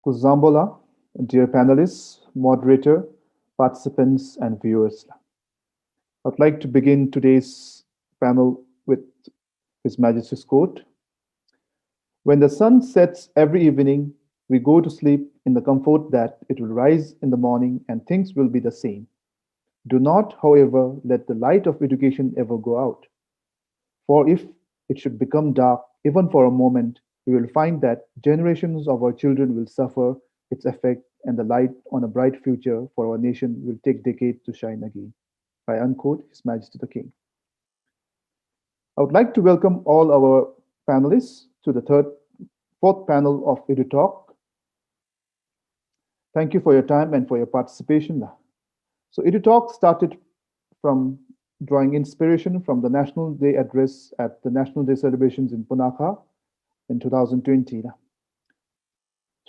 Kuzambola, dear panelists, moderator, participants, and viewers. I'd like to begin today's panel with His Majesty's quote. When the sun sets every evening, we go to sleep in the comfort that it will rise in the morning and things will be the same. Do not, however, let the light of education ever go out. For if it should become dark, even for a moment, we will find that generations of our children will suffer its effect, and the light on a bright future for our nation will take decades to shine again. I unquote His Majesty the King. I would like to welcome all our panelists to the fourth panel of EduTALK. Thank you for your time and for your participation. So EduTalk started from drawing inspiration from the National Day address at the National Day celebrations in Punakha in 2020.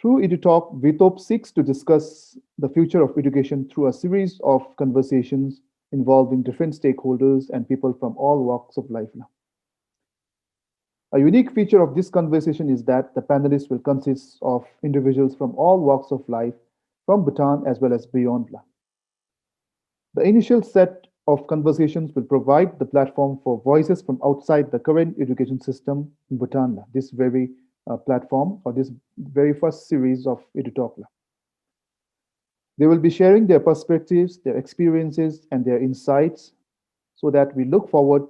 Through EduTalk, V-TOB seeks to discuss the future of education through a series of conversations involving different stakeholders and people from all walks of life. A unique feature of this conversation is that the panelists will consist of individuals from all walks of life, from Bhutan as well as beyond. The initial set of conversations will provide the platform for voices from outside the current education system in Bhutan, this very platform or this very first series of EduTalk. They will be sharing their perspectives, their experiences, and their insights so that we look forward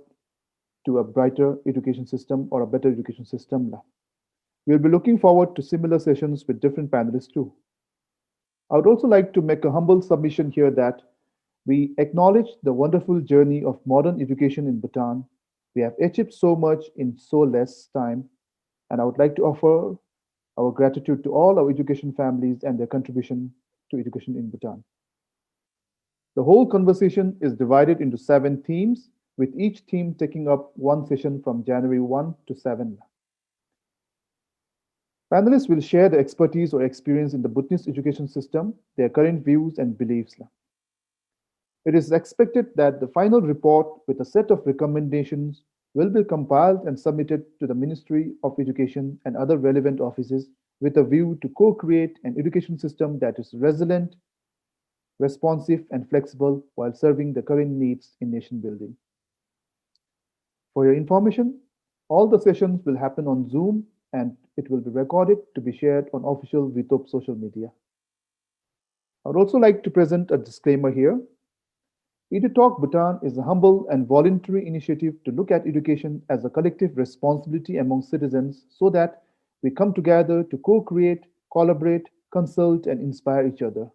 to a brighter education system or a better education system. We'll be looking forward to similar sessions with different panelists too. I would also like to make a humble submission here that we acknowledge the wonderful journey of modern education in Bhutan. We have achieved so much in so less time, and I would like to offer our gratitude to all our education families and their contribution to education in Bhutan. The whole conversation is divided into 7 themes, with each theme taking up one session from January 1 to 7. Panelists will share their expertise or experience in the Bhutanese education system, their current views and beliefs. It is expected that the final report with a set of recommendations will be compiled and submitted to the Ministry of Education and other relevant offices with a view to co-create an education system that is resilient, responsive, and flexible while serving the current needs in nation building. For your information, all the sessions will happen on Zoom and it will be recorded to be shared on official V-TOB social media. I would also like to present a disclaimer here. EduTalk Bhutan is a humble and voluntary initiative to look at education as a collective responsibility among citizens so that we come together to co-create, collaborate, consult, and inspire each other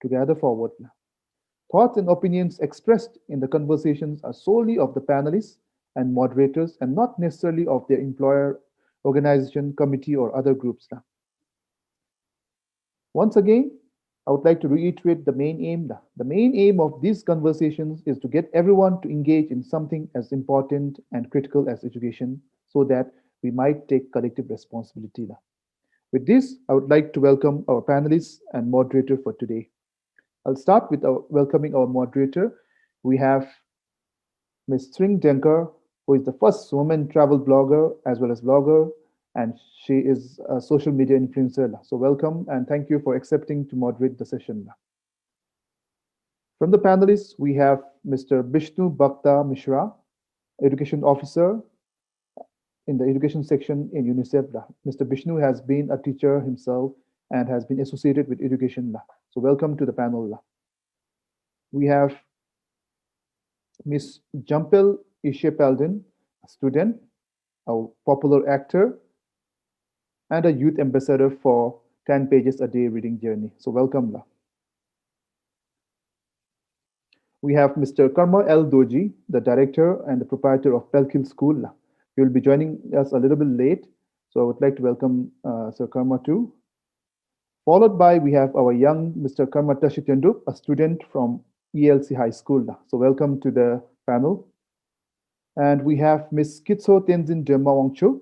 to gather forward. Thoughts and opinions expressed in the conversations are solely of the panelists and moderators and not necessarily of their employer, organization, committee, or other groups. Once again, I would like to reiterate the main aim. The main aim of these conversations is to get everyone to engage in something as important and critical as education so that we might take collective responsibility. With this, I would like to welcome our panelists and moderator for today. I'll start with welcoming our moderator. We have Ms. String Denker, who is the first woman travel blogger as well as vlogger, and she is a social media influencer. So welcome and thank you for accepting to moderate the session. From the panelists, we have Mr. Bishnu Bhakta Mishra, Education Officer in the Education section in UNICEF. Mr. Bishnu has been a teacher himself and has been associated with education. So welcome to the panel. We have Ms. Jampel Ishepaldin, a student, a popular actor, and a youth ambassador for 10 pages a day reading journey. So welcome. We have Mr. Karma L. Doji, the director and the proprietor of Pelkil School. He will be joining us a little bit late, so I would like to welcome Sir Karma too. Followed by, we have our young Mr. Karma Tashitendu, a student from ELC High School. So welcome to the panel. And we have Ms. Kitso Tenzin Wangchu,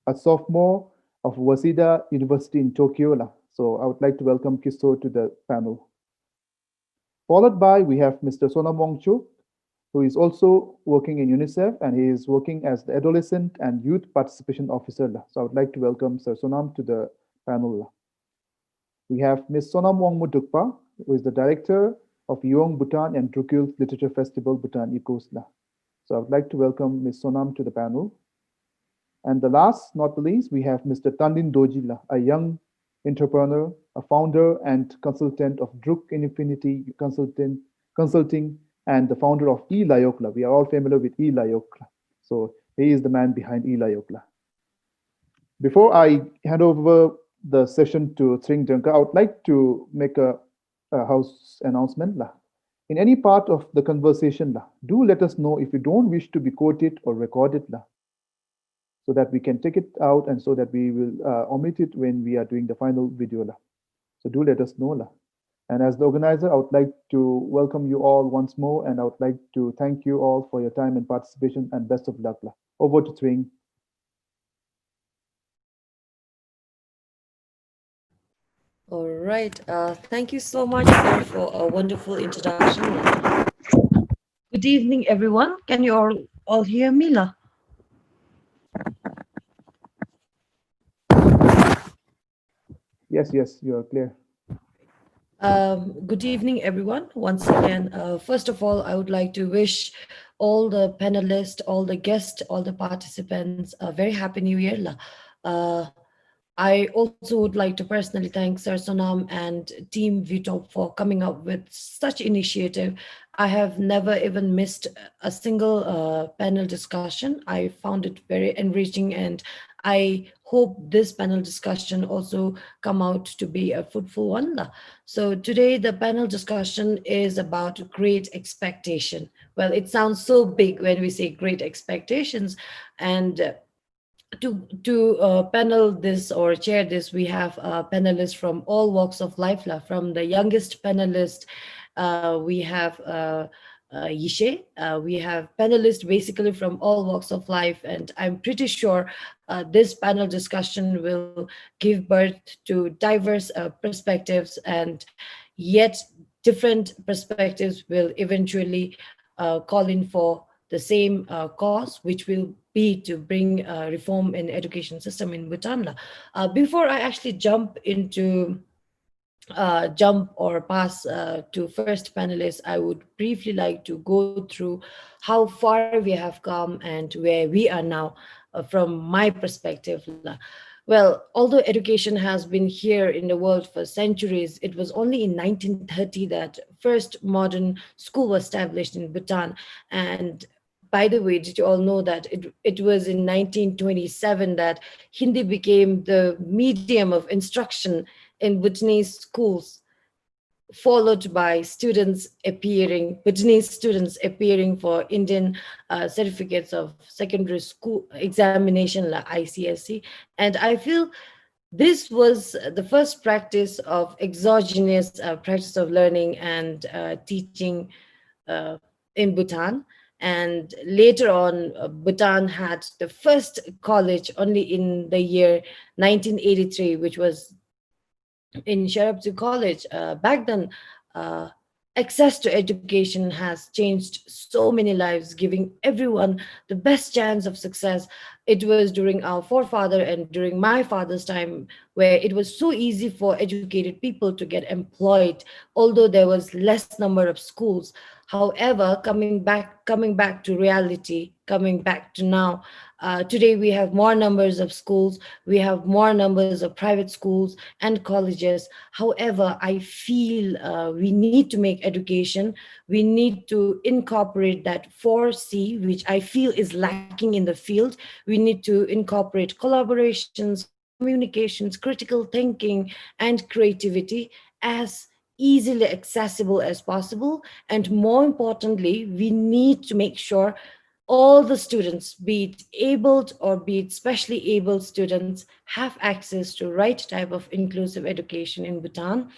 a sophomore of Waseda University in Tokyo. So I would like to welcome Kitso to the panel. Followed by, we have Mr. Sonam Wangchu, who is also working in UNICEF, and he is working as the Adolescent and Youth Participation Officer. So I would like to welcome Sir Sonam to the panel. We have Ms. Sonam Wongmudukpa, who is the director of Yuong Bhutan and Drukgyal Literature Festival, Bhutan Ikosla. So I would like to welcome Ms. Sonam to the panel. And the last, not the least, we have Mr. Tandin Dojila, a young entrepreneur, a founder and consultant of Druk Infinity Consulting, and the founder of eLayokla. We are all familiar with eLayokla. So he is the man behind eLayokla. Before I hand over the session to Sring Janka, I would like to make a house announcement. In any part of the conversation, do let us know if you don't wish to be quoted or recorded, so that we can take it out and so that we will omit it when we are doing the final video. So do let us know. And as the organizer, I would like to welcome you all once more, and I would like to thank you all for your time and participation, and best of luck. Over to Sring. All right. Thank you so much for a wonderful introduction. Good evening, everyone. Can you all hear me? Yes, you are clear. Good evening, everyone. Once again, first of all, I would like to wish all the panelists, all the guests, all the participants a very happy New Year. Uh, I also would like to personally thank Sir Sonam and Team V-TOB for coming up with such initiative. I have never even missed a single panel discussion. I found it very enriching, and I hope this panel discussion also come out to be a fruitful one. So today the panel discussion is about great expectation. Well, it sounds so big when we say great expectations, and to panel this or chair this, we have panelists from all walks of life. From the youngest panelist, we have Yishe. We have panelists basically from all walks of life, and I'm pretty sure this panel discussion will give birth to diverse perspectives, and yet different perspectives will eventually call in for the same cause, which will be to bring reform in education system in Bhutan. Before I actually jump or pass to first panelist, I would briefly like to go through how far we have come and where we are now from my perspective. Well, although education has been here in the world for centuries, it was only in 1930 that first modern school was established in Bhutan. And by the way, did you all know that it was in 1927 that Hindi became the medium of instruction in Bhutanese schools, followed by Bhutanese students appearing for Indian certificates of secondary school examination, like ICSE. And I feel this was the first practice of exogenous practice of learning and teaching uh, in Bhutan. And later on, Bhutan had the first college only in the year 1983, which was in Sharabji College. Back then, uh, access to education has changed so many lives, giving everyone the best chance of success. It was during our forefather and during my father's time where it was so easy for educated people to get employed, although there was less number of schools. However, coming back to reality, coming back to now, today we have more numbers of schools, we have more numbers of private schools and colleges. However, I feel we need to make education, we need to incorporate that 4C, which I feel is lacking in the field. We need to incorporate collaborations, communications, critical thinking, and creativity as easily accessible as possible. And more importantly, we need to make sure all the students, be it abled or be it specially abled students, have access to right type of inclusive education in Bhutan.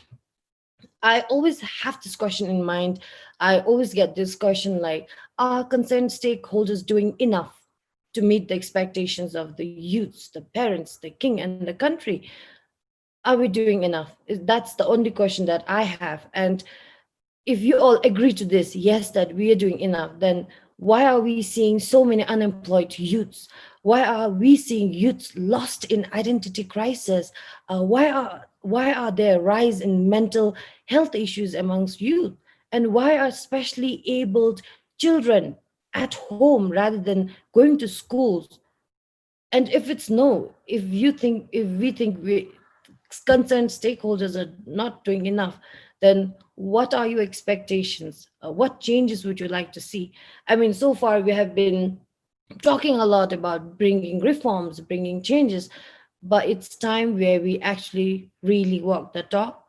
I always have this question in mind. I always get this question like, are concerned stakeholders doing enough to meet the expectations of the youths, the parents, the king, and the country? Are we doing enough? That's the only question that I have. And if you all agree to this, yes, that we are doing enough, then why are we seeing so many unemployed youths? Why are we seeing youth lost in identity crisis? Why are there rise in mental health issues amongst youth? And why are especially abled children at home rather than going to schools? And if it's no, if we think we concerned stakeholders are not doing enough, then what are your expectations? What changes would you like to see? I mean, so far we have been talking a lot about bringing reforms, bringing changes, but it's time where we actually really walk the talk.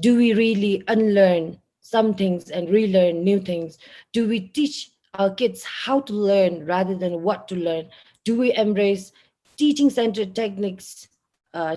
Do we really unlearn some things and relearn new things? Do we teach our kids how to learn rather than what to learn? Do we embrace teaching centered techniques,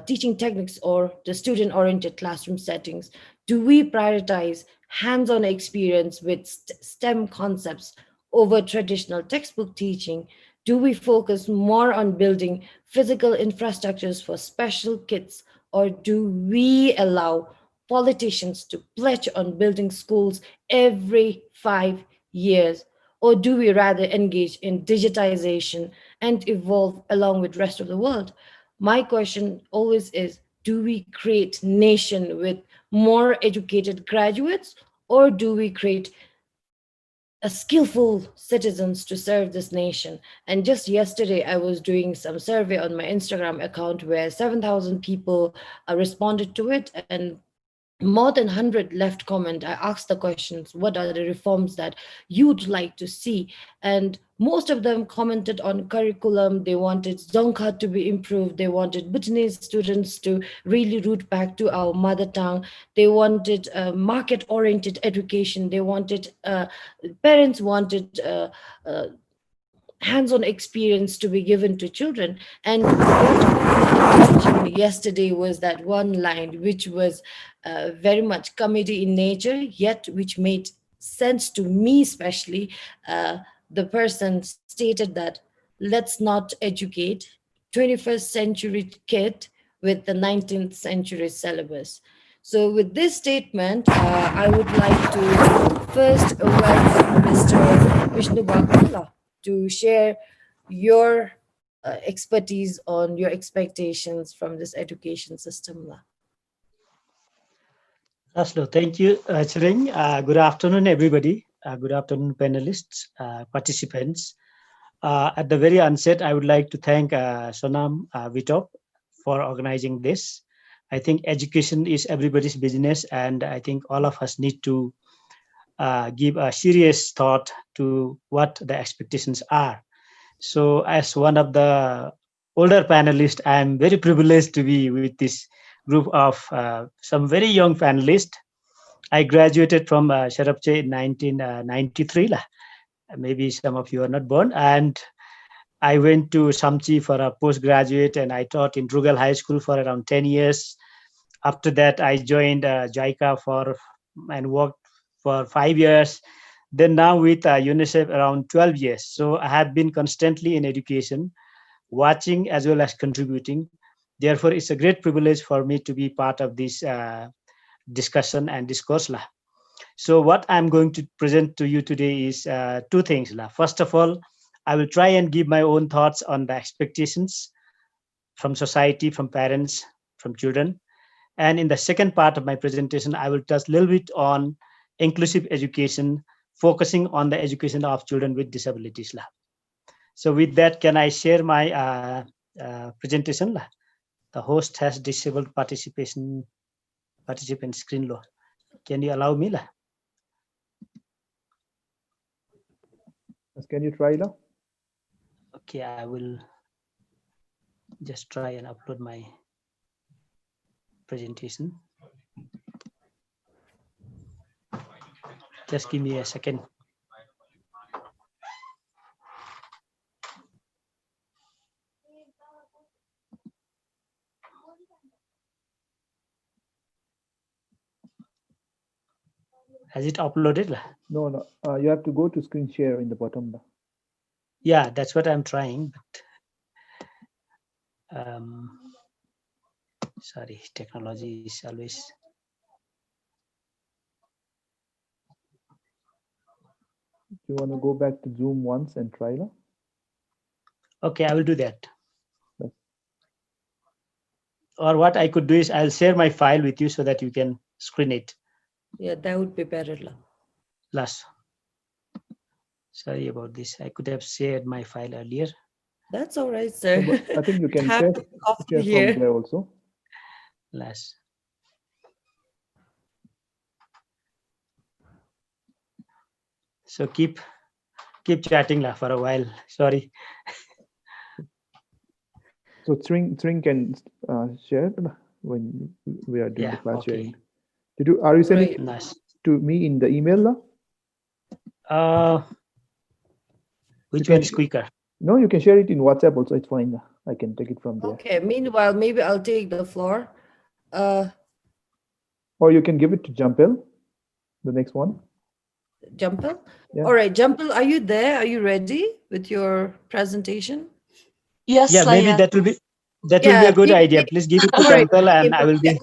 teaching techniques, or the student oriented classroom settings? Do we prioritize hands on experience with STEM concepts over traditional textbook teaching? Do we focus more on building physical infrastructures for special kids, or do we allow politicians to pledge on building schools every 5 years? Or do we rather engage in digitization and evolve along with rest of the world? My question always is, do we create nation with more educated graduates, or do we create a skillful citizens to serve this nation? And just yesterday I was doing some survey on my Instagram account where 7,000 people responded to it, and more than 100 left comment. I asked the questions, what are the reforms that you'd like to see? And most of them commented on curriculum. They wanted Dzongkha to be improved. They wanted Bhutanese students to really root back to our mother tongue. They wanted market oriented education. They wanted parents wanted hands-on experience to be given to children. And what caught my attention yesterday was that one line which was very much comedy in nature, yet which made sense to me especially. uh, the person stated that, let's not educate 21st century kid with the 19th century syllabus. So with this statement, I would like to first welcome Mr. Vishnu Bakula to share your expertise on your expectations from this education system. Laszlo, thank you, Chering. Good afternoon, everybody. Good afternoon, panelists, participants. At the very onset, I would like to thank Sonam V-TOB for organizing this. I think education is everybody's business, and I think all of us need to give a serious thought to what the expectations are. So, as one of the older panelists, I'm very privileged to be with this group of some very young panelists. I graduated from Sharapche in 1993. Maybe some of you are not born. And I went to Samchi for a postgraduate, and I taught in Rugal High School for around 10 years. After that, I joined JICA and worked for 5 years. Then now with UNICEF around 12 years. So I have been constantly in education, watching as well as contributing. Therefore, it's a great privilege for me to be part of this discussion and discourse. So what I'm going to present to you today is two things. First of all, I will try and give my own thoughts on the expectations from society, from parents, from children. And in the second part of my presentation, I will touch a little bit on inclusive education, focusing on the education of children with disabilities. So with that, can I share my presentation? The host has disabled participant screen law. Can you allow me? Can you try now? Okay, I will just try and upload my presentation. Just give me a second. Has it uploaded? No. You have to go to screen share in the bottom. Yeah, that's what I'm trying. But sorry, technology is always. You want to go back to Zoom once and try now? Okay, I will do that. Yes. Or what I could do is I'll share my file with you so that you can screen it. Yeah, that would be better. Last. Sorry about this. I could have shared my file earlier. That's all right, sir. No, but I think you can Happy coffee share from here. there also. Last. So keep chatting for a while. Sorry. So Tring can share when we are doing Yeah, the class okay. sharing. Are you sending Great. it Nice. to me in the email? Which You one is can, quicker? no, you can share it in WhatsApp also. It's fine. I can take it from there. Okay. Meanwhile, maybe I'll take the floor. Or you can give it to Jampel, the next one. Jumpel? Yeah. All right, Jumpel, are you there? Are you ready with your presentation? Yes, Yeah, maybe Laya. that will be Yeah, a good idea. Please give it to all right. Jampal and I will be.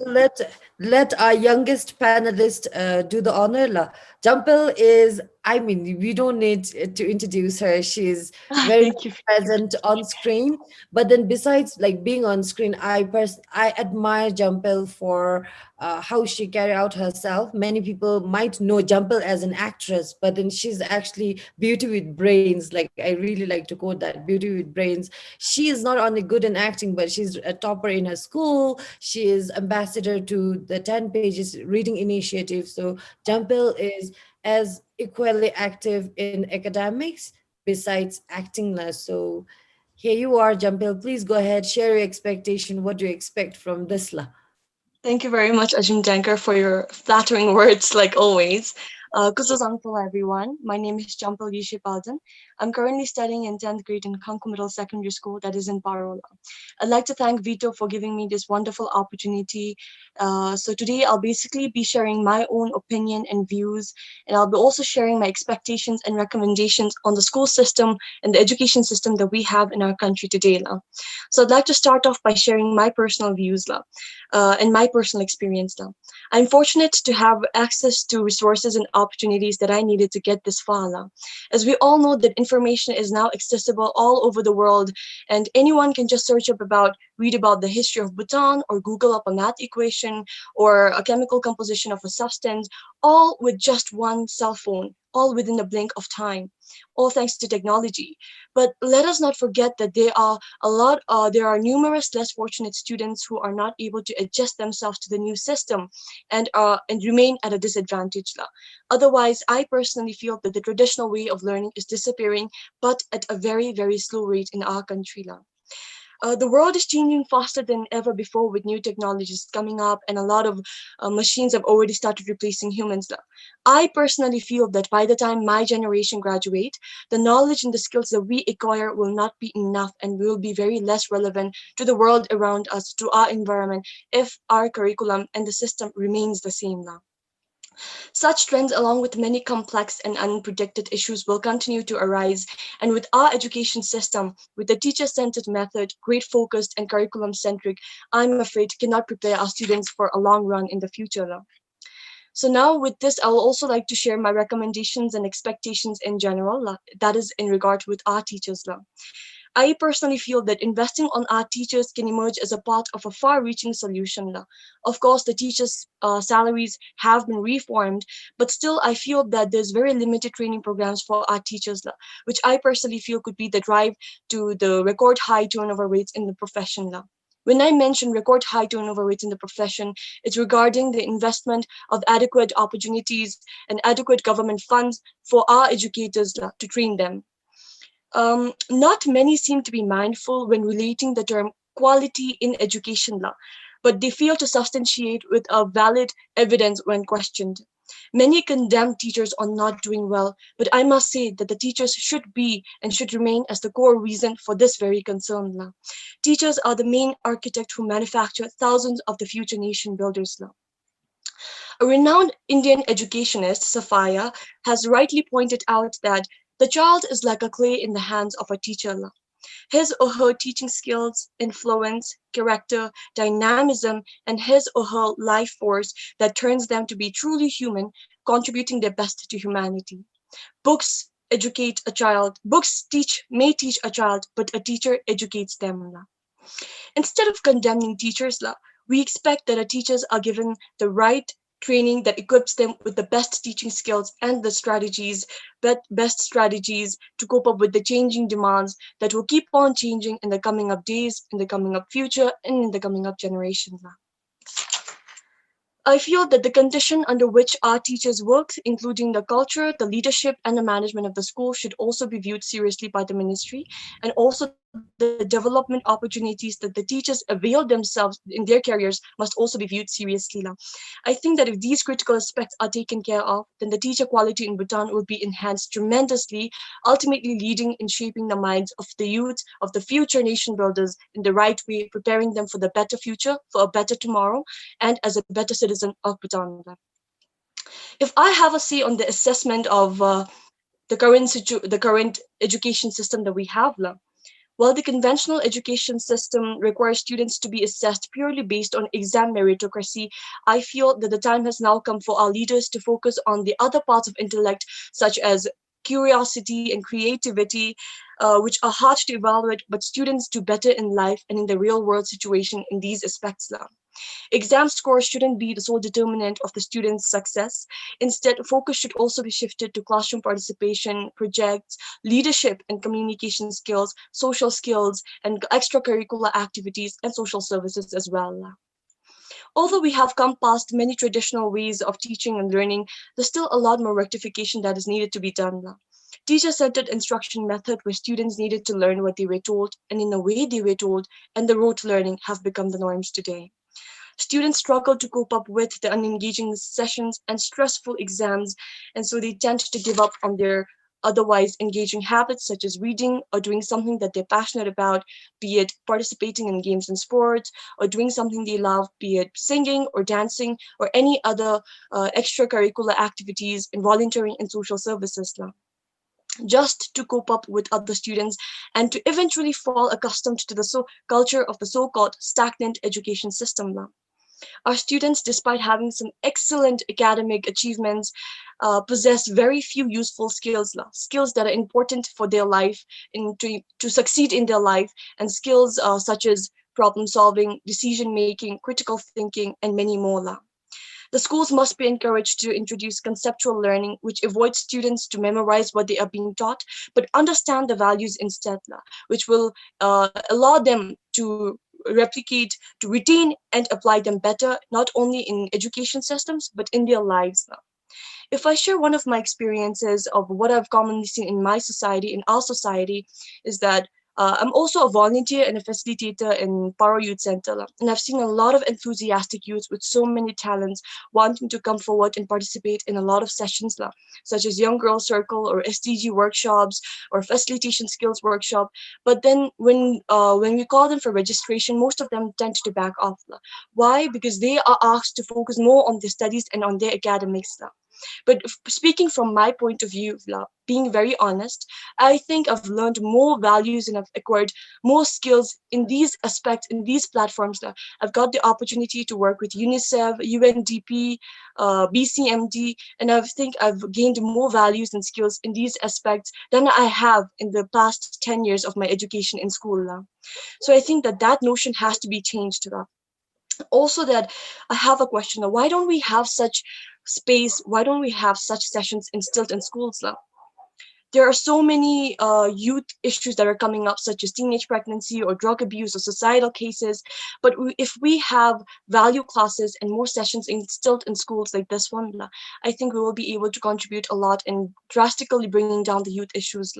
Let our youngest panelist do the honor. Jumpel is, I mean, we don't need to introduce her. She's very Thank you. present on screen. But then besides like being on screen, I admire Jumpel for how she carry out herself. Many people might know Jumpel as an actress, but then she's actually beauty with brains. Like I really like to quote that, beauty with brains. She is not only good in acting, but she's a topper in her school. She is ambassador to the 10 pages reading initiative. So Jumpel is as equally active in academics besides acting. So here you are, Jumpel. Please go ahead, share your expectation. What do you expect from this? Thank you very much, Ajin Dankar, for your flattering words, like always. Kusazangpal, everyone. My name is Champal Yishipaldan. I'm currently studying in 10th grade in Kanku Middle Secondary School, that is in Parola. I'd like to thank V-TOB for giving me this wonderful opportunity. So today I'll basically be sharing my own opinion and views, and I'll be also sharing my expectations and recommendations on the school system and the education system that we have in our country today. So I'd like to start off by sharing my personal views and my personal experience. I'm fortunate to have access to resources and opportunities that I needed to get this far. As we all know that information is now accessible all over the world, and anyone can just read about the history of Bhutan, or Google up a math equation or a chemical composition of a substance, all with just one cell phone, all within the blink of time, all thanks to technology. But let us not forget that there are numerous less fortunate students who are not able to adjust themselves to the new system, and remain at a disadvantage. Otherwise, I personally feel that the traditional way of learning is disappearing, but at a very, very slow rate in our country. The world is changing faster than ever before, with new technologies coming up, and a lot of machines have already started replacing humans. I personally feel that by the time my generation graduate, the knowledge and the skills that we acquire will not be enough, and will be very less relevant to the world around us, to our environment, if our curriculum and the system remains the same. Such trends, along with many complex and unpredicted issues, will continue to arise. And with our education system, with the teacher-centered method, great focused and curriculum-centric, I'm afraid cannot prepare our students for a long run in the future. So now with this, I will also like to share my recommendations and expectations in general, that is in regard with our teachers. I personally feel that investing on our teachers can emerge as a part of a far-reaching solution. Of course, the teachers' salaries have been reformed, but still I feel that there's very limited training programs for our teachers, which I personally feel could be the drive to the record high turnover rates in the profession. When I mention record high turnover rates in the profession, it's regarding the investment of adequate opportunities and adequate government funds for our educators to train them. Not many seem to be mindful when relating the term quality in education, but they fail to substantiate with a valid evidence when questioned. Many condemn teachers on not doing well, but I must say that the teachers should be and should remain as the core reason for this very concern. Teachers are the main architect who manufacture thousands of the future nation builders. A renowned Indian educationist, Safaya, has rightly pointed out that the child is like a clay in the hands of a teacher. His or her teaching skills, influence, character, dynamism, and his or her life force that turns them to be truly human, contributing their best to humanity. Books, educate a child. Books may teach a child, but a teacher educates them. Instead of condemning teachers, we expect that our teachers are given the right training that equips them with the best teaching skills and the strategies, best strategies to cope up with the changing demands that will keep on changing in the coming up days, in the coming up future, and in the coming up generations. I feel that the condition under which our teachers work, including the culture, the leadership, and the management of the school, should also be viewed seriously by the ministry, and also the development opportunities that the teachers avail themselves in their careers must also be viewed seriously. I think that if these critical aspects are taken care of, then the teacher quality in Bhutan will be enhanced tremendously, ultimately leading in shaping the minds of the youth, of the future nation builders in the right way, preparing them for the better future, for a better tomorrow, and as a better citizen of Bhutan. If I have a say on the assessment of the current education system that we have, while the conventional education system requires students to be assessed purely based on exam meritocracy, I feel that the time has now come for our leaders to focus on the other parts of intellect, such as curiosity and creativity, which are hard to evaluate, but students do better in life and in the real world situation in these aspects. Exam scores shouldn't be the sole determinant of the student's success. Instead, focus should also be shifted to classroom participation, projects, leadership and communication skills, social skills, and extracurricular activities and social services as well. Although we have come past many traditional ways of teaching and learning, there's still a lot more rectification that is needed to be done. Teacher-centered instruction method where students needed to learn what they were told and in a way they were told, and the rote learning have become the norms today. Students struggle to cope up with the unengaging sessions and stressful exams, and so they tend to give up on their otherwise engaging habits such as reading or doing something that they're passionate about, be it participating in games and sports or doing something they love, be it singing or dancing or any other extracurricular activities in volunteering and social services, just to cope up with other students and to eventually fall accustomed to the culture of the so-called stagnant education system. Our students, despite having some excellent academic achievements, possess very few useful skills, skills that are important for their life, to succeed in their life, and skills such as problem solving, decision making, critical thinking, and many more. The schools must be encouraged to introduce conceptual learning, which avoids students to memorize what they are being taught, but understand the values instead, which will allow them to replicate, to retain, and apply them better, not only in education systems, but in their lives. If I share one of my experiences of what I've commonly seen in my society, in our society, is that I'm also a volunteer and a facilitator in Paro Youth Center, and I've seen a lot of enthusiastic youths with so many talents wanting to come forward and participate in a lot of sessions, such as Young Girl Circle or SDG workshops or facilitation skills workshop. But then when we call them for registration, most of them tend to back off. Why? Because they are asked to focus more on their studies and on their academics. But speaking from my point of view, being very honest, I think I've learned more values and I've acquired more skills in these aspects, in these platforms. I've got the opportunity to work with UNICEF, UNDP, BCMD, and I think I've gained more values and skills in these aspects than I have in the past 10 years of my education in school. So I think that notion has to be changed. Also, that I have a question: why don't we have such space? Why don't we have such sessions instilled in schools now? There are so many youth issues that are coming up, such as teenage pregnancy or drug abuse or societal cases. But if we have value classes and more sessions instilled in schools like this one, I think we will be able to contribute a lot in drastically bringing down the youth issues.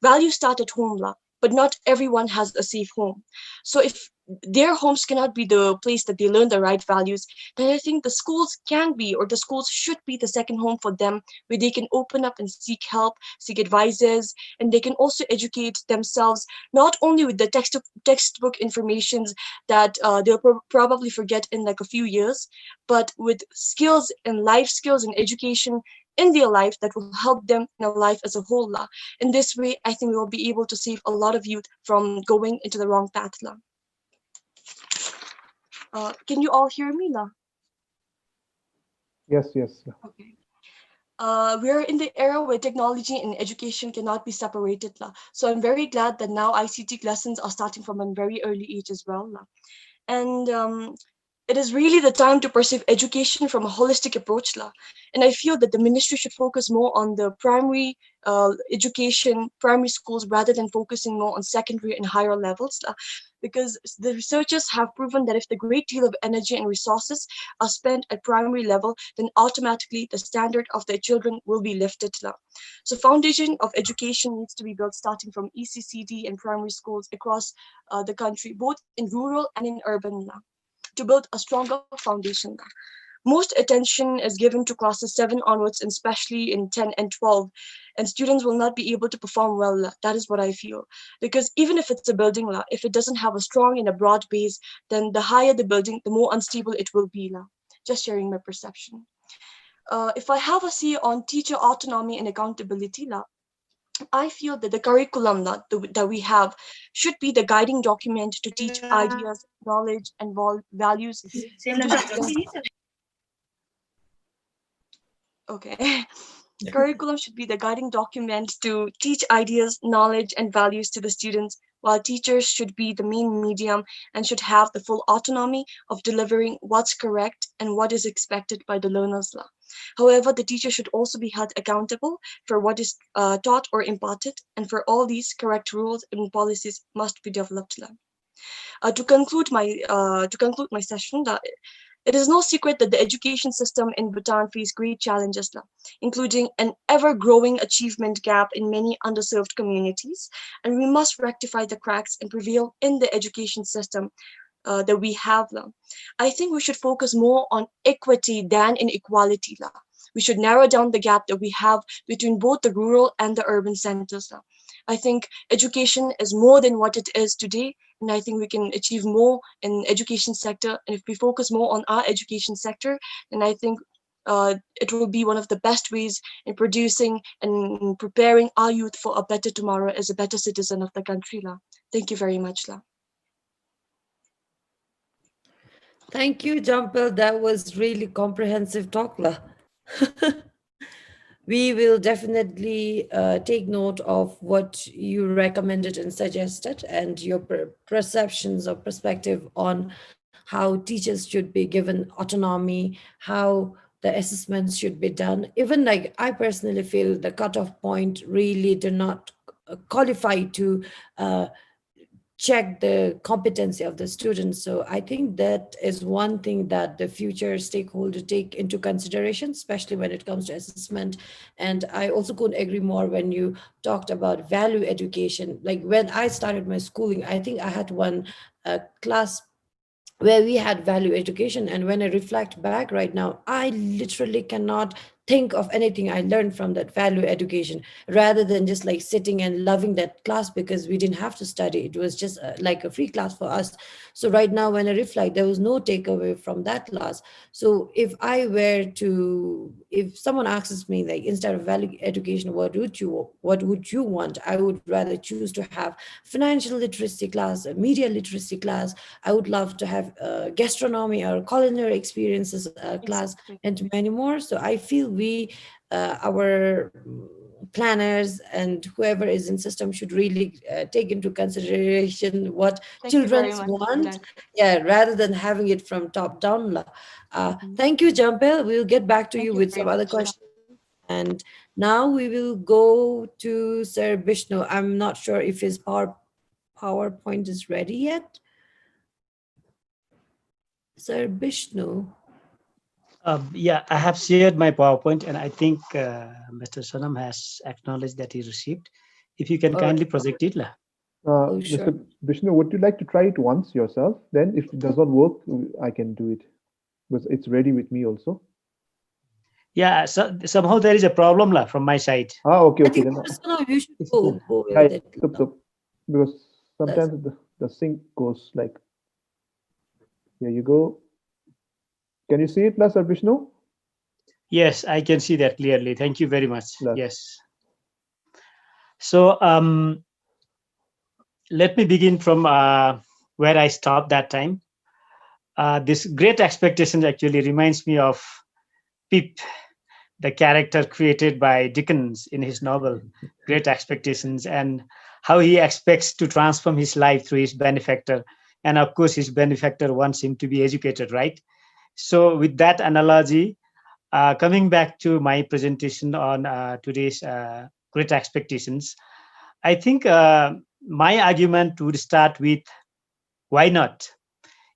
Values start at home, but not everyone has a safe home. So if their homes cannot be the place that they learn the right values, then I think the schools can be, or the schools should be, the second home for them, where they can open up and seek help, seek advices, and they can also educate themselves, not only with the textbook informations that they'll probably forget in like a few years, but with skills and life skills and education in their life that will help them in their life as a whole. In this way, I think we will be able to save a lot of youth from going into the wrong path. Can you all hear me? Yes, yes. Okay. We are in the era where technology and education cannot be separated. So I'm very glad that now ICT lessons are starting from a very early age as well. And it is really the time to perceive education from a holistic approach. And I feel that the ministry should focus more on the primary education, primary schools, rather than focusing more on secondary and higher levels. Because the researchers have proven that if the great deal of energy and resources are spent at primary level, then automatically the standard of their children will be lifted. So foundation of education needs to be built starting from ECCD and primary schools across the country, both in rural and in urban, to build a stronger foundation. Most attention is given to classes 7 onwards, and especially in 10 and 12, and students will not be able to perform well. That is what I feel. Because even if it's a building, if it doesn't have a strong and a broad base, then the higher the building, the more unstable it will be. Just sharing my perception. If I have a say on teacher autonomy and accountability, I feel that the curriculum that we have should be the guiding document to teach ideas, knowledge, and values to students. Okay. Curriculum should be the guiding document to teach ideas, knowledge, and values to the students, while teachers should be the main medium and should have the full autonomy of delivering what's correct and what is expected by the learners. However, the teacher should also be held accountable for what is taught or imparted, and for all these, correct rules and policies must be developed. To conclude my session, it is no secret that the education system in Bhutan faces great challenges, including an ever-growing achievement gap in many underserved communities, and we must rectify the cracks and prevail in the education system that we have. I think we should focus more on equity than inequality. We should narrow down the gap that we have between both the rural and the urban centers. I think education is more than what it is today, and I think we can achieve more in education sector. And if we focus more on our education sector, then I think it will be one of the best ways in producing and preparing our youth for a better tomorrow as a better citizen of the country. Thank you very much. Thank you, Jampal. That was really comprehensive talk. We will definitely take note of what you recommended and suggested, and your perceptions or perspective on how teachers should be given autonomy, how the assessments should be done. Even like I personally feel the cutoff point really do not qualify to check the competency of the students. So I think that is one thing that the future stakeholder take into consideration, especially when it comes to assessment. And I also couldn't agree more when you talked about value education. Like when I started my schooling, I think I had one class where we had value education, and when I reflect back right now, I literally cannot think of anything I learned from that value education, rather than just like sitting and loving that class because we didn't have to study. It was just like a free class for us. So right now when I reflect, there was no takeaway from that class. So if someone asks me, like, instead of value education, what would you want, I would rather choose to have financial literacy class, a media literacy class. I would love to have gastronomy or culinary experiences class, Exactly. and many more. So I feel our planners and whoever is in system should really take into consideration what Thank you very children much, want, Dank. yeah, rather than having it from top down. Mhm. Thank you, Jampel. We'll get back to Thank you you with very some other much. questions. And now we will go to Sir Bishnu. I'm not sure if his PowerPoint is ready yet. Sir Bishnu. Yeah, I have shared my PowerPoint, and I think Mr. Sonam has acknowledged that he received. If you can All right. kindly project it. Oh, sure. Mr. Vishnu, would you like to try it once yourself? Then, if it does not work, I can do it because it's ready with me also. Yeah, so somehow there is a problem from my side. Okay, I okay. think Then, Prasanna, you should It's, go yeah, with it. so because That's- sometimes the sync goes like, here you go. Can you see it, Sir Vishnu? yes, I can see that clearly. Thank you very much. Yes. Yes. So let me begin from where I stopped that time. This great expectations actually reminds me of PIP, the character created by Dickens in his novel Great Expectations, and how he expects to transform his life through his benefactor. And of course, his benefactor wants him to be educated, right? So, with that analogy, coming back to my presentation on today's Great Expectations, I think my argument would start with why not?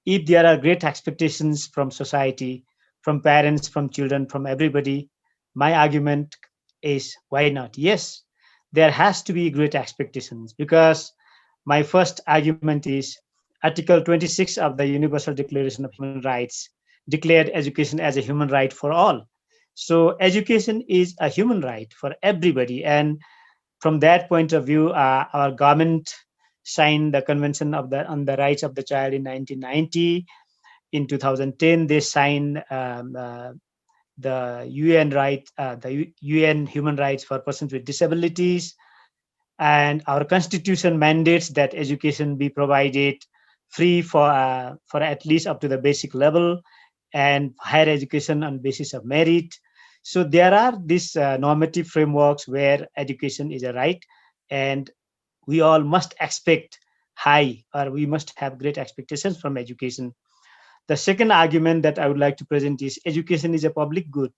If there are great expectations from society, from parents, from children, from everybody, my argument is why not? Yes, there has to be great expectations, because my first argument is Article 26 of the Universal Declaration of Human Rights declared education as a human right for all. So education is a human right for everybody, and from that point of view, our government signed the Convention of on the Rights of the Child in 1990. In 2010, they signed the UN Human Rights for Persons with Disabilities, and our Constitution mandates that education be provided free for at least up to the basic level, and higher education on basis of merit. So there are these normative frameworks where education is a right, and we all must expect high, or we must have great expectations from education. The second argument that I would like to present is education is a public good.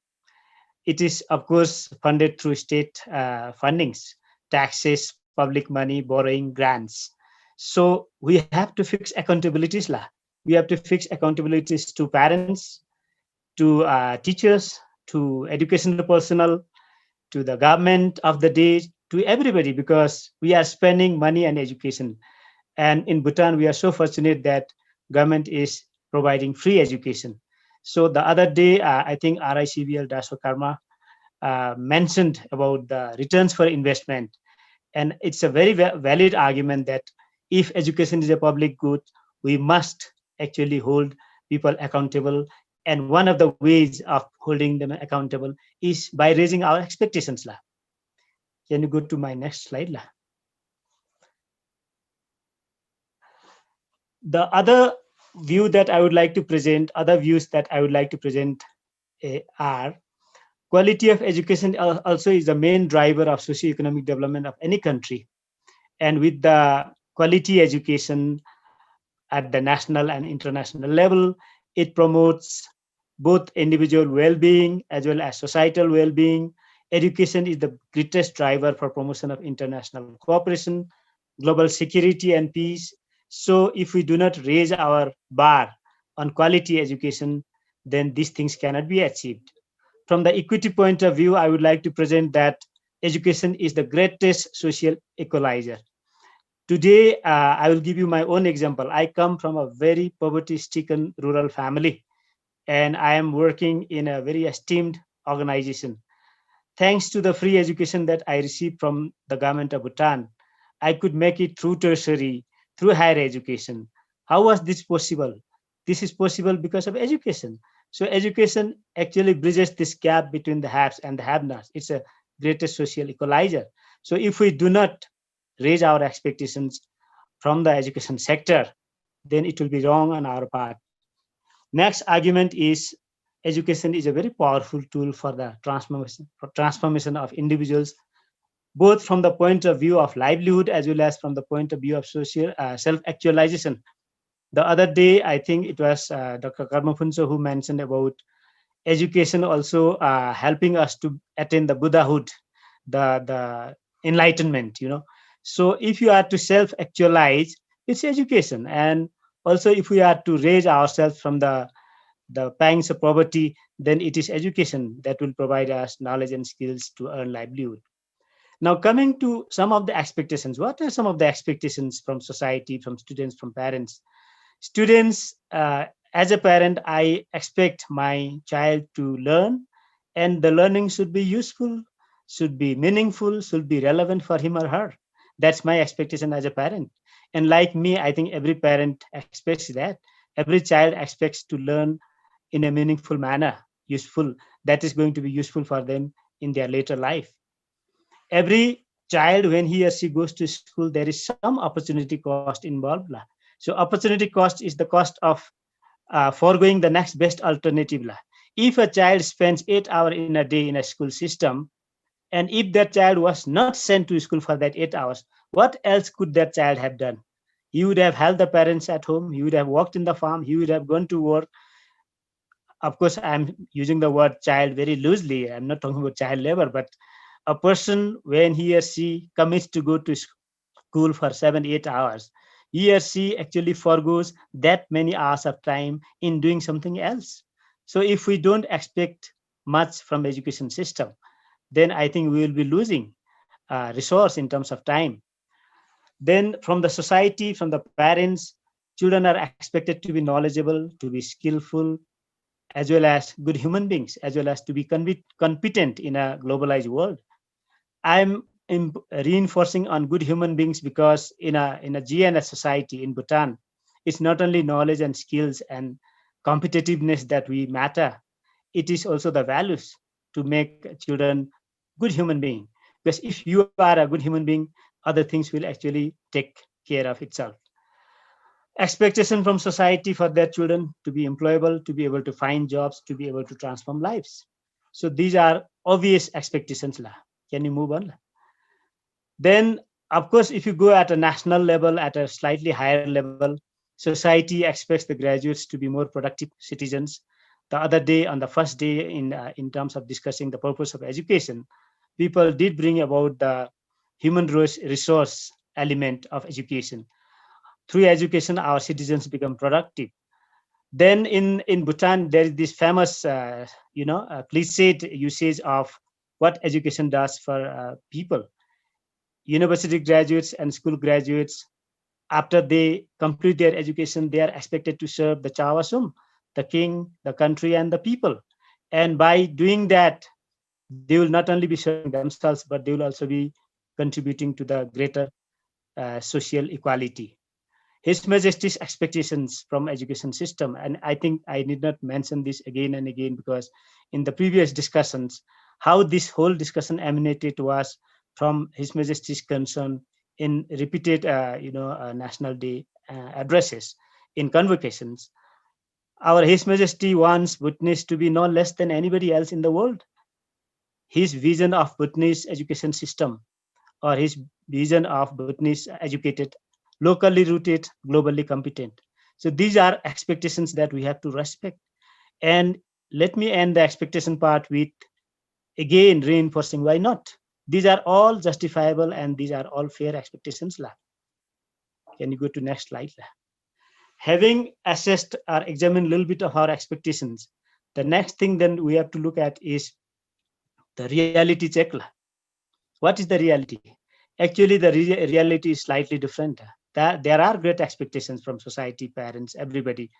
It is, of course, funded through state fundings, taxes, public money, borrowing, grants. So we have to fix accountabilities. We have to fix accountabilities to parents, to teachers, to educational personnel, to the government of the day, to everybody, because we are spending money on education. And in Bhutan, we are so fortunate that government is providing free education. So the other day, I think RICBL Daso Karma mentioned about the returns for investment. And it's a very valid argument that if education is a public good, we must actually hold people accountable. And one of the ways of holding them accountable is by raising our expectations. Can you go to my next slide? The other view that I would like to present, other views that I would like to present are quality of education also is the main driver of socioeconomic development of any country. And with the quality education at the national and international level, it promotes both individual well-being as well as societal well-being. Education is the greatest driver for promotion of international cooperation, global security and peace. So if we do not raise our bar on quality education, then these things cannot be achieved. From the equity point of view, I would like to present that education is the greatest social equalizer. Today, I will give you my own example. I come from a very poverty-stricken rural family, and I am working in a very esteemed organization. Thanks to the free education that I received from the government of Bhutan, I could make it through tertiary, through higher education. How was this possible? This is possible because of education. So education actually bridges this gap between the haves and the have-nots. It's a greatest social equalizer. So if we do not raise our expectations from the education sector, then it will be wrong on our part. Next argument is education is a very powerful tool for the transformation of individuals, both from the point of view of livelihood as well as from the point of view of social self-actualization. The other day, I think it was Dr. Karmapunso who mentioned about education also helping us to attain the Buddhahood, the enlightenment, So if you are to self-actualize, it's education. And also if we are to raise ourselves from the pangs of poverty, then it is education that will provide us knowledge and skills to earn livelihood. Now, coming to some of the expectations, what are some of the expectations from society, from students, from parents? Students, as a parent, I expect my child to learn, and the learning should be useful, should be meaningful, should be relevant for him or her. That's my expectation as a parent. And like me, I think every parent expects that. Every child expects to learn in a meaningful manner, useful, that is going to be useful for them in their later life. Every child, when he or she goes to school, there is some opportunity cost involved. So opportunity cost is the cost of foregoing the next best alternative. If a child spends 8 hours in a day in a school system, and if that child was not sent to school for that 8 hours, what else could that child have done? He would have helped the parents at home. He would have worked in the farm. He would have gone to work. Of course, I'm using the word child very loosely. I'm not talking about child labor, but a person, when he or she commits to go to school for 7, 8 hours, he or she actually forgoes that many hours of time in doing something else. So if we don't expect much from the education system, then I think we will be losing resource in terms of time. Then from the society, from the parents, children are expected to be knowledgeable, to be skillful, as well as good human beings, as well as to be competent in a globalized world. I'm reinforcing on good human beings because in a GNS society in Bhutan, it's not only knowledge and skills and competitiveness that we matter. It is also the values to make children good human being. Because if you are a good human being, other things will actually take care of itself. Expectation from society for their children to be employable, to be able to find jobs, to be able to transform lives. So these are obvious expectations. Can you move on? Then, of course, if you go at a national level, at a slightly higher level, society expects the graduates to be more productive citizens. The other day, on the first day, in terms of discussing the purpose of education, people did bring about the human resource element of education. Through education, our citizens become productive. Then in Bhutan, there is this famous, cliched usage of what education does for people. University graduates and school graduates, after they complete their education, they are expected to serve the Chawasum, the king, the country, and the people. And by doing that, they will not only be serving themselves, but they will also be contributing to the greater social equality. His Majesty's expectations from education system, and I think I need not mention this again and again because in the previous discussions, how this whole discussion emanated was from His Majesty's concern in repeated, National Day addresses, in convocations. Our His Majesty wants Bhutanese to be no less than anybody else in the world. His vision of Bhutanese education system, or his vision of Bhutanese educated, locally rooted, globally competent. So these are expectations that we have to respect. And let me end the expectation part with again reinforcing why not. These are all justifiable and these are all fair expectations. Can you go to next slide? Having assessed or examined a little bit of our expectations, the next thing then we have to look at is the reality check. What is the reality? Actually, the reality is slightly different. There are great expectations from society, parents, everybody.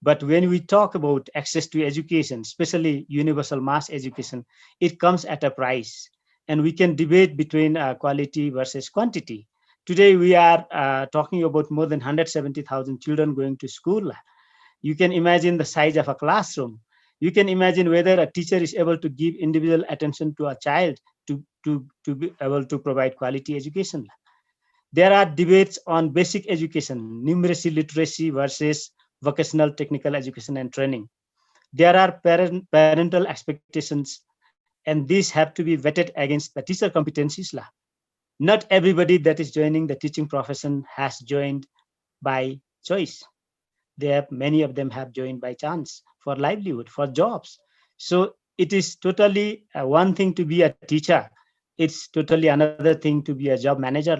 But when we talk about access to education, especially universal mass education, it comes at a price. And we can debate between quality versus quantity. Today, we are talking about more than 170,000 children going to school. You can imagine the size of a classroom. You can imagine whether a teacher is able to give individual attention to a child to be able to provide quality education. There are debates on basic education, numeracy, literacy versus vocational technical education and training. There are parental expectations, and these have to be vetted against the teacher competencies. Not everybody that is joining the teaching profession has joined by choice. Many of them have joined by chance for livelihood, for jobs. So it is totally one thing to be a teacher. It's totally another thing to be a job manager.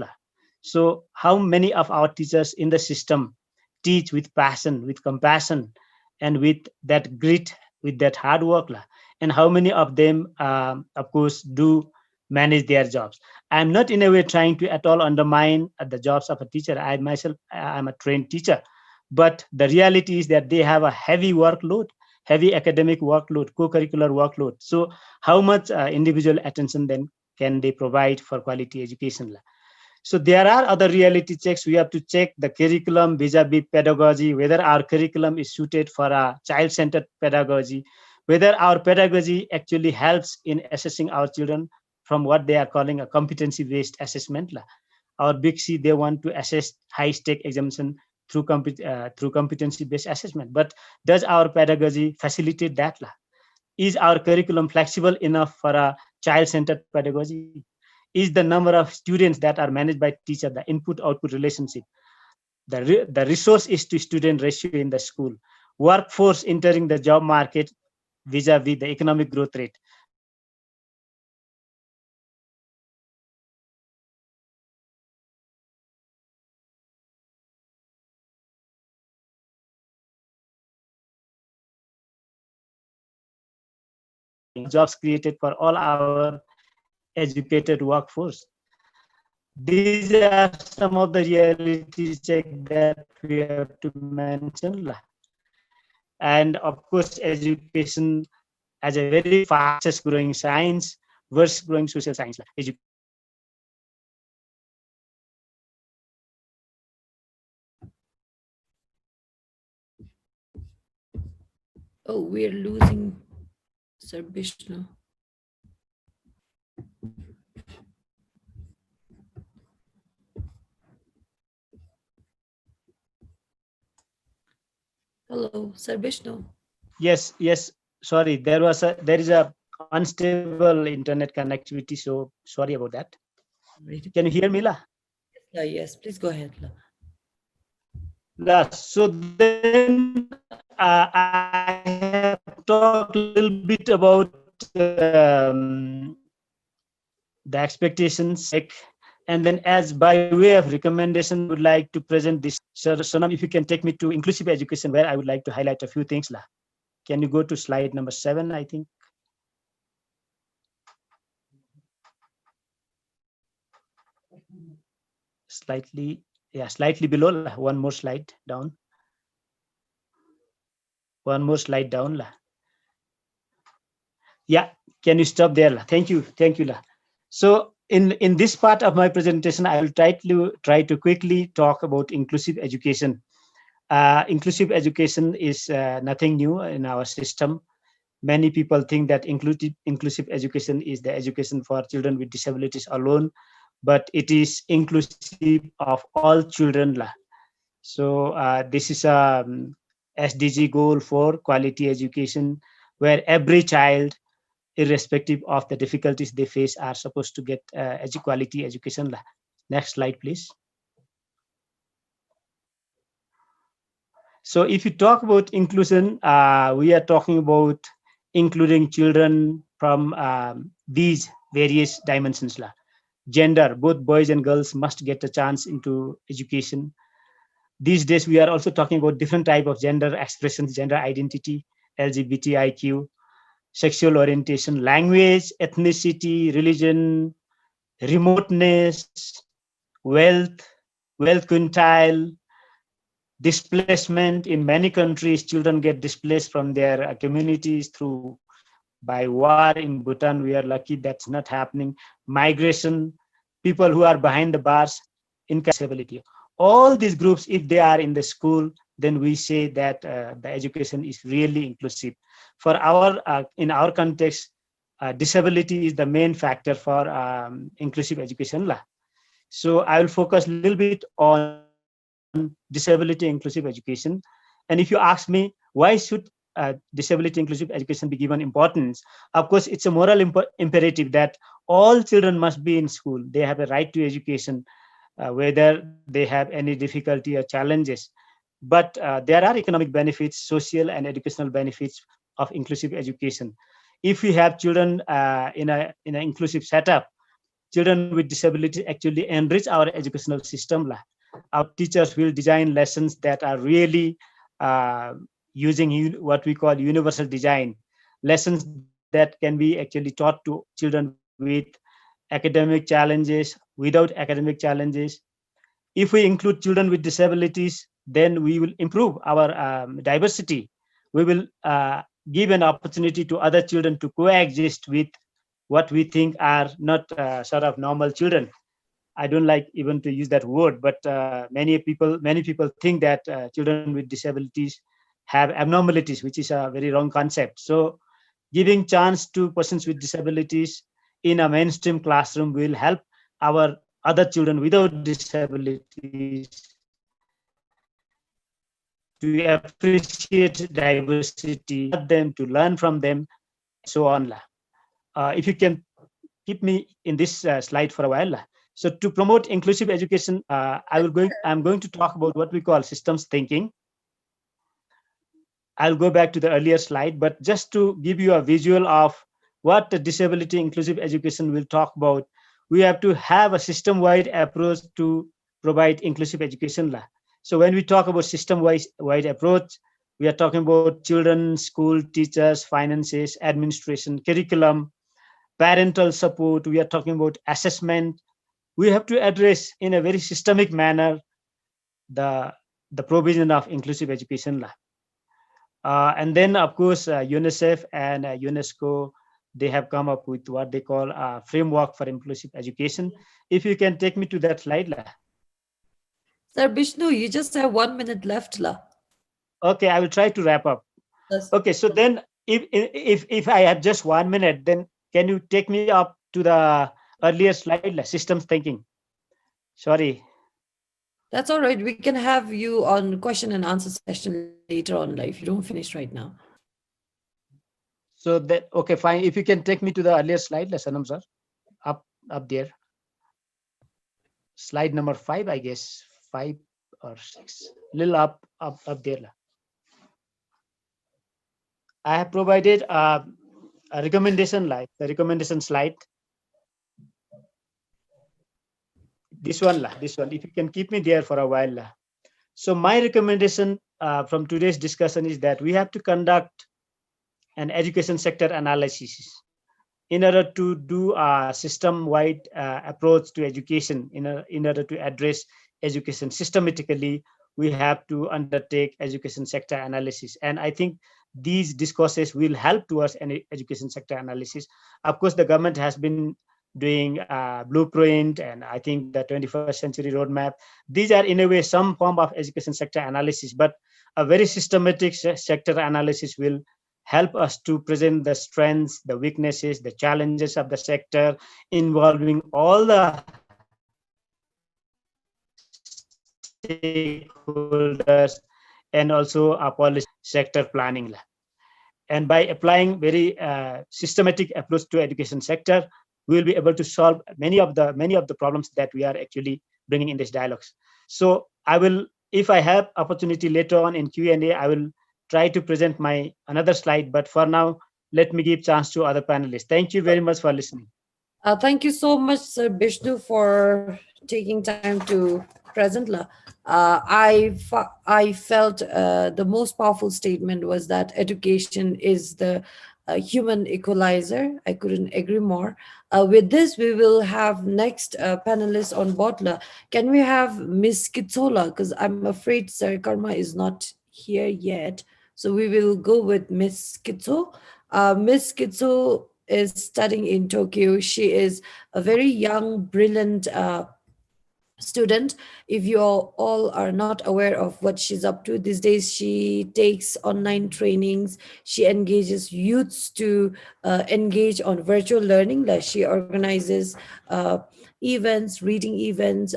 So how many of our teachers in the system teach with passion, with compassion, and with that grit, with that hard work? And how many of them, of course, do manage their jobs? I'm not in a way trying to at all undermine the jobs of a teacher. I myself, I'm a trained teacher. But the reality is that they have a heavy workload, heavy academic workload, co-curricular workload. So how much individual attention then can they provide for quality education? So there are other reality checks. We have to check the curriculum vis-a-vis pedagogy, whether our curriculum is suited for a child-centered pedagogy, whether our pedagogy actually helps in assessing our children from what they are calling a competency-based assessment. Our Big C, they want to assess high-stake examination through competency-based assessment. But does our pedagogy facilitate that? Is our curriculum flexible enough for a child-centered pedagogy? Is the number of students that are managed by teacher, the input-output relationship? The resource is to student ratio in the school. Workforce entering the job market vis-a-vis the economic growth rate. Jobs created for all our educated workforce. These are some of the reality check that we have to mention. And of course, education as a very fastest growing science versus growing social science. Oh, we're losing Sir Vishnu. Hello, Sir Vishnu. Yes. Sorry, there is a unstable internet connectivity, so sorry about that. Can you hear me, La? Yes, please go ahead. So then I have talked a little bit about the expectations, and then as by way of recommendation, I would like to present this. So Sonam, if you can take me to inclusive education, where I would like to highlight a few things. Can you go to slide number 7, I think? Slightly below. One more slide down. One more slide down. Yeah, can you stop there? Thank you. So in this part of my presentation, I will try to quickly talk about inclusive education. Inclusive education is nothing new in our system. Many people think that inclusive education is the education for children with disabilities alone, but it is inclusive of all children. So this is a SDG goal for quality education, where every child, irrespective of the difficulties they face, are supposed to get quality education. Next slide, please. So if you talk about inclusion, we are talking about including children from these various dimensions. Gender, both boys and girls must get a chance into education. These days, we are also talking about different type of gender expressions, gender identity, LGBTIQ, sexual orientation, language, ethnicity, religion, remoteness, wealth, wealth quintile, displacement. In many countries, children get displaced from their communities through by war. In Bhutan, we are lucky that's not happening. Migration, people who are behind the bars, incapacity. All these groups, if they are in the school, then we say that the education is really inclusive. For our in our context, disability is the main factor for inclusive education. So I will focus a little bit on disability inclusive education. And if you ask me, why should disability inclusive education be given importance? Of course, it's a moral imperative that all children must be in school. They have a right to education, whether they have any difficulty or challenges. But there are economic benefits, social and educational benefits of inclusive education. If we have children in an inclusive setup, children with disabilities actually enrich our educational system. Our teachers will design lessons that are really using what we call universal design, lessons that can be actually taught to children with academic challenges, without academic challenges. If we include children with disabilities, then we will improve our diversity. We will give an opportunity to other children to coexist with what we think are not sort of normal children. I don't like even to use that word, but many people think that children with disabilities have abnormalities, which is a very wrong concept. So giving chance to persons with disabilities in a mainstream classroom will help our other children without disabilities to appreciate diversity, them to learn from them, so on. If you can keep me in this slide for a while. So to promote inclusive education, I'm going to talk about what we call systems thinking. I'll go back to the earlier slide, but just to give you a visual of what the disability inclusive education will talk about, we have to have a system-wide approach to provide inclusive education. So when we talk about system-wide approach, we are talking about children, school, teachers, finances, administration, curriculum, parental support. We are talking about assessment. We have to address in a very systemic manner the provision of inclusive education. And then, of course, UNICEF and UNESCO, they have come up with what they call a framework for inclusive education. If you can take me to that slide. Sir Bishnu, you just have 1 minute left. Okay, I will try to wrap up. Yes. Okay, so then if I have just 1 minute, then can you take me up to the earlier slide, systems thinking? Sorry. That's all right. We can have you on question and answer session later on, if you don't finish right now. So that, okay, fine. If you can take me to the earlier slide, Sanam sir, up there. Slide number 5, I guess, 5 or 6, little up there. I have provided a recommendation the recommendation slide. This one, if you can keep me there for a while. So my recommendation from today's discussion is that we have to conduct an education sector analysis in order to do a system-wide approach to education. In order to address education systematically, we have to undertake education sector analysis. And I think these discourses will help towards an education sector analysis. Of course, the government has been doing blueprint, and I think the 21st century roadmap. These are in a way some form of education sector analysis, but a very systematic sector analysis will help us to present the strengths, the weaknesses, the challenges of the sector, involving all the stakeholders and also a policy sector planning. And by applying very systematic approach to education sector, we will be able to solve many of the problems that we are actually bringing in this dialogues. So I will, if I have opportunity later on in Q&A, I will try to present my another slide. But for now, let me give chance to other panelists. Thank you very much for listening. Thank you so much, Sir Bishnu, for taking time to present. I felt the most powerful statement was that education is the human equalizer. I couldn't agree more. With this, we will have next panelist on board. Can we have Miss Kitsola? Because I'm afraid Sir Karma is not here yet. So we will go with Miss Kitso. Miss Kitso is studying in Tokyo. She is a very young, brilliant student. If you all are not aware of what she's up to these days, she takes online trainings. She engages youths to engage on virtual learning. Like she organizes events, reading events,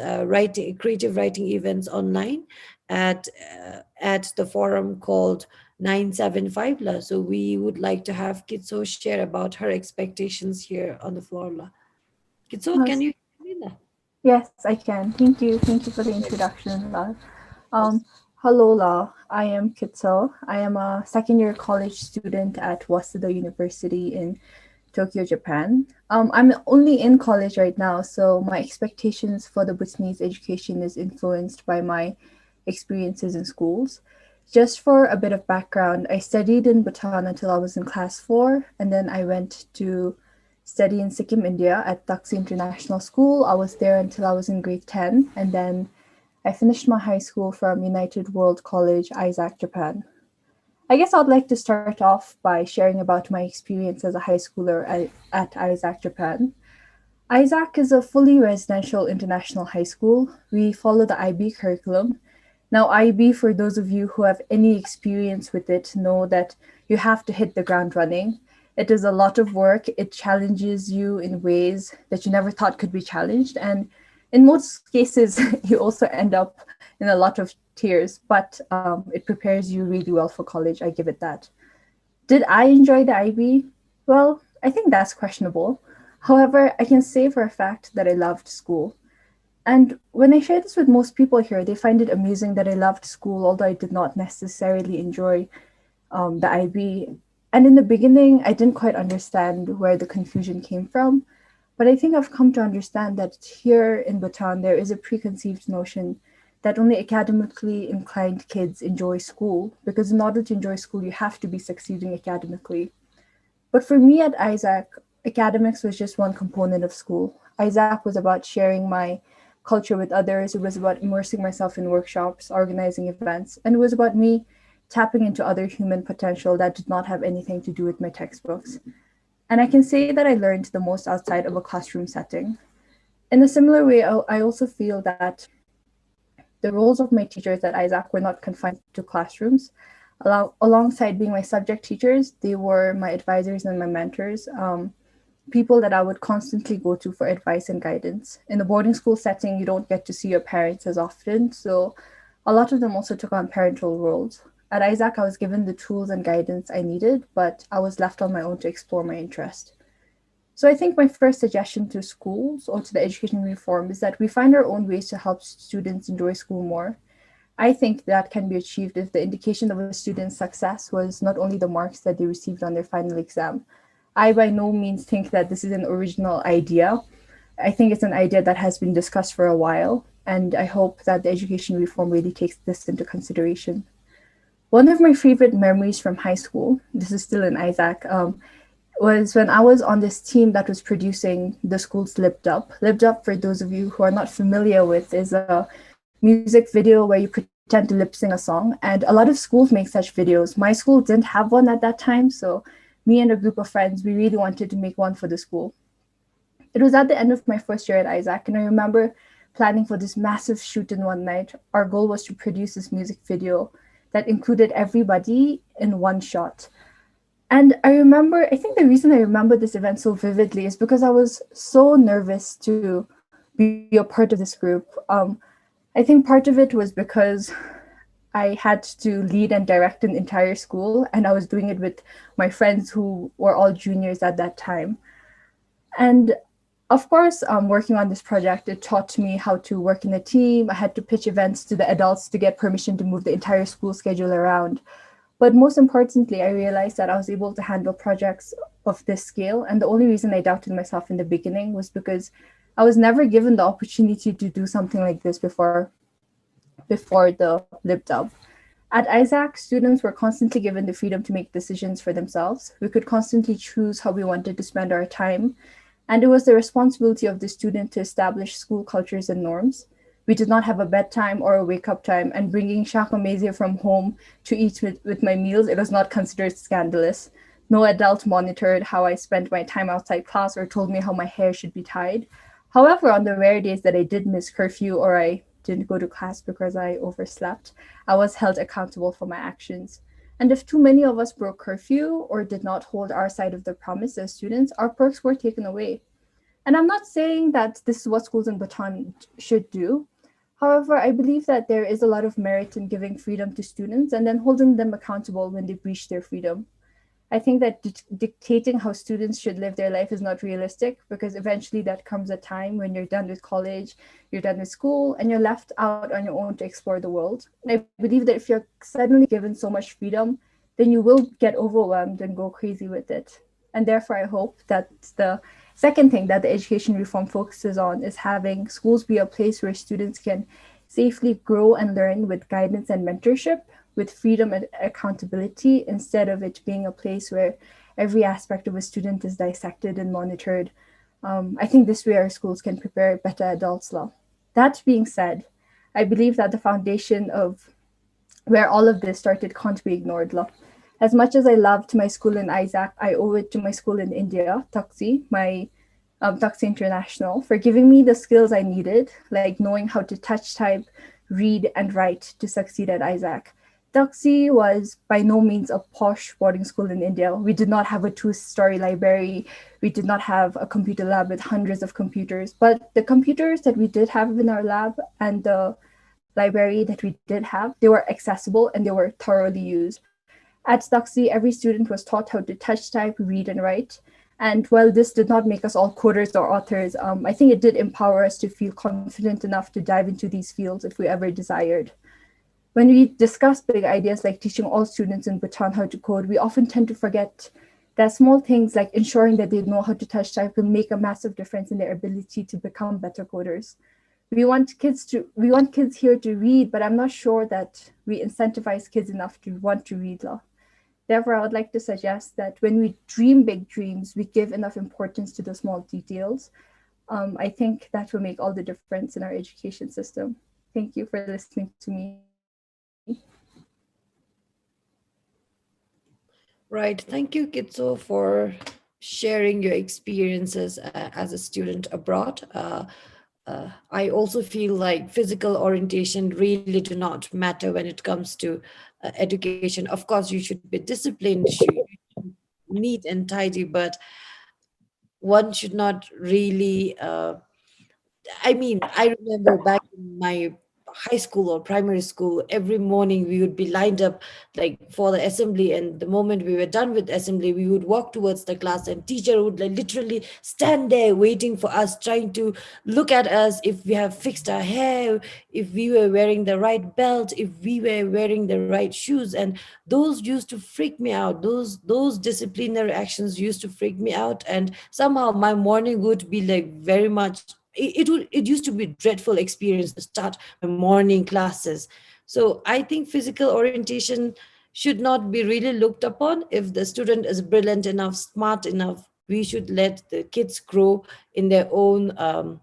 creative writing events online at the forum called 975. So we would like to have Kitso share about her expectations here on the floor. Kitso, can you hear me? Yes, I can. Thank you. Thank you for the introduction, La. Hello, La. I am Kitso. I am a second-year college student at Waseda University in Tokyo, Japan. I'm only in college right now, so my expectations for the Bhutanese education is influenced by my experiences in schools. Just for a bit of background, I studied in Bhutan until I was in class 4, and then I went to study in Sikkim, India at Taxi International School. I was there until I was in grade 10, and then I finished my high school from United World College, Isaac, Japan. I guess I'd like to start off by sharing about my experience as a high schooler at Isaac, Japan. Isaac is a fully residential international high school. We follow the IB curriculum. Now, IB, for those of you who have any experience with it, know that you have to hit the ground running. It is a lot of work. It challenges you in ways that you never thought could be challenged. And in most cases, you also end up in a lot of tears, but it prepares you really well for college. I give it that. Did I enjoy the IB? Well, I think that's questionable. However, I can say for a fact that I loved school. And when I share this with most people here, they find it amusing that I loved school, although I did not necessarily enjoy the IB. And in the beginning, I didn't quite understand where the confusion came from. But I think I've come to understand that here in Bhutan, there is a preconceived notion that only academically inclined kids enjoy school, because in order to enjoy school, you have to be succeeding academically. But for me at Isaac, academics was just one component of school. Isaac was about sharing my culture with others. It was about immersing myself in workshops, organizing events, and it was about me tapping into other human potential that did not have anything to do with my textbooks. And I can say that I learned the most outside of a classroom setting. In a similar way, I also feel that the roles of my teachers at Isaac were not confined to classrooms. Alongside being my subject teachers, they were my advisors and my mentors, people that I would constantly go to for advice and guidance. In a boarding school setting, you don't get to see your parents as often, so a lot of them also took on parental roles. At Isaac, I was given the tools and guidance I needed, but I was left on my own to explore my interest. So I think my first suggestion to schools or to the education reform is that we find our own ways to help students enjoy school more. I think that can be achieved if the indication of a student's success was not only the marks that they received on their final exam. I by no means think that this is an original idea. I think it's an idea that has been discussed for a while, and I hope that the education reform really takes this into consideration. One of my favorite memories from high school, this is still in Isaac, was when I was on this team that was producing the school's Lipped Up. Lipped Up, for those of you who are not familiar with, is a music video where you pretend to lip sing a song. And a lot of schools make such videos. My school didn't have one at that time. So me and a group of friends, we really wanted to make one for the school. It was at the end of my first year at Isaac. And I remember planning for this massive shoot in one night. Our goal was to produce this music video that included everybody in one shot. And I think the reason I remember this event so vividly is because I was so nervous to be a part of this group. I think part of it was because I had to lead and direct an entire school, and I was doing it with my friends who were all juniors at that time. And of course, working on this project, it taught me how to work in a team. I had to pitch events to the adults to get permission to move the entire school schedule around. But most importantly, I realized that I was able to handle projects of this scale. And the only reason I doubted myself in the beginning was because I was never given the opportunity to do something like this before the LibDub. At Isaac, students were constantly given the freedom to make decisions for themselves. We could constantly choose how we wanted to spend our time, and it was the responsibility of the student to establish school cultures and norms. We did not have a bedtime or a wake-up time, and bringing shakamezia from home to eat with my meals, it was not considered scandalous. No adult monitored how I spent my time outside class or told me how my hair should be tied. However, on the rare days that I did miss curfew or I didn't go to class because I overslept, I was held accountable for my actions. And if too many of us broke curfew or did not hold our side of the promise as students, our perks were taken away. And I'm not saying that this is what schools in Bhutan should do. However, I believe that there is a lot of merit in giving freedom to students and then holding them accountable when they breach their freedom. I think that dictating how students should live their life is not realistic, because eventually that comes a time when you're done with college, you're done with school, and you're left out on your own to explore the world. And I believe that if you're suddenly given so much freedom, then you will get overwhelmed and go crazy with it. And therefore, I hope that the second thing that the education reform focuses on is having schools be a place where students can safely grow and learn with guidance and mentorship, with freedom and accountability, instead of it being a place where every aspect of a student is dissected and monitored. I think this way our schools can prepare better adults. That being said, I believe that the foundation of where all of this started can't be ignored. As much as I loved my school in Isaac, I owe it to my school in India, Tuxi, my Tuxi International, for giving me the skills I needed, like knowing how to touch type, read, and write to succeed at Isaac. Tuxi was by no means a posh boarding school in India. We did not have a two-story library. We did not have a computer lab with hundreds of computers. But the computers that we did have in our lab and the library that we did have, they were accessible and they were thoroughly used. At Stuxy, every student was taught how to touch type, read, and write. And while this did not make us all coders or authors, I think it did empower us to feel confident enough to dive into these fields if we ever desired. When we discuss big ideas like teaching all students in Bhutan how to code, we often tend to forget that small things like ensuring that they know how to touch type will make a massive difference in their ability to become better coders. We want kids here to read, but I'm not sure that we incentivize kids enough to want to read law. Therefore, I would like to suggest that when we dream big dreams, we give enough importance to the small details. I think that will make all the difference in our education system. Thank you for listening to me. Right. Thank you, Kitso, for sharing your experiences as a student abroad. I also feel like physical orientation really do not matter when it comes to education. Of course, you should be disciplined, you should neat and tidy, but one should not really I mean, I remember back in my high school or primary school, every morning we would be lined up like for the assembly, and the moment we were done with assembly, we would walk towards the class, and teacher would like literally stand there waiting for us, trying to look at us if we have fixed our hair, if we were wearing the right belt, if we were wearing the right shoes. And those used to freak me out. Those disciplinary actions used to freak me out, and somehow my morning would be like very much it used to be a dreadful experience to start my morning classes. So I think physical orientation should not be really looked upon. If the student is brilliant enough, smart enough, we should let the kids grow in their own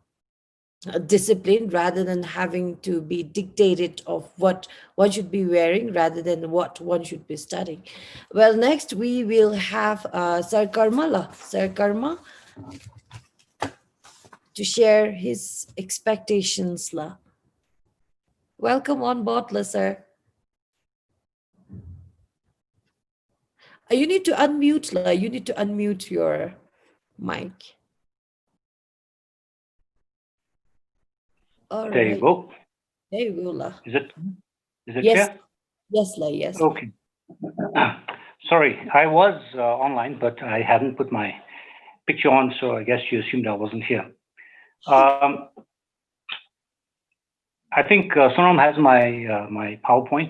discipline, rather than having to be dictated of what one should be wearing rather than what one should be studying. Well, next we will have Sir Karmala. Sir Karma, to share his expectations. La. Welcome on board, la, sir. You need to unmute, la. You need to unmute your mic. All there right. you go. There you go, la. Is it Yes. clear? Yes, la, yes. Okay. Sorry, I was online, but I hadn't put my picture on, so I guess you assumed I wasn't here. I think Sonam has my my PowerPoint.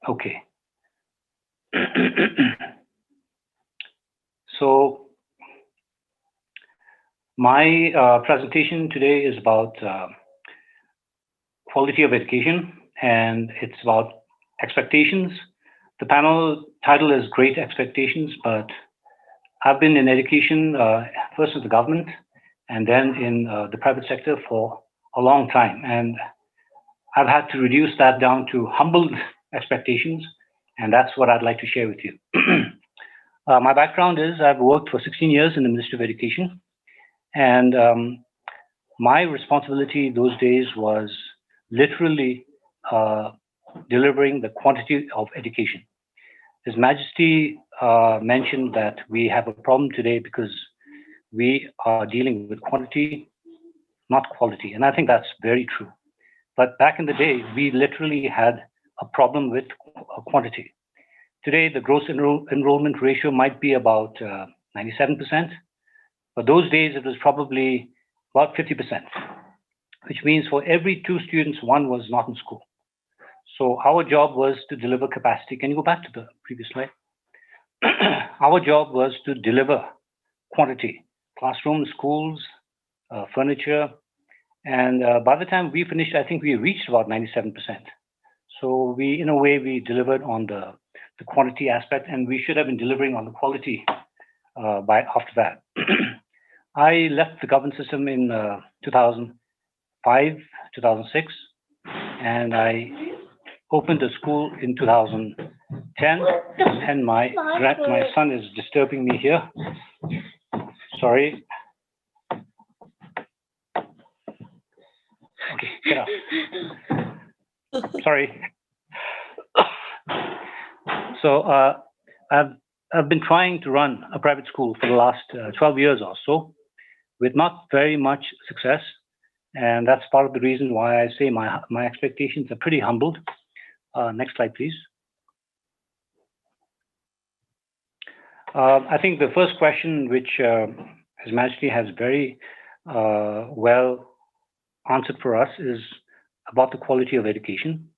Okay. So my presentation today is about quality of education, and it's about expectations. The panel title is Great Expectations, but I've been in education, first with the government and then in the private sector for a long time. And I've had to reduce that down to humble expectations, and that's what I'd like to share with you. My background is I've worked for 16 years in the Ministry of Education, and my responsibility those days was literally delivering the quantity of education. His Majesty mentioned that we have a problem today because we are dealing with quantity, not quality. And I think that's very true. But back in the day, we literally had a problem with quantity. Today, the gross enrollment ratio might be about 97%. But those days, it was probably about 50%, which means for every 2 students, 1 was not in school. So our job was to deliver capacity. Can you go back to the previous slide? Our job was to deliver quantity, classrooms, schools, furniture. And by the time we finished, I think we reached about 97%. So we, in a way, we delivered on the quantity aspect, and we should have been delivering on the quality after that. I left the government system in 2005, 2006, and I opened a school in 2010, and my son is disturbing me here. Sorry. Okay, get up. Sorry. So I've been trying to run a private school for the last 12 years or so, with not very much success. And that's part of the reason why I say my expectations are pretty humbled. Next slide, please. I think the first question, which His Majesty has very well answered for us, is about the quality of education.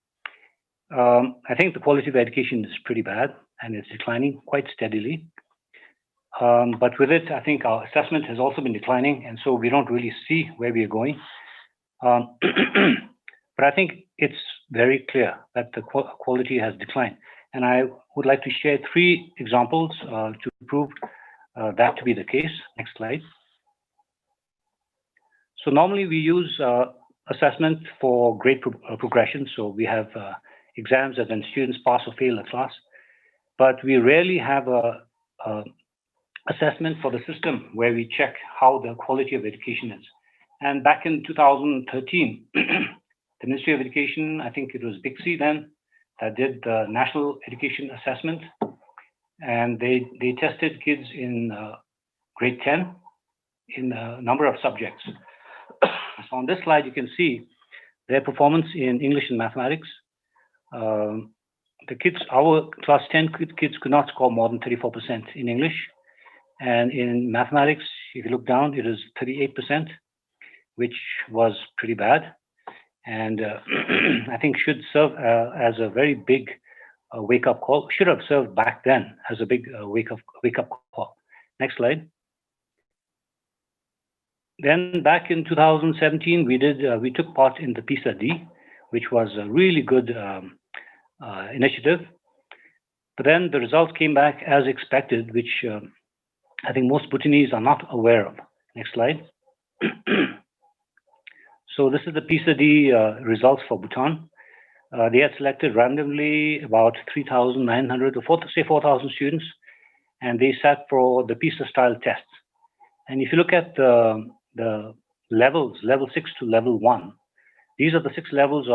I think the quality of education is pretty bad and it's declining quite steadily. But with it, I think our assessment has also been declining, and so we don't really see where we are going. But I think it's very clear that the quality has declined. And I would like to share 3 examples to prove that to be the case. Next slide. So normally we use assessment for grade progression. So we have exams that then students pass or fail a class. But we rarely have a assessment for the system where we check how the quality of education is. And back in 2013, the Ministry of Education, I think it was Bixi then, that did the National Education Assessment. And they tested kids in grade 10 in a number of subjects. So on this slide, you can see their performance in English and mathematics. The kids, our class 10 kids could not score more than 34% in English. And in mathematics, if you look down, it is 38%, which was pretty bad. And I think should serve as a very big wake-up call. Should have served back then as a big wake-up call. Next slide. Then back in 2017, we took part in the PISA-D, which was a really good initiative. But then the results came back as expected, which I think most Bhutanese are not aware of. Next slide. So this is the PISA-D results for Bhutan. They had selected randomly about 3,900 or 4,000 students, and they sat for the PISA-style tests. And if you look at the levels, level 6 to level 1, these are the 6 levels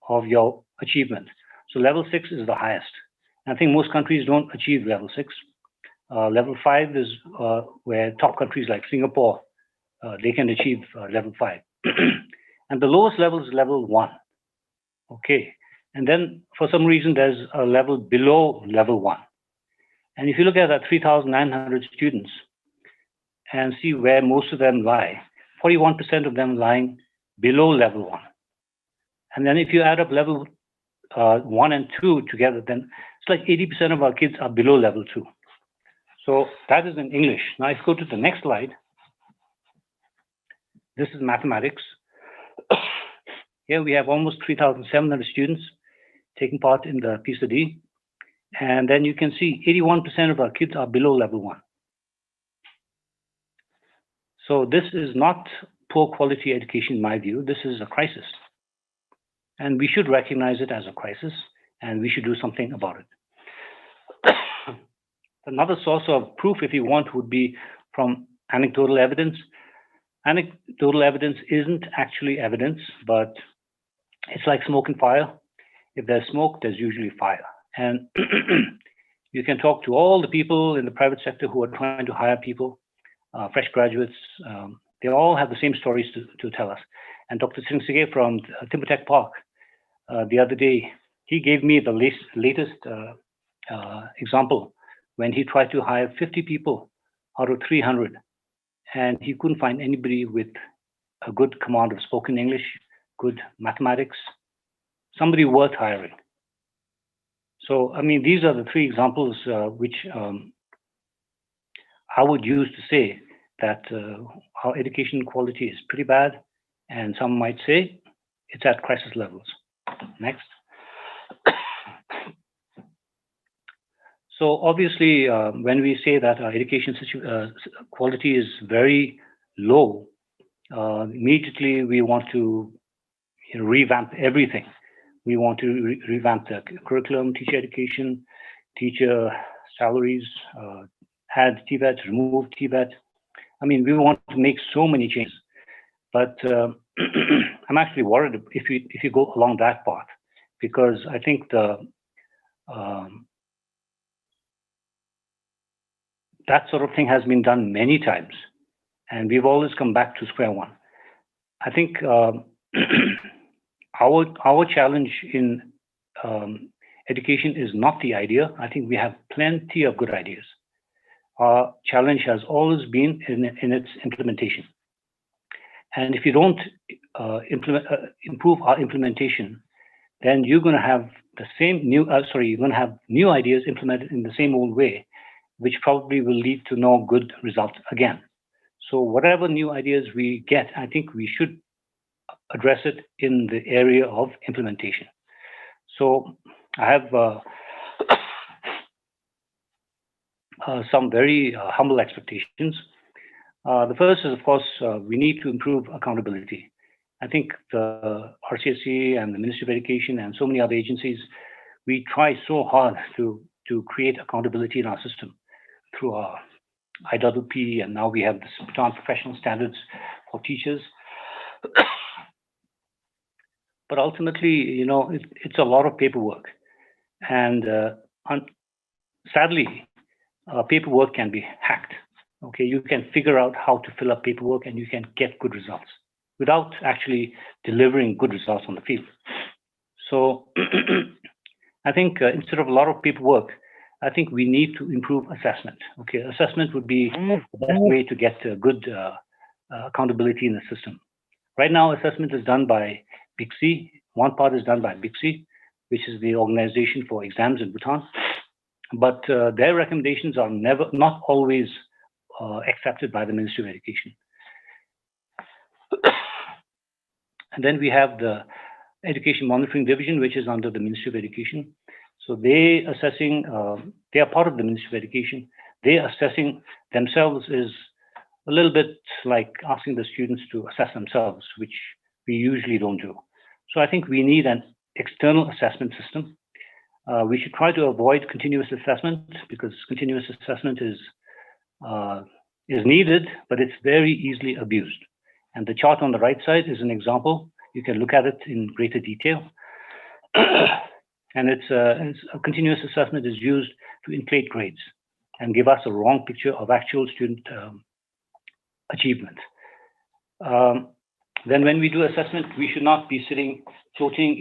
of your achievement. So level 6 is the highest. I think most countries don't achieve level 6. Level 5 is where top countries like Singapore, they can achieve level 5. And the lowest level is level 1. Okay. And then for some reason, there's a level below level 1. And if you look at that 3,900 students and see where most of them lie, 41% of them lying below level 1. And then if you add up level 1 and 2 together, then it's like 80% of our kids are below level 2. So that is in English. Now, if you go to the next slide, this is mathematics. Here we have almost 3,700 students taking part in the PISA-D. And then you can see 81% of our kids are below level 1. So this is not poor quality education, in my view. This is a crisis. And we should recognize it as a crisis, and we should do something about it. Another source of proof, if you want, would be from anecdotal evidence. Anecdotal evidence isn't actually evidence, but it's like smoke and fire. If there's smoke, there's usually fire. And you can talk to all the people in the private sector who are trying to hire people, fresh graduates. They all have the same stories to tell us. And Dr. Singh Sige from Timber Tech Park, the other day, he gave me the latest example when he tried to hire 50 people out of 300. And he couldn't find anybody with a good command of spoken English, good mathematics, somebody worth hiring. So, I mean, these are the 3 examples which I would use to say that our education quality is pretty bad, and some might say it's at crisis levels. Next. So obviously, when we say that our education quality is very low, immediately we want to revamp everything. We want to revamp the curriculum, teacher education, teacher salaries, add TVET, remove TVET. I mean, we want to make so many changes, but I'm actually worried if you go along that path, because I think that sort of thing has been done many times, and we've always come back to square one. I think our challenge in education is not the idea. I think we have plenty of good ideas. Our challenge has always been in its implementation. And if you don't improve our implementation, then you're going to have the same you're going to have new ideas implemented in the same old way, which probably will lead to no good result again. So whatever new ideas we get, I think we should address it in the area of implementation. So I have some very humble expectations. The first is, of course, we need to improve accountability. I think the RCSC and the Ministry of Education and so many other agencies, we try so hard to create accountability in our system through our IWP, and now we have the Bhutan Professional Standards for teachers. But ultimately, you know, it's a lot of paperwork, and sadly, paperwork can be hacked. Okay, you can figure out how to fill up paperwork, and you can get good results without actually delivering good results on the field. So I think instead of a lot of paperwork, I think we need to improve assessment. Okay, assessment would be the best way to get good accountability in the system. Right now, assessment is done by BICSI. One part is done by BICSI, which is the organization for exams in Bhutan. But their recommendations are not always accepted by the Ministry of Education. And then we have the Education Monitoring Division, which is under the Ministry of Education. So they are part of the Ministry of Education. They assessing themselves is a little bit like asking the students to assess themselves, which we usually don't do. So I think we need an external assessment system. We should try to avoid continuous assessment, because continuous assessment is needed, but it's very easily abused. And the chart on the right side is an example. You can look at it in greater detail. And it's a continuous assessment is used to inflate grades and give us a wrong picture of actual student achievement. Then when we do assessment, we should not be floating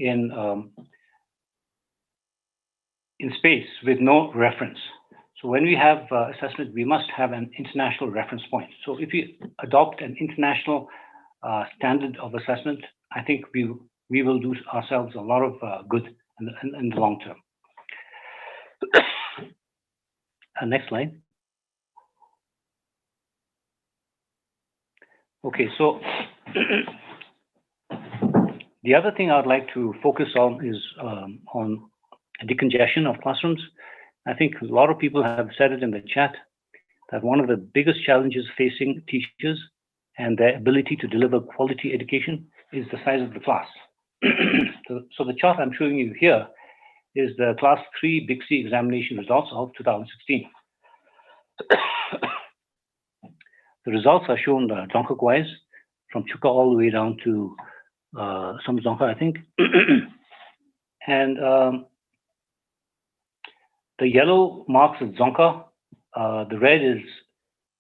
in space with no reference. So when we have assessment, we must have an international reference point. So if we adopt an international standard of assessment, I think we will do ourselves a lot of good in the long term. Next slide. Okay, so the other thing I'd like to focus on is on decongestion of classrooms. I think a lot of people have said it in the chat that one of the biggest challenges facing teachers and their ability to deliver quality education is the size of the class. So the chart I'm showing you here is the Class 3 BICSI examination results of 2016. The results are shown Dzongkhag-wise, from Chuka all the way down to some Dzongkha, I think. And the yellow marks is Dzongkha, the red is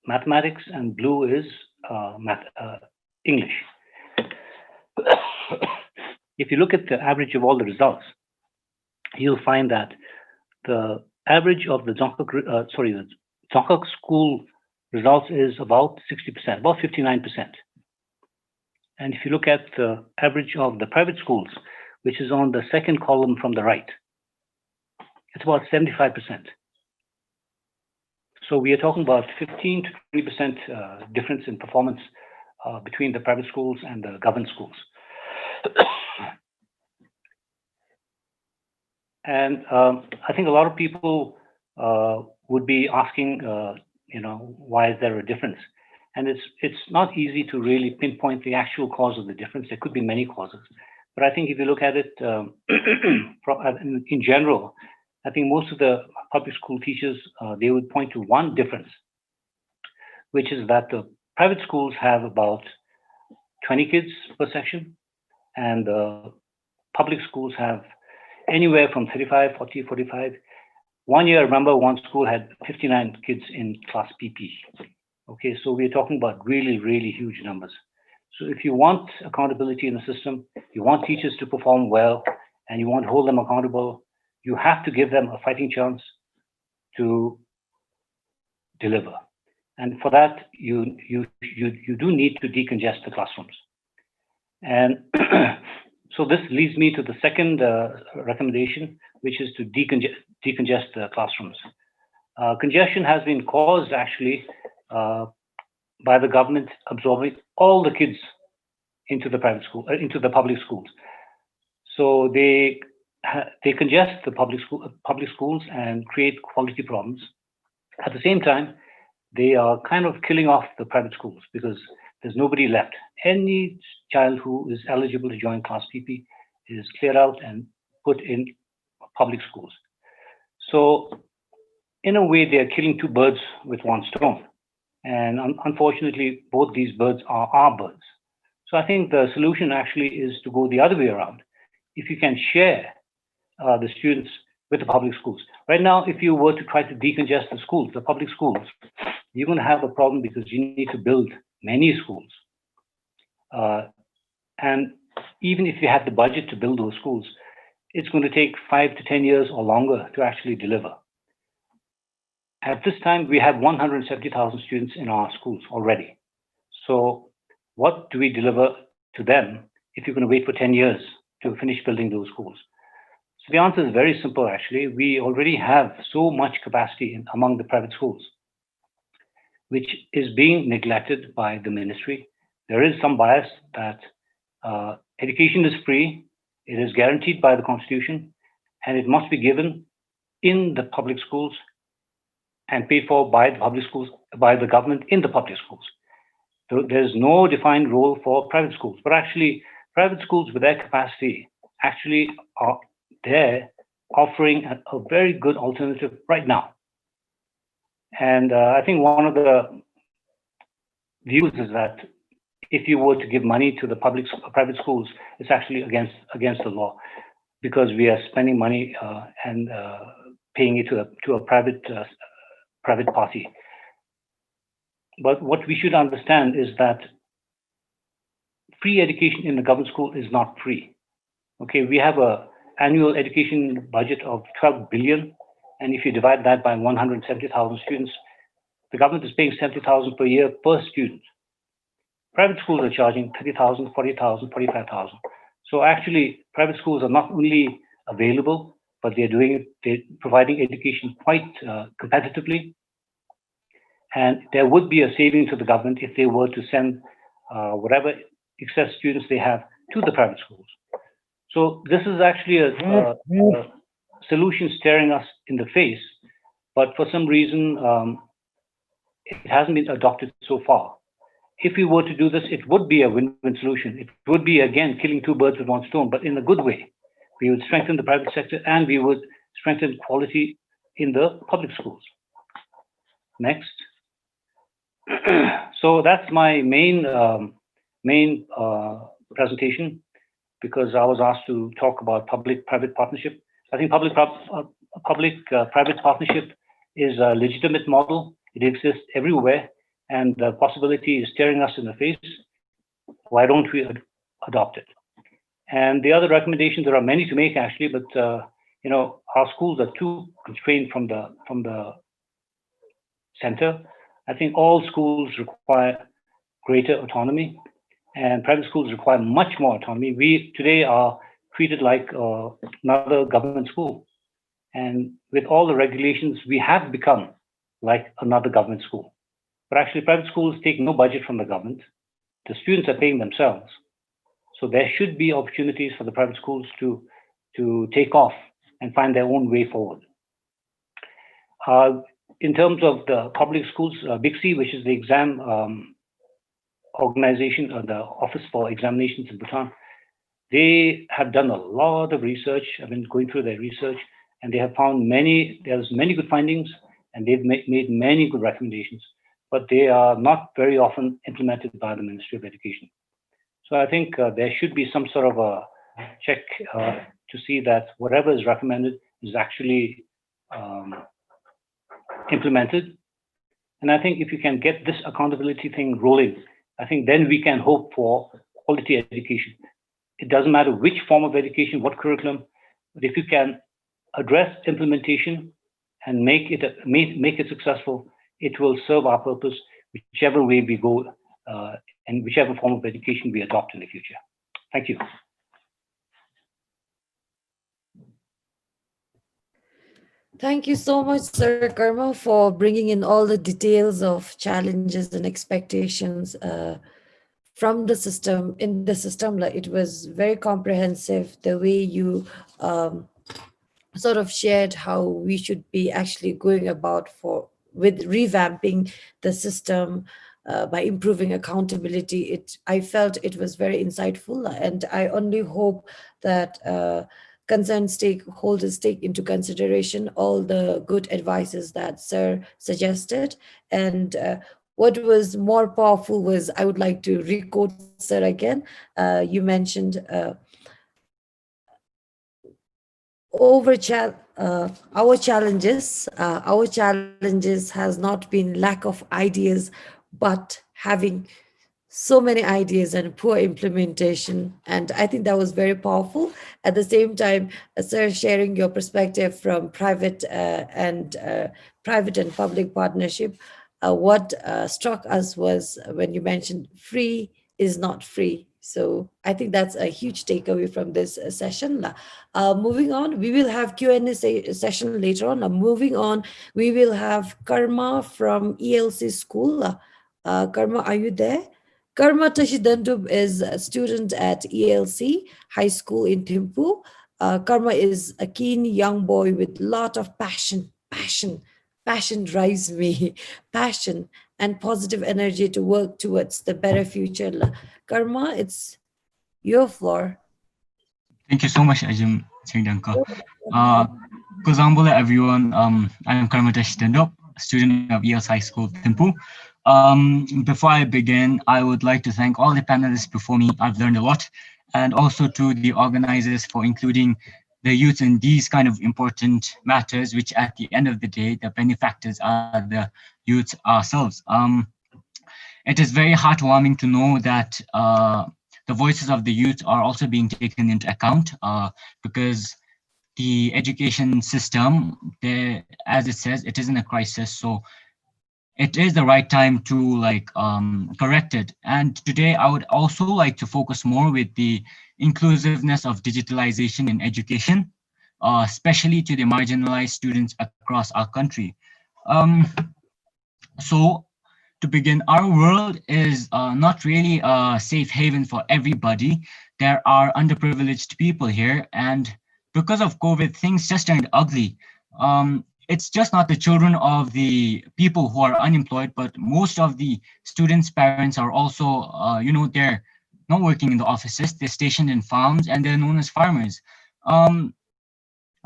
mathematics, and blue is English. If you look at the average of all the results, you'll find that the average of the Dzongkhag school results is about 60%, about 59%. And if you look at the average of the private schools, which is on the second column from the right, it's about 75%. So we are talking about 15 to 20% difference in performance between the private schools and the government schools. And I think a lot of people would be asking, why is there a difference? And it's not easy to really pinpoint the actual cause of the difference. There could be many causes. But I think if you look at it in general, I think most of the public school teachers, they would point to one difference, which is that the private schools have about 20 kids per section, and the public schools have anywhere from 35, 40, 45. One year, I remember one school had 59 kids in class PP. Okay, so we're talking about really, really huge numbers. So if you want accountability in the system, you want teachers to perform well, and you want to hold them accountable, you have to give them a fighting chance to deliver. And for that, you do need to decongest the classrooms. And so this leads me to the second recommendation, which is to decongest the classrooms. Congestion has been caused actually by the government absorbing all the kids into the private school, into the public schools. So they congest the public schools and create quality problems. At the same time, they are kind of killing off the private schools because there's nobody left. Any child who is eligible to join Class PP is cleared out and put in public schools. So in a way, they are killing two birds with one stone. And unfortunately, both these birds are our birds. So I think the solution actually is to go the other way around. If you can share the students with the public schools. Right now, if you were to try to decongest the schools, the public schools, you're going to have a problem because you need to build many schools. And even if you have the budget to build those schools, it's going to take 5 to 10 years or longer to actually deliver. At this time, we have 170,000 students in our schools already. So what do we deliver to them if you're going to wait for 10 years to finish building those schools? So the answer is very simple, actually. We already have so much capacity among the private schools, which is being neglected by the ministry. There is some bias that education is free, it is guaranteed by the Constitution, and it must be given in the public schools and paid for by the public schools, by the government in the public schools. So there's no defined role for private schools, but actually private schools with their capacity actually are there offering a very good alternative right now. And I think one of the views is that if you were to give money to the private schools, it's actually against the law because we are spending money and paying it to a private party. But what we should understand is that free education in the government school is not free. Okay, we have a annual education budget of 12 billion, and if you divide that by 170,000 students, the government is paying 70,000 per year per student. Private schools are charging 30,000, 40,000, 45,000. So actually, private schools are not only available, but they're providing education quite competitively. And there would be a saving to the government if they were to send whatever excess students they have to the private schools. So this is actually a solution staring us in the face, but for some reason, it hasn't been adopted so far. If we were to do this, it would be a win-win solution. It would be, again, killing two birds with one stone, but in a good way. We would strengthen the private sector and we would strengthen quality in the public schools. Next. So that's my main presentation, because I was asked to talk about public-private partnership. I think public-private partnership is a legitimate model. It exists everywhere, and the possibility is staring us in the face. Why don't we adopt it? And the other recommendations, there are many to make actually, but you know, our schools are too constrained from the center. I think all schools require greater autonomy, and private schools require much more autonomy. We today are treated like another government school, and with all the regulations, we have become like another government school. But actually, private schools take no budget from the government. The students are paying themselves. So there should be opportunities for the private schools to take off and find their own way forward. In terms of the public schools, BICSI, which is the exam organization, the Office for Examinations in Bhutan, they have done a lot of research. I've been going through their research, and they have found there's many good findings, and they've made many good recommendations, but they are not very often implemented by the Ministry of Education. So I think there should be some sort of a check to see that whatever is recommended is actually implemented. And I think if you can get this accountability thing rolling, I think then we can hope for quality education. It doesn't matter which form of education, what curriculum, but if you can address implementation and make it successful, it will serve our purpose whichever way we go and whichever form of education we adopt in the future. Thank you. Thank you so much, Sir Karma, for bringing in all the details of challenges and expectations from the system. In the system, like, it was very comprehensive. The way you sort of shared how we should be actually going about with revamping the system by improving accountability. I felt it was very insightful, and I only hope that concerned stakeholders take into consideration all the good advices that Sir suggested. And what was more powerful was, I would like to re-quote Sir again. You mentioned our challenges has not been lack of ideas, but having so many ideas and poor implementation. And I think that was very powerful. At the same time, Sir, sharing your perspective from private and public partnership, what struck us was when you mentioned free is not free. So I think that's a huge takeaway from this session. Moving on, we will have Q&A session later on. Moving on, we will have Karma from ELC School. Karma, are you there? Karma Tashidandub is a student at ELC High School in Thimphu. Karma is a keen young boy with lot of passion drives me, passion and positive energy to work towards the better future. Karma, it's your floor. Thank you so much, Ajim Singdanka. Kuzambula, everyone. I'm Karma Tashidandub, student of ELC High School, Thimphu. Before I begin, I would like to thank all the panelists before me. I've learned a lot, and also to the organizers for including the youth in these kind of important matters, which at the end of the day, the benefactors are the youth ourselves. It is very heartwarming to know that the voices of the youth are also being taken into account, because the education system, as it says, it is in a crisis. So it is the right time to correct it. And today I would also like to focus more with the inclusiveness of digitalization in education, especially to the marginalized students across our country. So to begin, our world is not really a safe haven for everybody. There are underprivileged people here, and because of COVID, things just turned ugly. It's just not the children of the people who are unemployed, but most of the students' parents are also, they're not working in the offices, they're stationed in farms, and they're known as farmers,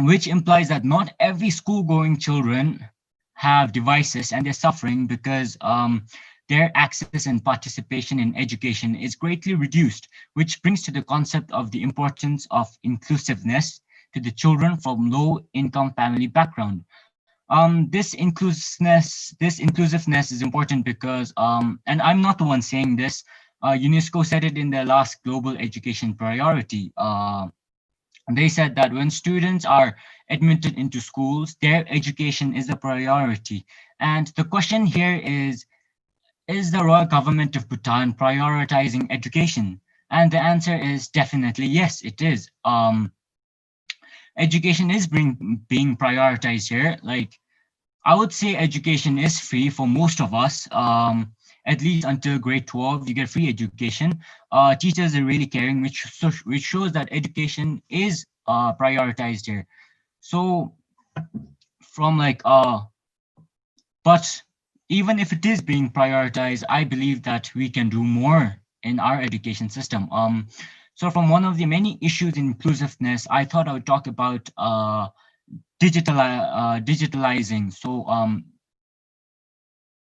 which implies that not every school-going children have devices, and they're suffering because their access and participation in education is greatly reduced, which brings to the concept of the importance of inclusiveness to the children from low-income family background. This inclusiveness is important because, and I'm not the one saying this, UNESCO said it in their last global education priority. They said that when students are admitted into schools, their education is a priority. And the question here is the royal government of Bhutan prioritizing education? And the answer is definitely yes, it is. Education is being prioritized here. Like, I would say education is free for most of us, at least until grade 12, you get free education. Teachers are really caring, which shows that education is prioritized here. So but even if it is being prioritized, I believe that we can do more in our education system. So from one of the many issues in inclusiveness, I thought I would talk about digitalizing. So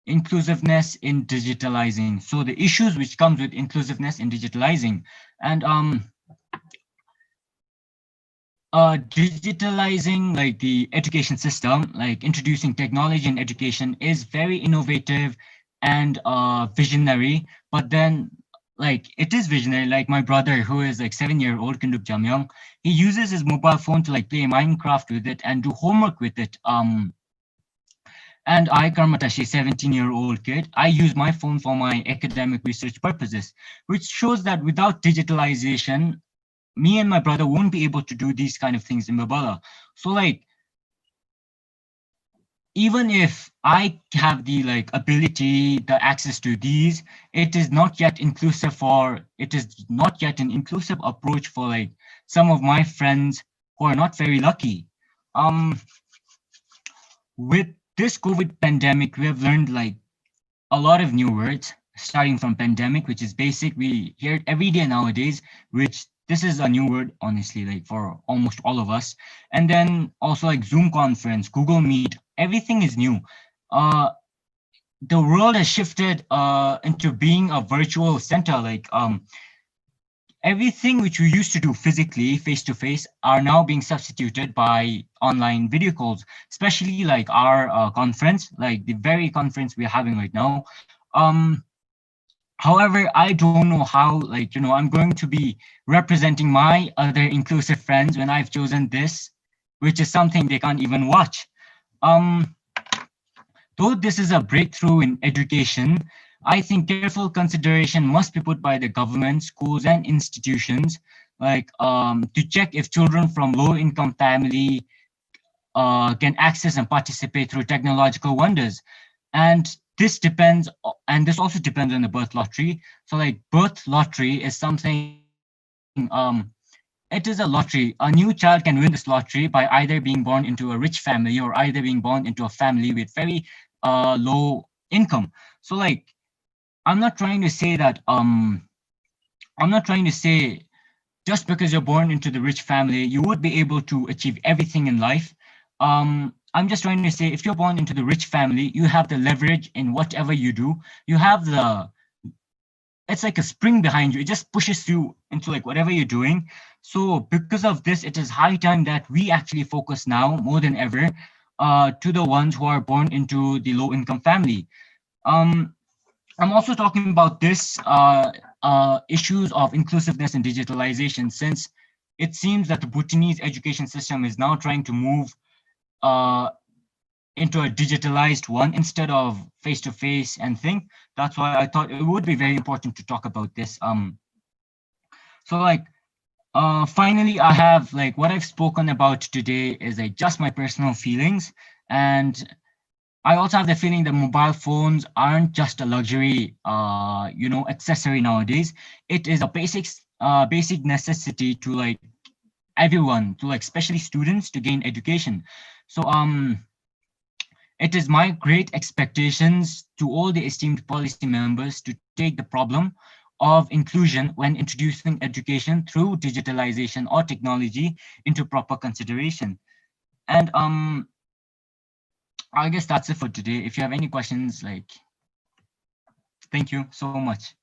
inclusiveness in digitalizing. So the issues which comes with inclusiveness in digitalizing, and digitalizing like the education system, like introducing technology in education is very innovative and visionary, but but then like it is visionary. Like my brother, who is like 7-year-old Kinduk Jamyang, he uses his mobile phone to like play Minecraft with it and do homework with it. And I, Karmatashi, 17-year-old kid, I use my phone for my academic research purposes, which shows that without digitalization, me and my brother won't be able to do these kind of things in Babala. So like, even if I have the like ability, the access to these, it is not yet inclusive for, it is not yet an inclusive approach for like some of my friends who are not very lucky. With this COVID pandemic, we have learned like a lot of new words, starting from pandemic, which is basic. We hear it every day nowadays, which this is a new word, honestly, like for almost all of us. And then also like Zoom conference, Google Meet, everything is new. The world has shifted into being a virtual center. Like everything which we used to do physically, face to face, are now being substituted by online video calls, especially like our conference, like the very conference we're having right now. However, I don't know how, like, I'm going to be representing my other inclusive friends when I've chosen this, which is something they can't even watch. Though this is a breakthrough in education, I think careful consideration must be put by the government, schools, and institutions, like to check if children from low-income family can access and participate through technological wonders. And this depends, and this also depends on the birth lottery. So like birth lottery is something, it is a lottery. A new child can win this lottery by either being born into a rich family or either being born into a family with very low income. So like, I'm not trying to say that, I'm not trying to say just because you're born into the rich family, you would be able to achieve everything in life. I'm just trying to say, if you're born into the rich family, you have the leverage in whatever you do. You have it's like a spring behind you. It just pushes you into like whatever you're doing. So because of this, it is high time that we actually focus now more than ever to the ones who are born into the low income family. I'm also talking about this issues of inclusiveness and digitalization, since it seems that the Bhutanese education system is now trying to move into a digitalized one instead of face-to-face and thing. That's why I thought it would be very important to talk about this. So like, finally, I have like what I've spoken about today is like just my personal feelings. And I also have the feeling that mobile phones aren't just a luxury, accessory nowadays. It is a basic necessity to like everyone, to like especially students, to gain education. So it is my great expectations to all the esteemed policy members to take the problem of inclusion when introducing education through digitalization or technology into proper consideration. And I guess that's it for today. If you have any questions, like, thank you so much.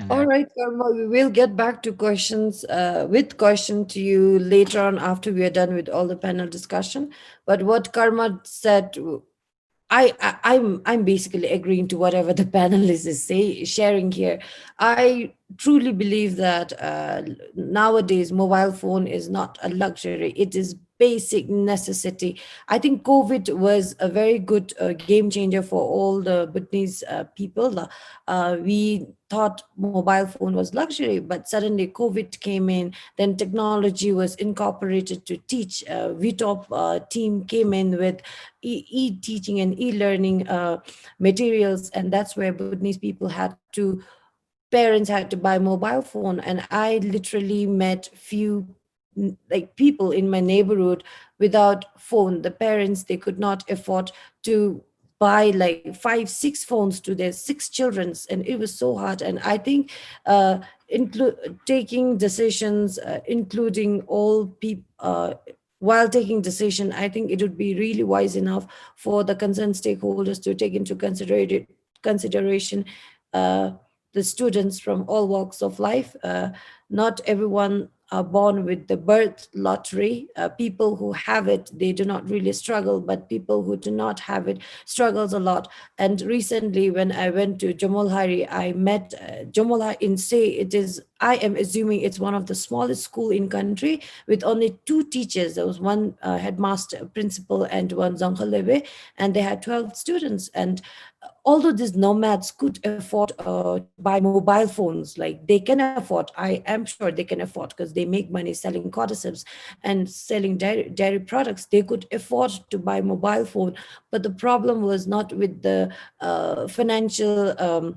All right, Karma, we will get back to questions with question to you later on after we are done with all the panel discussion. But what Karma said, I'm basically agreeing to whatever the panelist is sharing here. I truly believe that nowadays mobile phone is not a luxury; it is basic necessity. I think COVID was a very good game changer for all the Bhutanese people. We thought mobile phone was luxury, but suddenly COVID came in. Then technology was incorporated to teach. V-TOB team came in with e-teaching and e-learning materials, and that's where Bhutanese people had to, parents had to buy mobile phone. And I literally met few like people in my neighborhood without phone. The parents, they could not afford to buy like 5 6 phones to their 6 children, and it was so hard. And I think taking decisions, including all people, while taking decision, I think it would be really wise enough for the concerned stakeholders to take into consideration the students from all walks of life. Not everyone are born with the birth lottery. People who have it, they do not really struggle, but people who do not have it struggles a lot. And recently, when I went to Jamolhari, I met Jamolhari in say it is. I am assuming it's one of the smallest school in country with only two teachers. There was one headmaster, principal, and one Zanghalebe, and they had 12 students. And although these nomads could afford to buy mobile phones, like they can afford, I am sure they can afford because they make money selling cordyceps and selling dairy products. They could afford to buy mobile phone, but the problem was not with the financial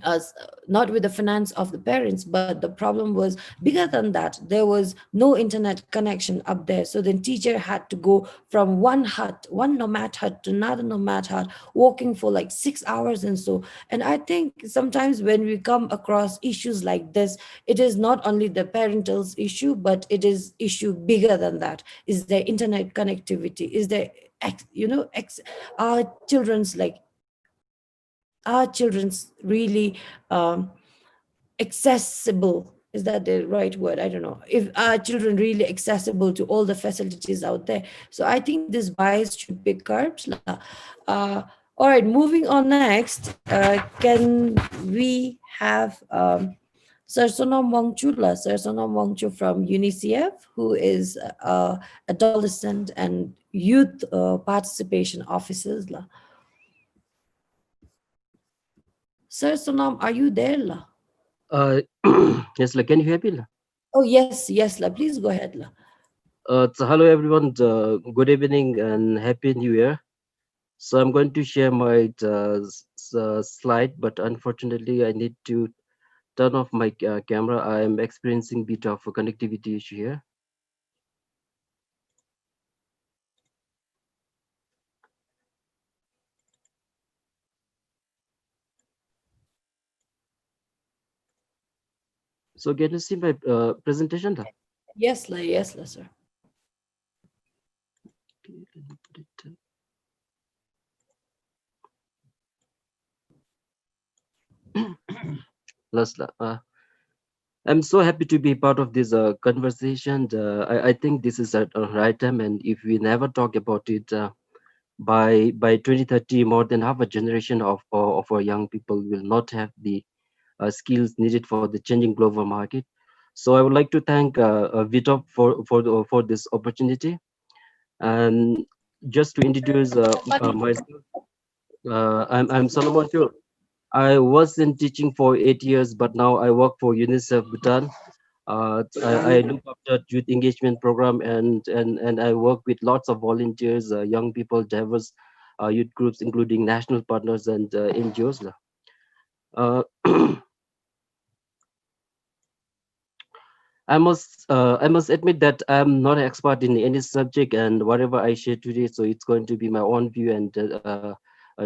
as not with the finance of the parents, but the problem was bigger than that. There was no internet connection up there, so the teacher had to go from one nomad hut to another nomad hut, walking for like 6 hours and so. And I think sometimes when we come across issues like this, it is not only the parental's issue, but it is issue bigger than that. Is there internet connectivity? Is there our children's like our children's really accessible, is that the right word? I don't know if our children really accessible to all the facilities out there. So I think this bias should be curbed. All right, moving on next, can we have Sir Sonam Wangchula, Sir Sonam Wangchu from UNICEF, who is adolescent and youth participation officers. Sir Sonam, are you there? Uh, yes, like, can you hear me? Oh, yes, yes, please go ahead. So hello everyone, good evening and happy new year. So I'm going to share my slide, but unfortunately I need to turn off my camera. I am experiencing bit of a connectivity issue here. So can you see my presentation? Yes, yes, sir. I'm so happy to be part of this conversation. I think this is at the right time, and if we never talk about it, by 2030, more than half a generation of our young people will not have the skills needed for the changing global market. So I would like to thank V-TOB for this opportunity. And just to introduce myself, I'm Solomon Chur. I was in teaching for 8 years, but now I work for UNICEF Bhutan. I look after youth engagement program, and I work with lots of volunteers, young people, diverse youth groups, including national partners and NGOs. Uh, I must admit that I'm not an expert in any subject, and whatever I share today, so it's going to be my own view and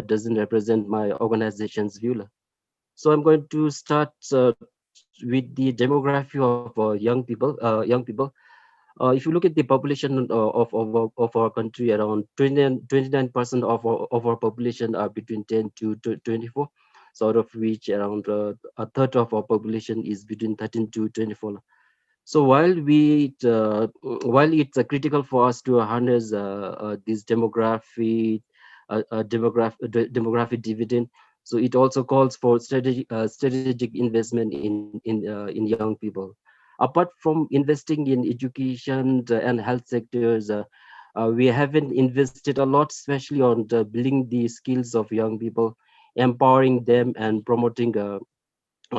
doesn't represent my organization's view. So I'm going to start with the demography of young people. If you look at the population of our country, around 29% of our population are between 10 to 24. So out of which around a third of our population is between 13 to 24. So while it's critical for us to harness this demographic dividend, so it also calls for strategic investment in young people. Apart from investing in education and health sectors, we haven't invested a lot, especially on building the skills of young people, empowering them and promoting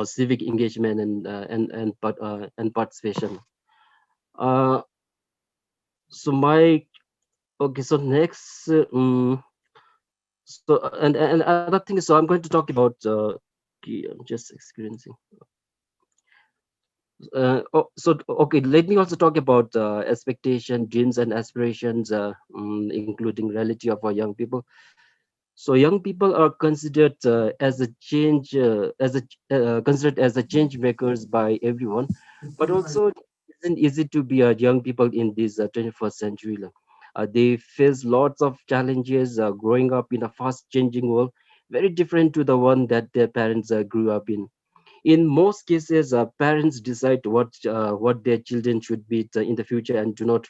civic engagement and participation. Uh, so my okay. So next, and other thing. So I'm going to talk about. Okay, I'm just experiencing. So okay, let me also talk about expectation, dreams, and aspirations, including reality of our young people. So young people are considered as a change, considered as a change makers by everyone, but also it isn't easy to be a young people in this 21st century. They face lots of challenges growing up in a fast changing world, very different to the one that their parents grew up in. In most cases, parents decide what their children should be in the future and do not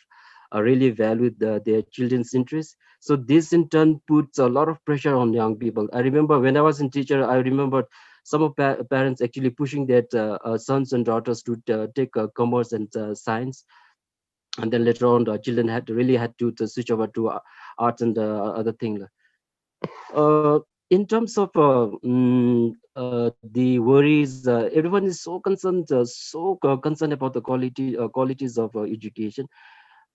really value their children's interests. So this in turn puts a lot of pressure on young people. I remember when I was in teacher, I remember some of parents actually pushing their sons and daughters to take commerce and science, and then later on the children had to switch over to arts and other thing. In terms of the worries, everyone is so concerned, concerned about the qualities of education.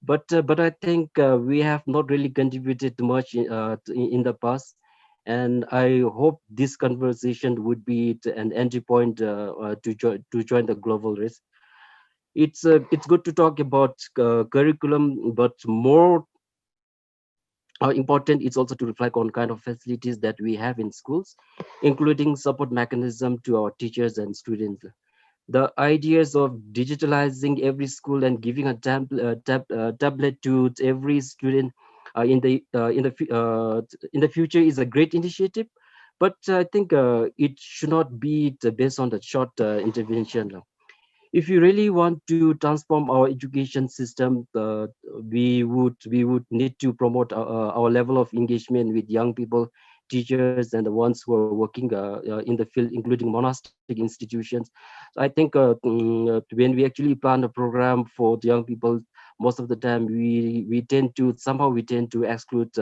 But I think we have not really contributed much in the past, and I hope this conversation would be an entry point to join the global race. It's good to talk about curriculum, but more important is also to reflect on kind of facilities that we have in schools, including support mechanism to our teachers and students. The ideas of digitalizing every school and giving a tablet to every student in the future is a great initiative, but I think it should not be based on the short intervention. If you really want to transform our education system, we would need to promote our level of engagement with young people, teachers, and the ones who are working in the field, including monastic institutions. So I think when we actually plan a program for the young people, most of the time we tend to exclude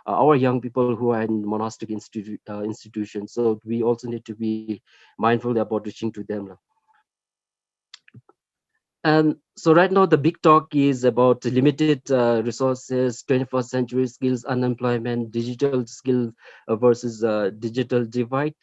our young people who are in monastic institutions. So we also need to be mindful about reaching to them. And so right now the big talk is about limited resources, 21st century skills, unemployment, digital skill versus digital divide.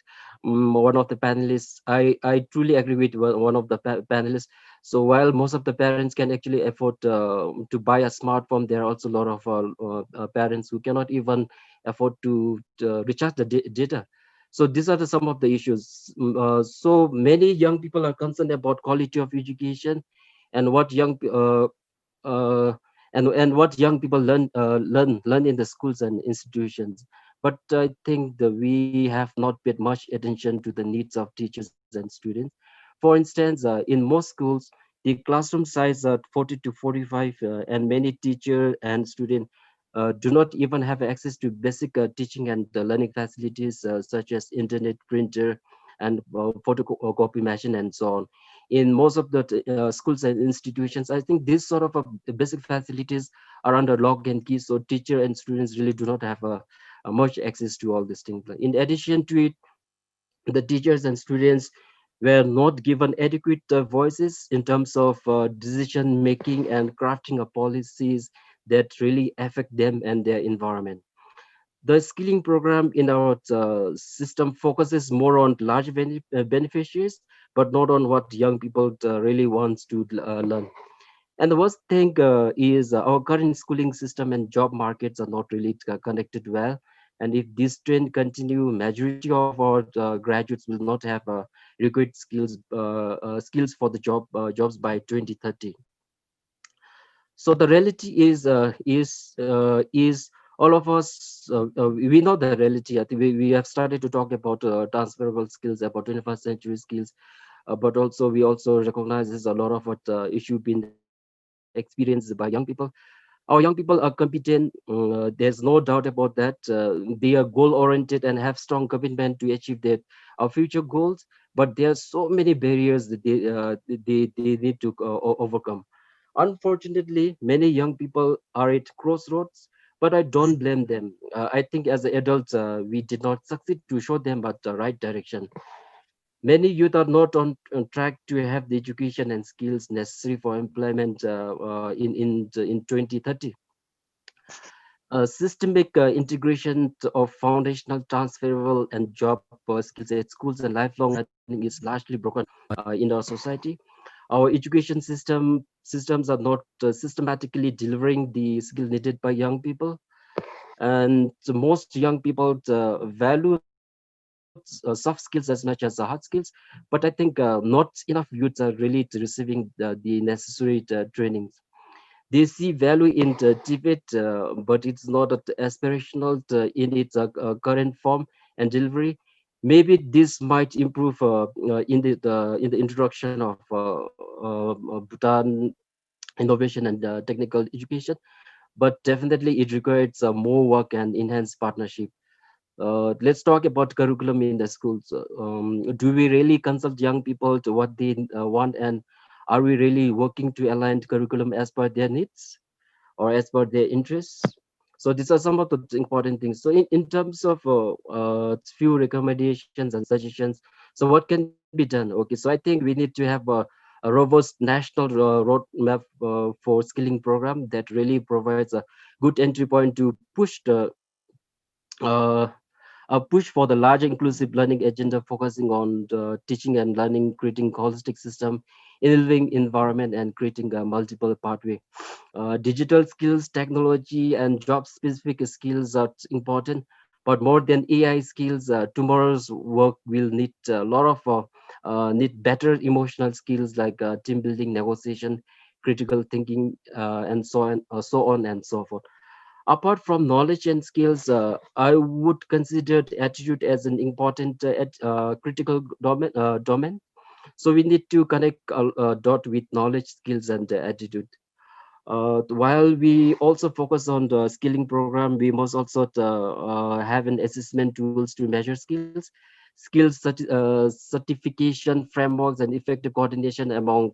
One of the panelists, I truly agree with one of the panelists. So while most of the parents can actually afford to buy a smartphone, there are also a lot of parents who cannot even afford to recharge the data. So these are some of the issues. So many young people are concerned about quality of education and what uh, and what young people learn in the schools and institutions. But I think that we have not paid much attention to the needs of teachers and students. For instance, in most schools, the classroom size are 40 to 45, and many teacher and student do not even have access to basic teaching and learning facilities such as internet, printer, and photocopy machine, and so on. In most of the schools and institutions, I think these sort of basic facilities are under lock and key, so teacher and students really do not have much access to all these things. In addition to it, the teachers and students were not given adequate voices in terms of decision making and crafting of policies that really affect them and their environment. The skilling program in our system focuses more on large beneficiaries, but not on what young people really wants to learn. And the worst thing is our current schooling system and job markets are not really connected well. And if this trend continue, majority of our graduates will not have required skills for the jobs by 2030. So the reality is all of us we know the reality. I think we have started to talk about transferable skills, about 21st century skills, but also we also recognize there's a lot of what issue being experienced by young people. Our young people are competent. There's no doubt about that. They are goal oriented and have strong commitment to achieve their future goals. But there are so many barriers that they need to overcome. Unfortunately, many young people are at crossroads, but I don't blame them. I think as adults, we did not succeed to show them but the right direction. Many youth are not on track to have the education and skills necessary for employment in 2030. Systemic integration of foundational, transferable, and job skills at schools and lifelong learning is largely broken in our society. Our education systems are not systematically delivering the skill needed by young people, and most young people value soft skills as much as the hard skills. But I think not enough youths are really receiving the necessary trainings. They see value in the debate, but it's not aspirational in its current form and delivery. Maybe this might improve in the introduction of Bhutan innovation and technical education, but definitely it requires more work and enhanced partnership. Let's talk about curriculum in the schools. Do we really consult young people to what they want, and are we really working to align curriculum as per their needs or as per their interests? So these are some of the important things. So in terms of few recommendations and suggestions, so what can be done? Okay, so I think we need to have a robust national roadmap for skilling program that really provides a good entry point to push the uh, a push for the larger inclusive learning agenda focusing on the teaching and learning, creating holistic system, enabling environment, and creating a multiple pathway. Digital skills, technology, and job-specific skills are important, but more than AI skills, tomorrow's work will need a lot of need better emotional skills like team building, negotiation, critical thinking, and so on and so forth. Apart from knowledge and skills, I would consider attitude as an important critical domain. So we need to connect dot with knowledge, skills, and attitude. While we also focus on the skilling program, we must also have an assessment tools to measure skills, certification frameworks, and effective coordination among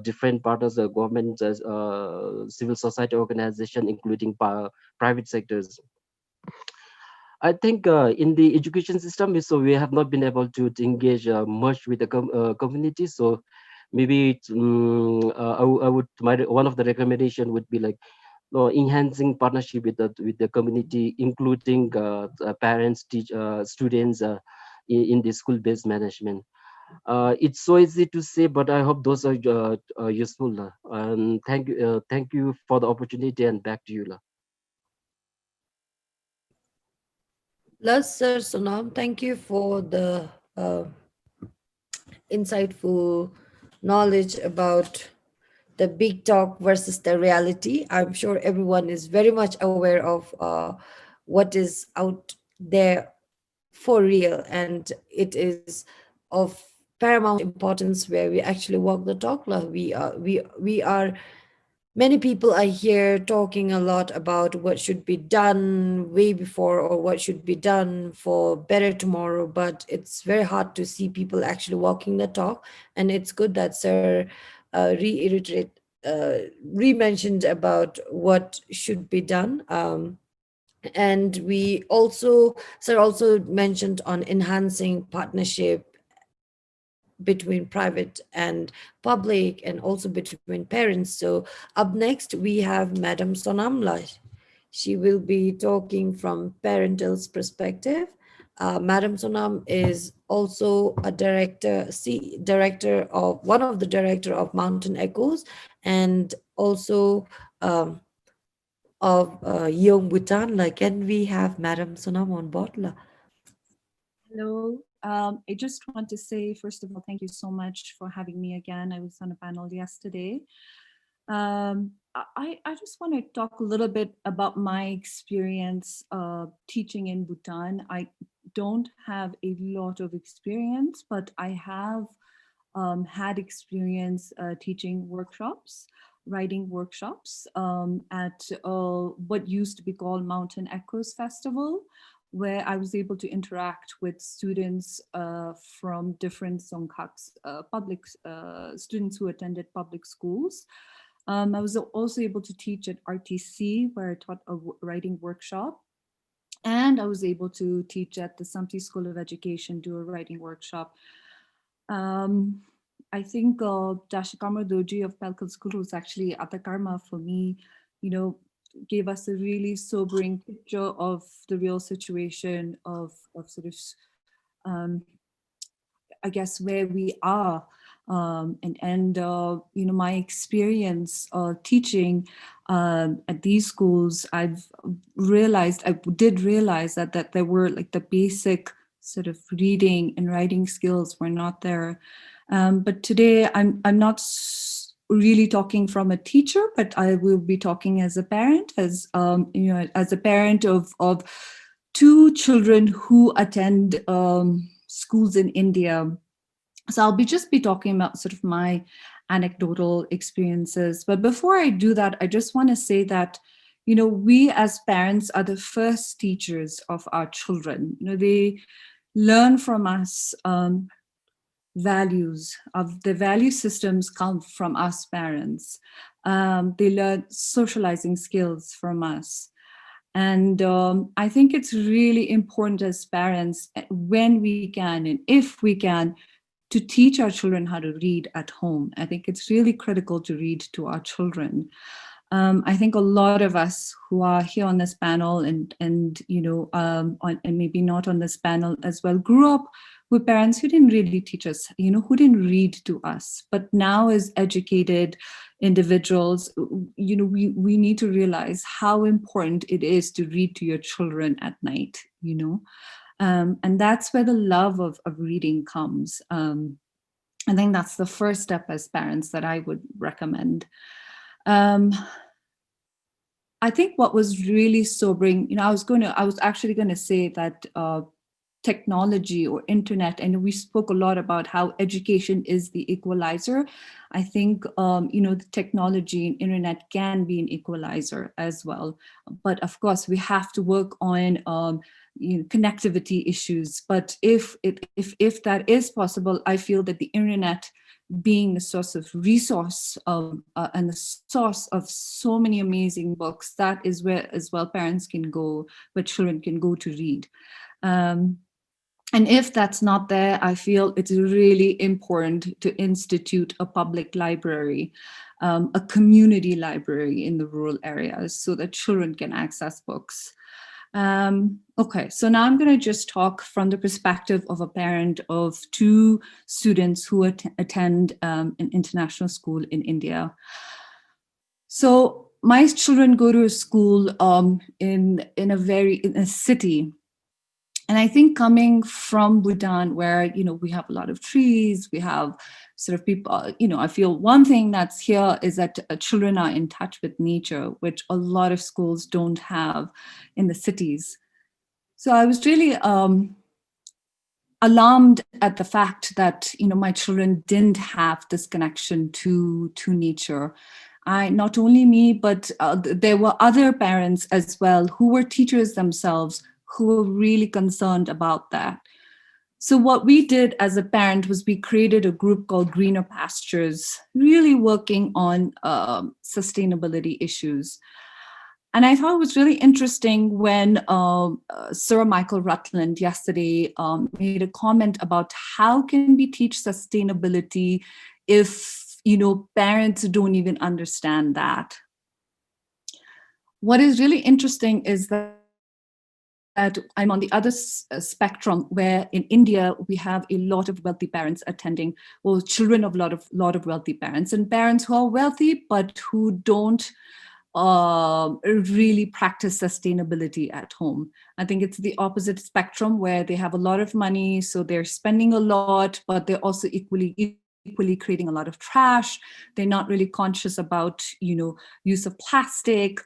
different partners, government, civil society organization, including private sectors. I think in the education system, so we have not been able to engage much with the community. So maybe I would one of the recommendation would be like enhancing partnership with the community, including parents, students in the school-based management. It's so easy to say, but I hope those are useful. And thank you for the opportunity. And back to you. Plus, Sir Sonam, thank you for the insightful knowledge about the big talk versus the reality. I'm sure everyone is very much aware of what is out there for real, and it is of paramount importance where we actually walk the talk. We are many people are here talking a lot about what should be done way before or what should be done for better tomorrow, but it's very hard to see people actually walking the talk. And it's good that Sir reiterate re-mentioned about what should be done. And we also, Sir also mentioned on enhancing partnership between private and public, and also between parents. So up next we have Madam Sonamla. She will be talking from Parental's perspective. Madam Sonam is also a director of one of the director of Mountain Echoes, and also of Young Bhutan. Like, can we have Madam Sonam on board? Hello. I just want to say, first of all, thank you so much for having me again. I was on a panel yesterday. I just want to talk a little bit about my experience teaching in Bhutan. I don't have a lot of experience, but I have had experience teaching workshops, writing workshops at what used to be called Mountain Echoes Festival, where I was able to interact with students from different Songkhaks, public students who attended public schools. I was also able to teach at RTC, where I taught a writing workshop. And I was able to teach at the Samti School of Education, do a writing workshop. I think Dashakarma Doji of Pelkal School was actually Atakarma for me, gave us a really sobering picture of the real situation of sort of, I guess, where we are. My experience teaching at these schools, I did realize that there were like the basic sort of reading and writing skills were not there. But today I'm not really talking from a teacher, but I will be talking as a parent, as a parent of two children who attend schools in India. So I'll just be talking about sort of my anecdotal experiences. But before I do that, I just want to say that, we as parents are the first teachers of our children. They learn from us values. Of the value systems come from us parents. They learn socializing skills from us. And I think it's really important as parents, when we can and if we can, to teach our children how to read at home. I think it's really critical to read to our children. I think a lot of us who are here on this panel and maybe not on this panel as well, grew up with parents who didn't really teach us, who didn't read to us. But now, as educated individuals, we need to realize how important it is to read to your children at night, and that's where the love of reading comes. I think that's the first step as parents that I would recommend. I think what was really sobering, I was actually going to say that technology or internet, and we spoke a lot about how education is the equalizer. I think, the technology and internet can be an equalizer as well. But of course, we have to work on connectivity issues. But if that is possible, I feel that the internet, being the source of resource and the source of so many amazing books, that is where as well parents can go, where children can go to read. And if that's not there, I feel it's really important to institute a public library, a community library in the rural areas, so that children can access books. Okay, so now I'm going to just talk from the perspective of a parent of two students who attend an international school in India. So my children go to a school in a city. And I think coming from Bhutan, where, we have a lot of trees, we have sort of people, I feel one thing that's here is that children are in touch with nature, which a lot of schools don't have in the cities. So I was really alarmed at the fact that, my children didn't have this connection to nature. Not only me, but there were other parents as well who were teachers themselves, who were really concerned about that. So what we did as a parent was we created a group called Greener Pastures, really working on sustainability issues. And I thought it was really interesting when Sir Michael Rutland yesterday made a comment about how can we teach sustainability if, parents don't even understand that. What is really interesting is that I'm on the other spectrum, where in India we have a lot of wealthy parents attending, well, children of a lot of wealthy parents, and parents who are wealthy but who don't really practice sustainability at home. I think it's the opposite spectrum, where they have a lot of money, so they're spending a lot, but they're also equally creating a lot of trash. They're not really conscious about use of plastic,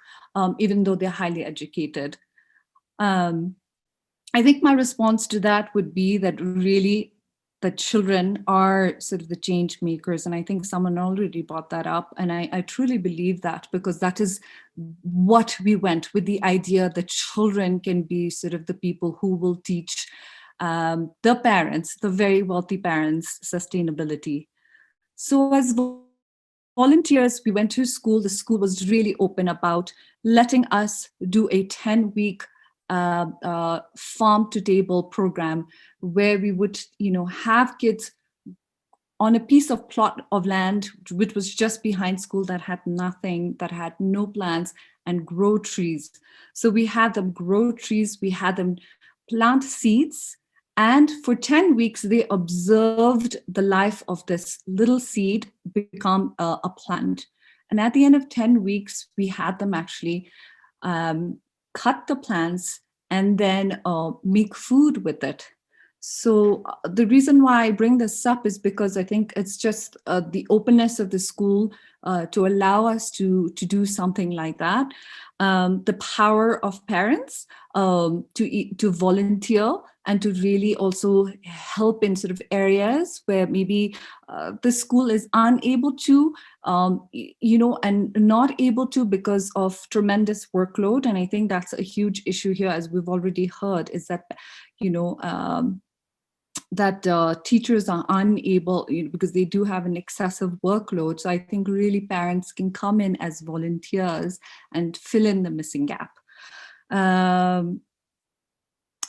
even though they're highly educated. I think my response to that would be that really the children are sort of the change makers. And I think someone already brought that up. And I truly believe that, because that is what we went with, the idea that children can be sort of the people who will teach the parents, the very wealthy parents, sustainability. So as volunteers, we went to school. The school was really open about letting us do a 10-week farm to table program, where we would, have kids on a piece of plot of land, which was just behind school, that had nothing, that had no plants, and grow trees. So we had them grow trees, we had them plant seeds, and for 10 weeks, they observed the life of this little seed become a plant. And at the end of 10 weeks, we had them actually cut the plants and then make food with it. So the reason why I bring this up is because I think it's just the openness of the school to allow us to do something like that. The power of parents to volunteer and to really also help in sort of areas where maybe the school is unable to, and not able to because of tremendous workload. And I think that's a huge issue here, as we've already heard, is that, that teachers are unable, because they do have an excessive workload. So I think really parents can come in as volunteers and fill in the missing gap.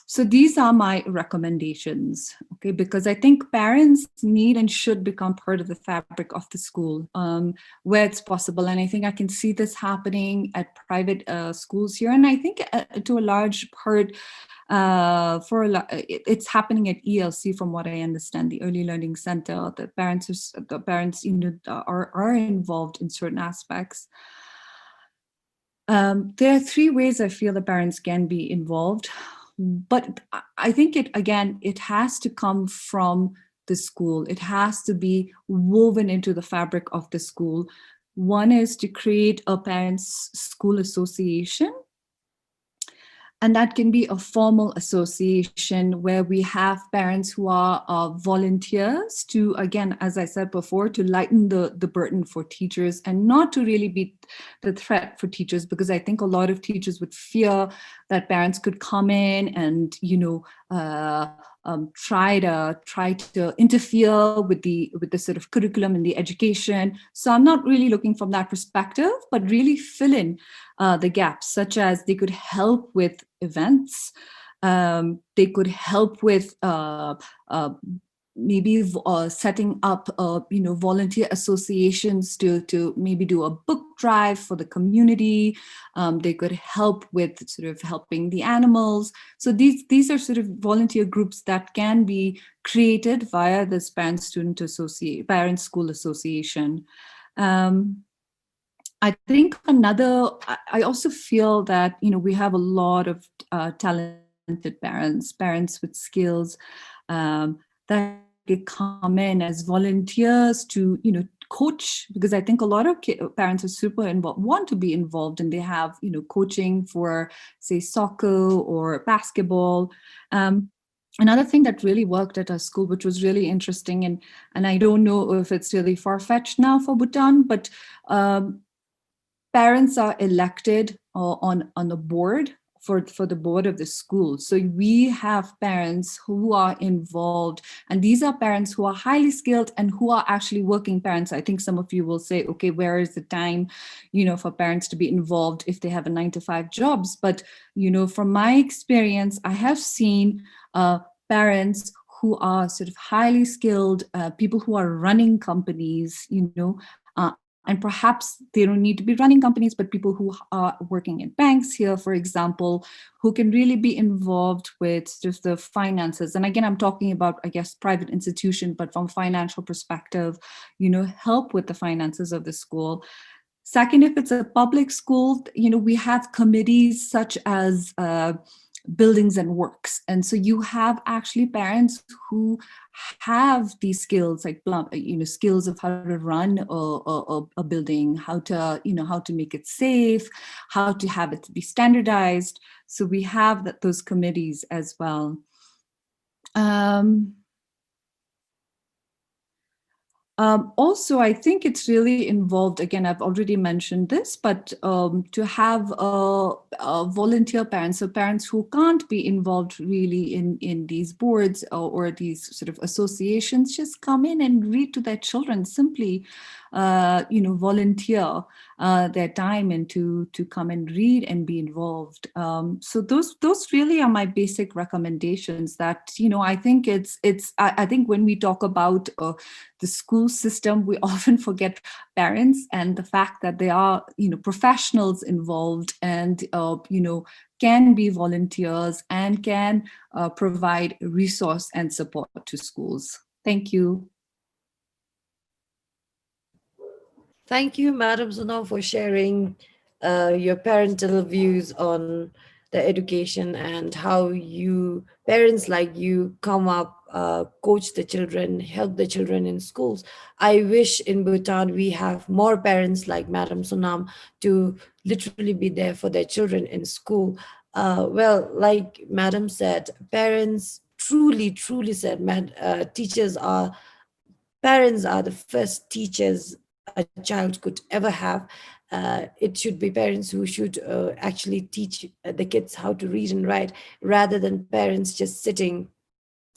So these are my recommendations, okay? Because I think parents need and should become part of the fabric of the school where it's possible. And I think I can see this happening at private schools here. And I think to a large part, it's happening at ELC, from what I understand, the Early Learning Center. The parents are involved in certain aspects. There are three ways I feel the parents can be involved. But I think it has to come from the school. It has to be woven into the fabric of the school. One is to create a parents' school association. And that can be a formal association where we have parents who are volunteers to, again, as I said before, to lighten the burden for teachers and not to really be the threat for teachers, because I think a lot of teachers would fear that parents could come in and, try to interfere with the sort of curriculum and the education. So I'm not really looking from that perspective, but really fill in the gaps, such as they could help with events, they could help with maybe setting up volunteer associations to maybe do a book drive for the community. They could help with sort of helping the animals. So these are sort of volunteer groups that can be created via this parent school association. I think I also feel that, we have a lot of talented parents with skills that could come in as volunteers to, coach, because I think a lot of parents are super involved, want to be involved, and they have, coaching for, say, soccer or basketball. Another thing that really worked at our school, which was really interesting, and I don't know if it's really far-fetched now for Bhutan, but parents are elected on the board for the board of the school. So we have parents who are involved, and these are parents who are highly skilled and who are actually working parents. I think some of you will say, okay, where is the time, for parents to be involved if they have a 9-to-5 jobs? But, from my experience, I have seen parents who are sort of highly skilled, people who are running companies, and perhaps they don't need to be running companies, but people who are working in banks here, for example, who can really be involved with just the finances. And again, I'm talking about, I guess, private institution, but from a financial perspective, help with the finances of the school. Second, if it's a public school, we have committees such as buildings and works. And so you have actually parents who have these skills, like, skills of how to run a building, how to make it safe, how to have it be standardized. So we have those committees as well. Also, I think it's really involved, again, I've already mentioned this, but to have volunteer parents, so parents who can't be involved really in these boards or these sort of associations, just come in and read to their children, simply, volunteer their time and to come and read and be involved. So those really are my basic recommendations that, I think I think when we talk about the school system, we often forget parents and the fact that there are, professionals involved and, can be volunteers and can provide resource and support to schools. Thank you. Thank you, Madam Sonam, for sharing your parental views on the education and how parents like you come up, coach the children, help the children in schools. I wish in Bhutan we have more parents like Madam Sonam to literally be there for their children in school. Well, like Madam said, parents truly said, man, parents are the first teachers a child could ever have. It should be parents who should actually teach the kids how to read and write, rather than parents just sitting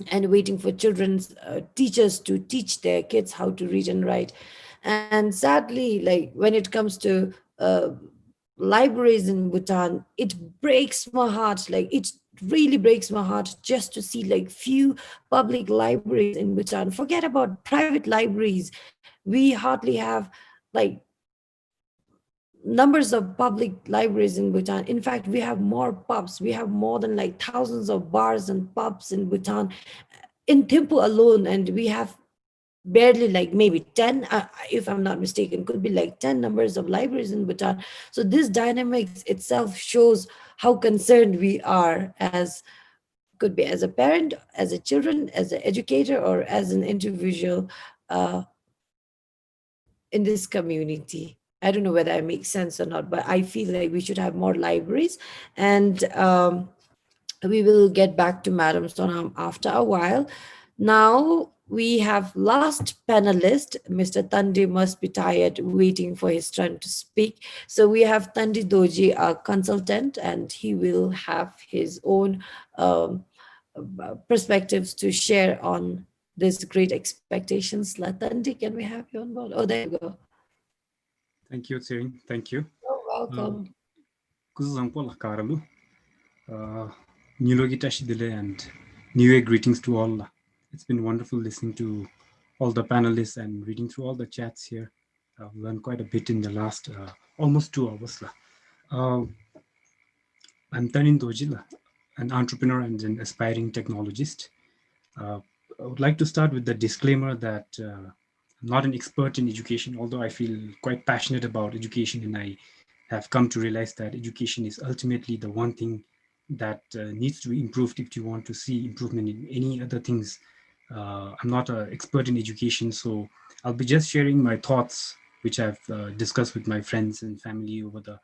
and waiting for children's teachers to teach their kids how to read and write. And sadly, like when it comes to libraries in Bhutan, it breaks my heart. Like it really breaks my heart just to see like few public libraries in Bhutan. Forget about private libraries. We hardly have like numbers of public libraries in Bhutan. In fact, we have more pubs. We have more than like thousands of bars and pubs in Bhutan, in Thimphu alone, and we have barely like maybe 10, if I'm not mistaken, could be like 10 numbers of libraries in Bhutan. So this dynamics itself shows how concerned we are, as could be as a parent, as a children, as an educator, or as an individual in this community. I don't know whether I make sense or not, but I feel like we should have more libraries. And we will get back to Madam Sonam after a while. Now we have last panelist. Mr. Tandi must be tired waiting for his turn to speak. So we have Tandi Doji, a consultant, and he will have his own perspectives to share on this great expectations. Tandi, can we have you on board? Oh, there you go. Thank you, Tsering. Thank you. You're welcome. And New Year greetings to all. It's been wonderful listening to all the panelists and reading through all the chats here. I've learned quite a bit in the last almost 2 hours. I'm Tanin Dojila, an entrepreneur and an aspiring technologist. I would like to start with the disclaimer that I'm not an expert in education, although I feel quite passionate about education, and I have come to realize that education is ultimately the one thing that needs to be improved if you want to see improvement in any other things. I'm not an expert in education, so I'll be just sharing my thoughts, which I've discussed with my friends and family over the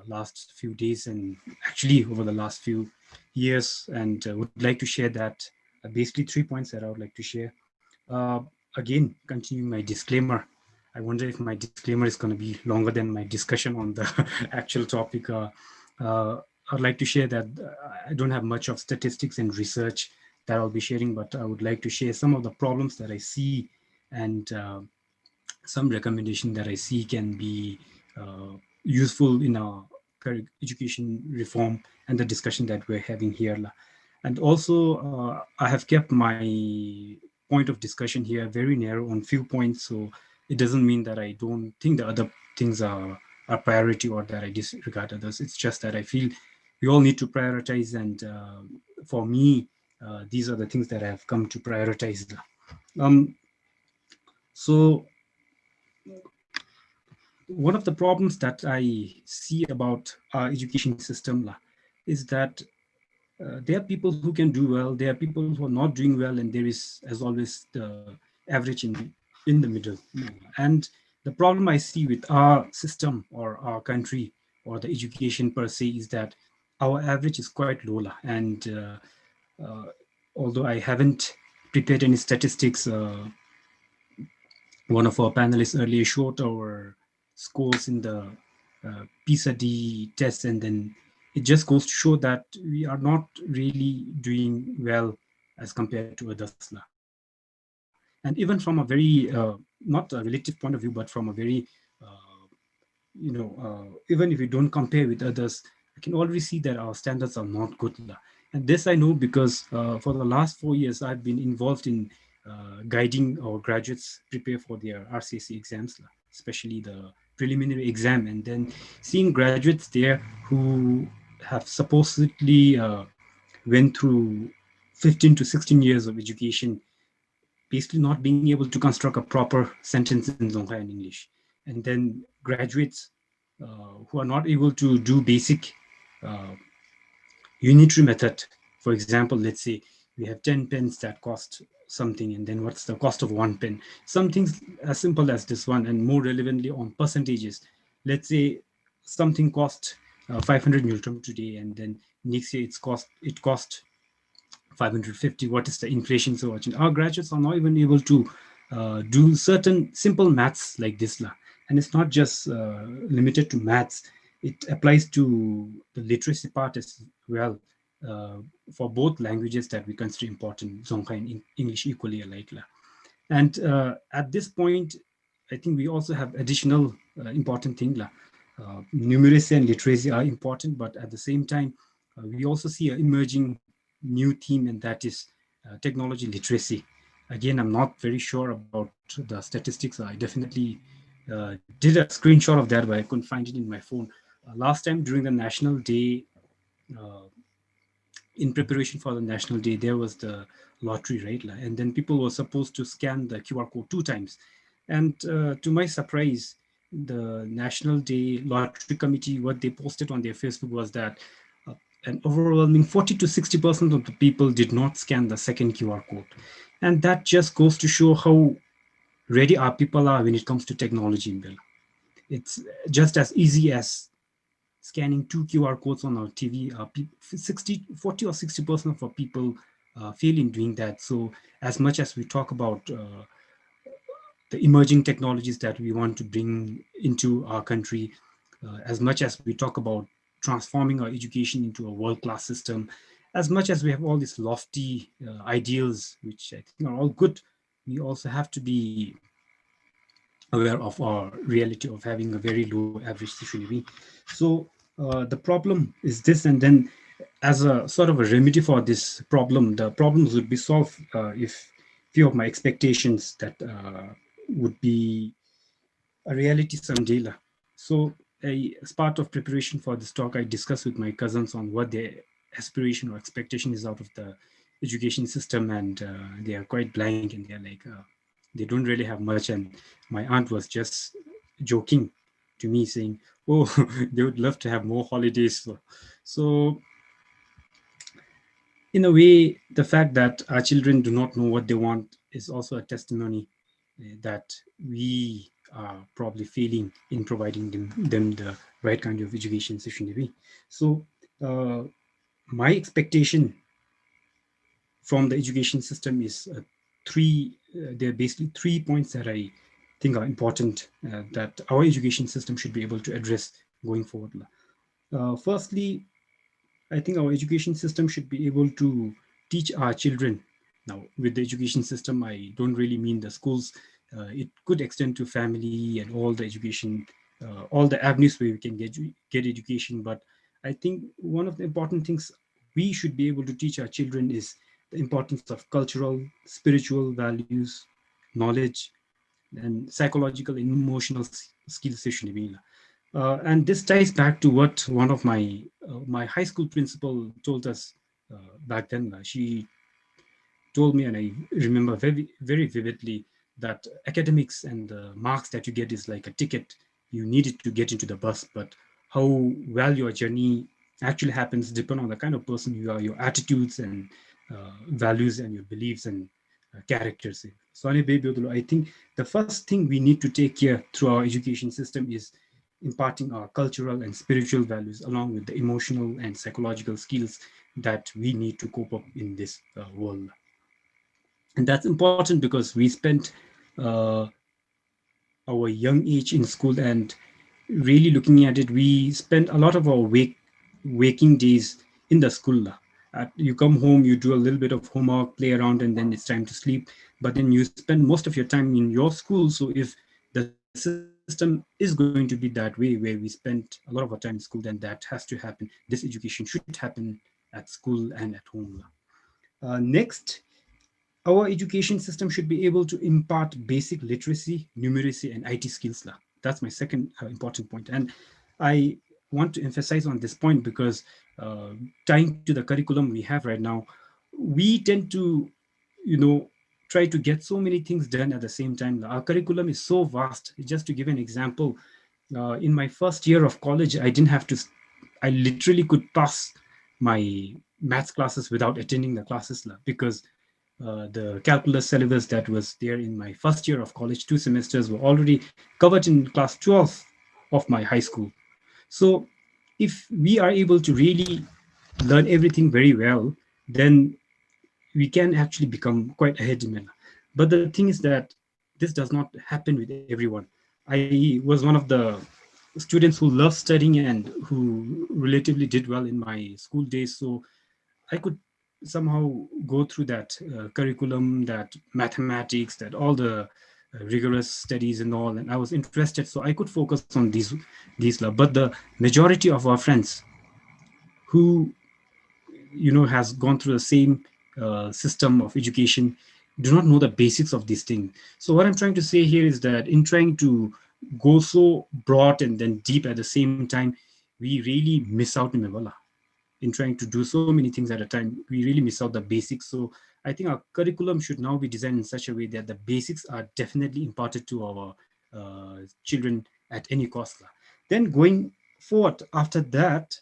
last few days and actually over the last few years, and would like to share that. Basically 3 points that I would like to share. Again, continuing my disclaimer, I wonder if my disclaimer is going to be longer than my discussion on the actual topic. I'd like to share that I don't have much of statistics and research that I'll be sharing, but I would like to share some of the problems that I see and some recommendation that I see can be useful in our education reform and the discussion that we're having here. And also, I have kept my point of discussion here very narrow on few points, so it doesn't mean that I don't think the other things are a priority or that I disregard others. It's just that I feel we all need to prioritize, and for me, these are the things that I have come to prioritize. So one of the problems that I see about our education system is that there are people who can do well, there are people who are not doing well, and there is, as always, the average in the middle. And the problem I see with our system or our country or the education per se is that our average is quite low. And although I haven't prepared any statistics, one of our panelists earlier showed our scores in the PISA D test, and then it just goes to show that we are not really doing well as compared to others. And even from a very, not a relative point of view, but from a very, even if we don't compare with others, I can already see that our standards are not good. And this I know because for the last 4 years, I've been involved in guiding our graduates prepare for their RCSE exams, especially the preliminary exam, and then seeing graduates there who have supposedly went through 15 to 16 years of education, basically not being able to construct a proper sentence in Dzongkha and English. And then graduates who are not able to do basic unitary method. For example, let's say we have 10 pens that cost something, and then what's the cost of 1 pen? Some things as simple as this one, and more relevantly on percentages. Let's say something cost 500 Newton today, and then next year it cost 550, what is the inflation? So our graduates are not even able to do certain simple maths like this. And it's not just limited to maths. It applies to the literacy part as well, for both languages that we consider important, Dzongkha and English equally alike. And at this point, I think we also have additional important thing. Numeracy and literacy are important, but at the same time, we also see an emerging new theme, and that is technology literacy. Again, I'm not very sure about the statistics. I definitely did a screenshot of that, but I couldn't find it in my phone. Last time during the National Day, uh, in preparation for the National Day, there was the lottery, right? And then people were supposed to scan the QR code 2 times. And to my surprise, the National Day Lottery Committee, what they posted on their Facebook was that an overwhelming 40 to 60% of the people did not scan the second QR code. And that just goes to show how ready our people are when it comes to technology in Bela. It's just as easy as scanning 2 QR codes on our TV. 40 or 60% of our people fail in doing that. So as much as we talk about the emerging technologies that we want to bring into our country, as much as we talk about transforming our education into a world-class system, as much as we have all these lofty ideals, which I think are all good, we also have to be aware of our reality of having a very low average CCTV. So the problem is this, and then as a sort of a remedy for this problem, the problems would be solved if few of my expectations that would be a reality someday. So as part of preparation for this talk, I discussed with my cousins on what their aspiration or expectation is out of the education system, and they are quite blank, and they're like, they don't really have much. And my aunt was just joking to me saying, oh, they would love to have more holidays. So in a way, the fact that our children do not know what they want is also a testimony that we are probably failing in providing them the right kind of education session. So my expectation from the education system is there are basically 3 points that I think are important that our education system should be able to address going forward. Firstly, I think our education system should be able to teach our children. Now, with the education system, I don't really mean the schools. It could extend to family and all the education, all the avenues where we can get education. But I think one of the important things we should be able to teach our children is the importance of cultural, spiritual values, knowledge, and psychological and emotional skills. And this ties back to what one of my high school principal told us back then. She told me, and I remember very, very vividly, that academics and the marks that you get is like a ticket. You need it to get into the bus, but how well your journey actually happens depend on the kind of person you are, your attitudes and values and your beliefs and characters. So I think the first thing we need to take care through our education system is imparting our cultural and spiritual values along with the emotional and psychological skills that we need to cope up in this world. And that's important because we spent our young age in school, and really looking at it, we spend a lot of our waking days in the school. You come home, you do a little bit of homework, play around, and then it's time to sleep. But then you spend most of your time in your school. So if the system is going to be that way, where we spend a lot of our time in school, then that has to happen. This education should happen at school and at home. Next, our education system should be able to impart basic literacy, numeracy, and IT skills. That's my second important point. And I want to emphasize on this point because tying to the curriculum we have right now, we tend to, try to get so many things done at the same time. Our curriculum is so vast. Just to give an example, in my first year of college, I literally could pass my maths classes without attending the classes because the calculus syllabus that was there in my first year of college, 2 semesters, were already covered in class 12 of my high school. So if we are able to really learn everything very well, then we can actually become quite ahead in Mela. But the thing is that this does not happen with everyone. I was one of the students who loved studying and who relatively did well in my school days. So I could somehow go through that curriculum, that mathematics, that all the rigorous studies and all, and I was interested. So I could focus on these. But the majority of our friends who has gone through the same system of education do not know the basics of these things. So what I'm trying to say here is that in trying to go so broad and then deep at the same time, we really miss out in Mevala. In trying to do so many things at a time, we really miss out the basics. So I think our curriculum should now be designed in such a way that the basics are definitely imparted to our children at any cost. Then going forward after that,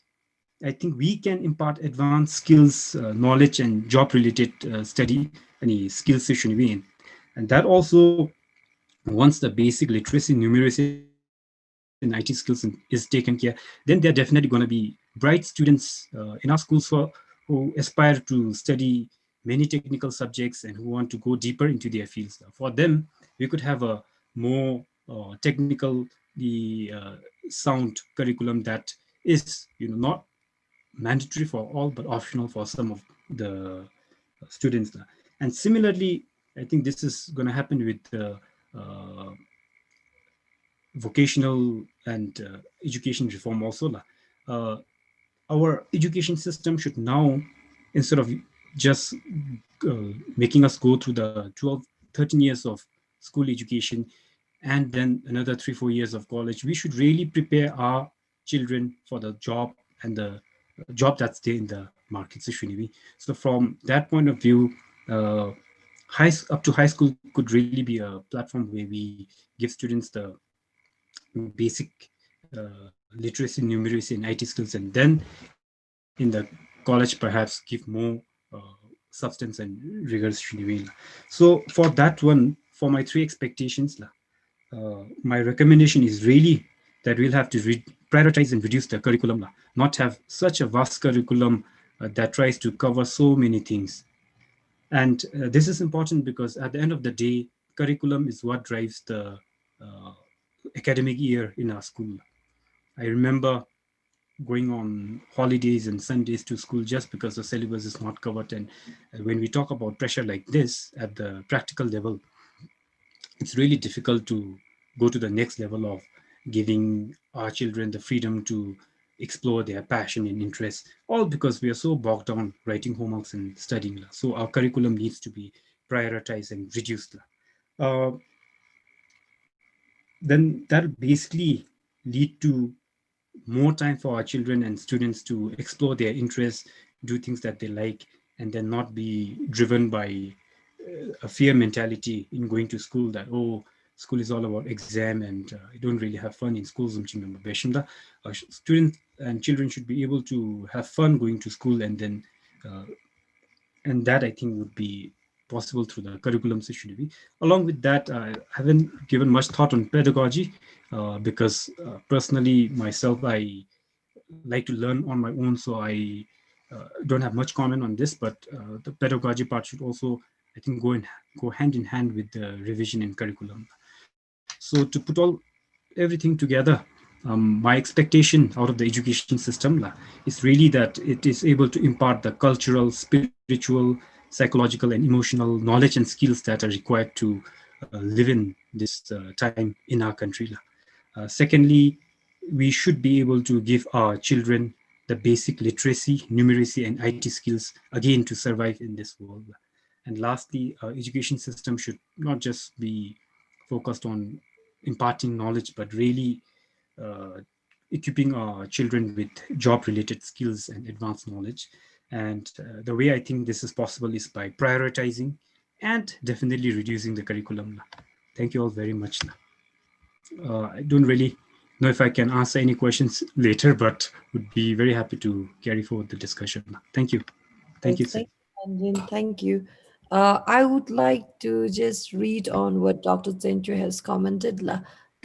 I think we can impart advanced skills, knowledge, and job-related study, any skills session we. And that also, once the basic literacy, numeracy, and IT skills is taken care, then they're definitely going to be bright students in our schools who aspire to study many technical subjects and who want to go deeper into their fields. For them, we could have a more technical, the sound curriculum that is, not mandatory for all, but optional for some of the students. And similarly, I think this is going to happen with the vocational and education reform also. Uh, our education system should now, instead of just making us go through the 12, 13 years of school education and then another 3, 4 years of college, we should really prepare our children for the job and the job that's there in the market. So from that point of view, up to high school could really be a platform where we give students the basic literacy, numeracy, and IT skills, and then in the college perhaps give more substance and rigorous. So for that one, for my 3 expectations, my recommendation is really that we'll have to prioritize and reduce the curriculum, not have such a vast curriculum that tries to cover so many things. And this is important because at the end of the day, curriculum is what drives the academic year in our school. I remember going on holidays and Sundays to school just because the syllabus is not covered. And when we talk about pressure like this at the practical level, it's really difficult to go to the next level of giving our children the freedom to explore their passion and interest, all because we are so bogged down writing homeworks and studying. So our curriculum needs to be prioritized and reduced. Uh, then that basically lead to more time for our children and students to explore their interests, do things that they like, and then not be driven by a fear mentality in going to school that, oh, school is all about exam and I don't really have fun in schools. Students and children should be able to have fun going to school, and then and that I think would be possible through the curriculum session. Along with that, I haven't given much thought on pedagogy because personally myself, I like to learn on my own, so I don't have much comment on this, but the pedagogy part should also, I think, go hand in hand with the revision in curriculum. So to put everything together, my expectation out of the education system is really that it is able to impart the cultural, spiritual, psychological, and emotional knowledge and skills that are required to live in this time in our country. Secondly, we should be able to give our children the basic literacy, numeracy, and IT skills, again, to survive in this world. And lastly, our education system should not just be focused on imparting knowledge, but really equipping our children with job-related skills and advanced knowledge. And the way I think this is possible is by prioritizing and definitely reducing the curriculum. Thank you all very much. I don't really know if I can answer any questions later, but would be very happy to carry forward the discussion. Thank you. Thank you, sir. Thank you. I would like to just read on what Dr. Zentu has commented.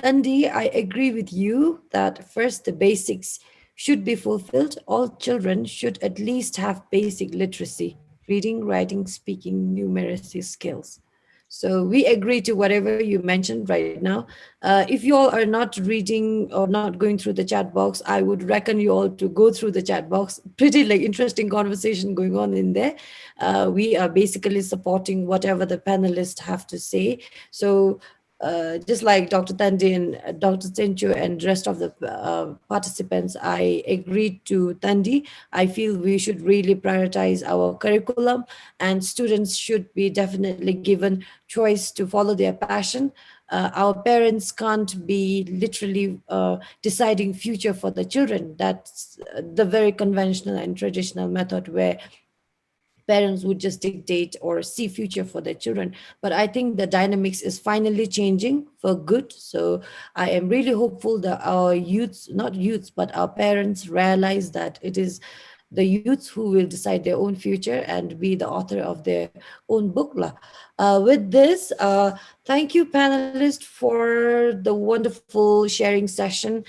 Tandy, I agree with you that first the basics should be fulfilled. All children should at least have basic literacy. reading, writing, speaking, numeracy skills. So we agree to whatever you mentioned right now. If you all are not reading or not going through the chat box, I would reckon you all to go through the chat box. Pretty like interesting conversation going on in there. We are basically supporting whatever the panelists have to say. So just like Dr. Tandi and Dr. Tenchu and rest of the participants, I agreed to Tandi. I feel we should really prioritize our curriculum, and students should be definitely given choice to follow their passion. Our parents can't be literally deciding future for the children. That's the very conventional and traditional method where parents would just dictate or see future for their children. But I think the dynamics is finally changing for good. So I am really hopeful that our youths, not youths, but our parents realize that it is the youths who will decide their own future and be the author of their own book. With this, thank you, panelists, for the wonderful sharing session.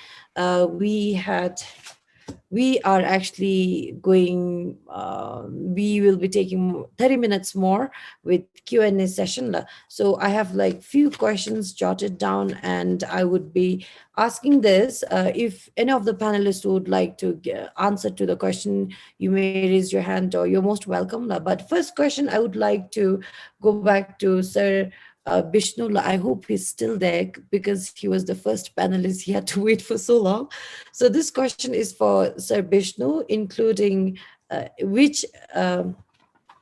We are actually going, we will be taking 30 minutes more with Q&A session. So I have like few questions jotted down, and I would be asking this. If any of the panelists would like to answer to the question, you may raise your hand, or you're most welcome. But first question, I would like to go back to Sir Bishnu. I hope he's still there because he was the first panelist. He had to wait for so long. So this question is for Sir Bishnu, including which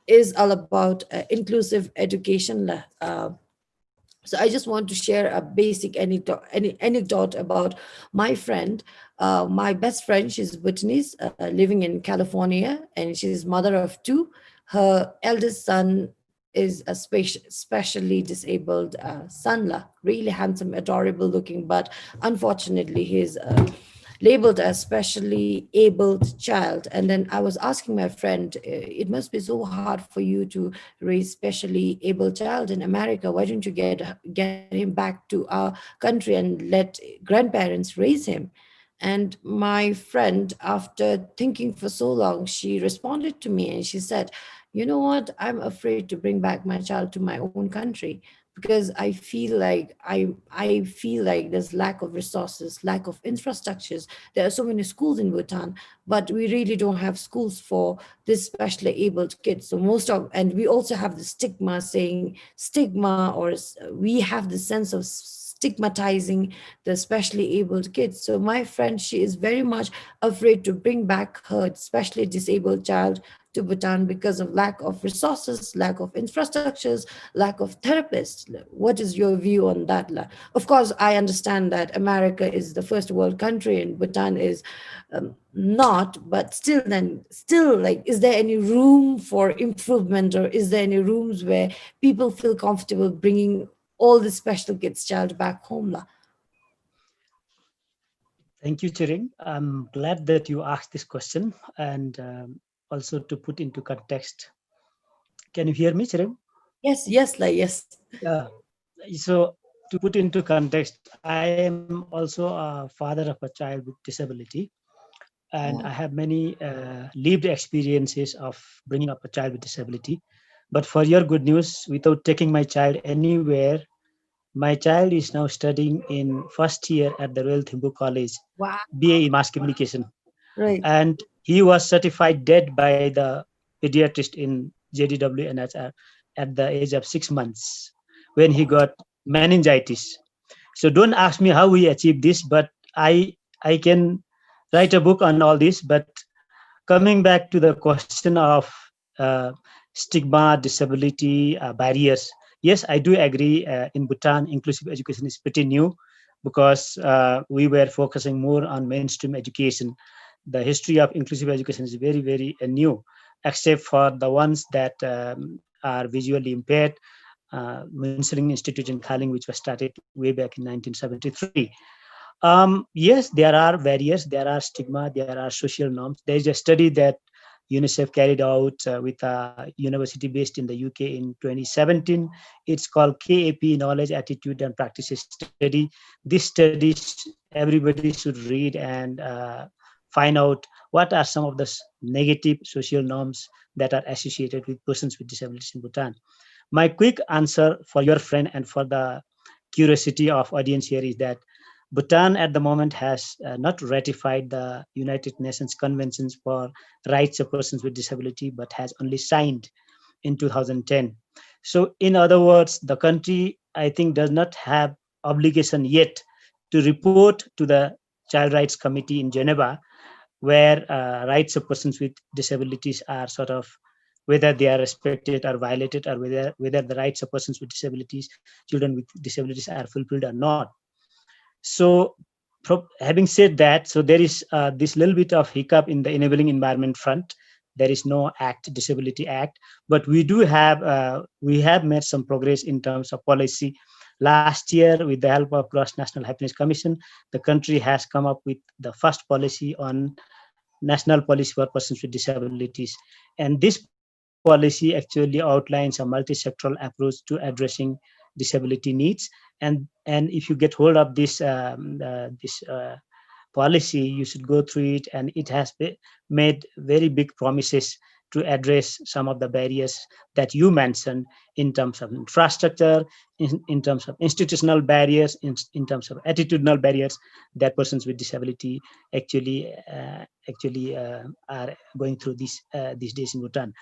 is all about inclusive education. So I just want to share a basic anecdote about my friend. My best friend, she's Bhutanese, living in California, and she's mother of two. Her eldest son is a specially disabled son, really handsome, adorable looking, but unfortunately he's labeled as specially abled child. And then I was asking my friend, it must be so hard for you to raise specially able child in America. Why don't you get him back to our country and let grandparents raise him? And my friend, after thinking for so long, she responded to me and she said, you know what, I'm afraid to bring back my child to my own country because I feel like there's lack of resources, lack of infrastructures. There are so many schools in Bhutan, but we really don't have schools for this specially abled kids. So and we also have the stigma, or we have the sense of stigmatizing the specially abled kids. So my friend, she is very much afraid to bring back her specially disabled child to Bhutan because of lack of resources, lack of infrastructures, lack of therapists. What is your view on that? Of course, I understand that America is the first world country and Bhutan is not, but still, like, is there any room for improvement, or is there any rooms where people feel comfortable bringing all the special kids child back home? Thank you, Chiring. I'm glad that you asked this question, and also to put into context. Can you hear me, Chiring? Yes. Yeah. So to put into context, I am also a father of a child with disability, and I have many lived experiences of bringing up a child with disability. But for your good news, without taking my child anywhere, my child is now studying in first year at the Royal Thimbu College, wow. BA in Mass Communication. Right. And he was certified dead by the pediatrist in JDW NHR at the age of 6 months when he got meningitis. So don't ask me how we achieved this, but I can write a book on all this. But coming back to the question of stigma, disability, barriers, yes, I do agree. In Bhutan, inclusive education is pretty new because we were focusing more on mainstream education. The history of inclusive education is very, very new, except for the ones that are visually impaired. Munseling Institute in Kaling, which was started way back in 1973. Yes, there are barriers, there are stigma, there are social norms. There is a study that UNICEF carried out with a university based in the UK in 2017. It's called KAP, Knowledge, Attitude and Practices Study. This study everybody should read and find out what are some of the negative social norms that are associated with persons with disabilities in Bhutan. My quick answer for your friend and for the curiosity of audience here is that Bhutan at the moment has not ratified the United Nations Conventions for Rights of Persons with Disability, but has only signed in 2010. So in other words, the country, I think, does not have obligation yet to report to the Child Rights Committee in Geneva, where rights of persons with disabilities are sort of, whether they are respected or violated, or whether the rights of persons with disabilities, children with disabilities, are fulfilled or not. So having said that, so there is this little bit of hiccup in the enabling environment front. There is no Disability Act, but we have made some progress in terms of policy. Last year, with the help of Gross National Happiness Commission, the country has come up with the first policy on national policy for persons with disabilities. And this policy actually outlines a multi-sectoral approach to addressing disability needs. And if you get hold of this policy, you should go through it, and it has made very big promises to address some of the barriers that you mentioned in terms of infrastructure, in terms of institutional barriers, in terms of attitudinal barriers that persons with disability actually are going through these days in Bhutan.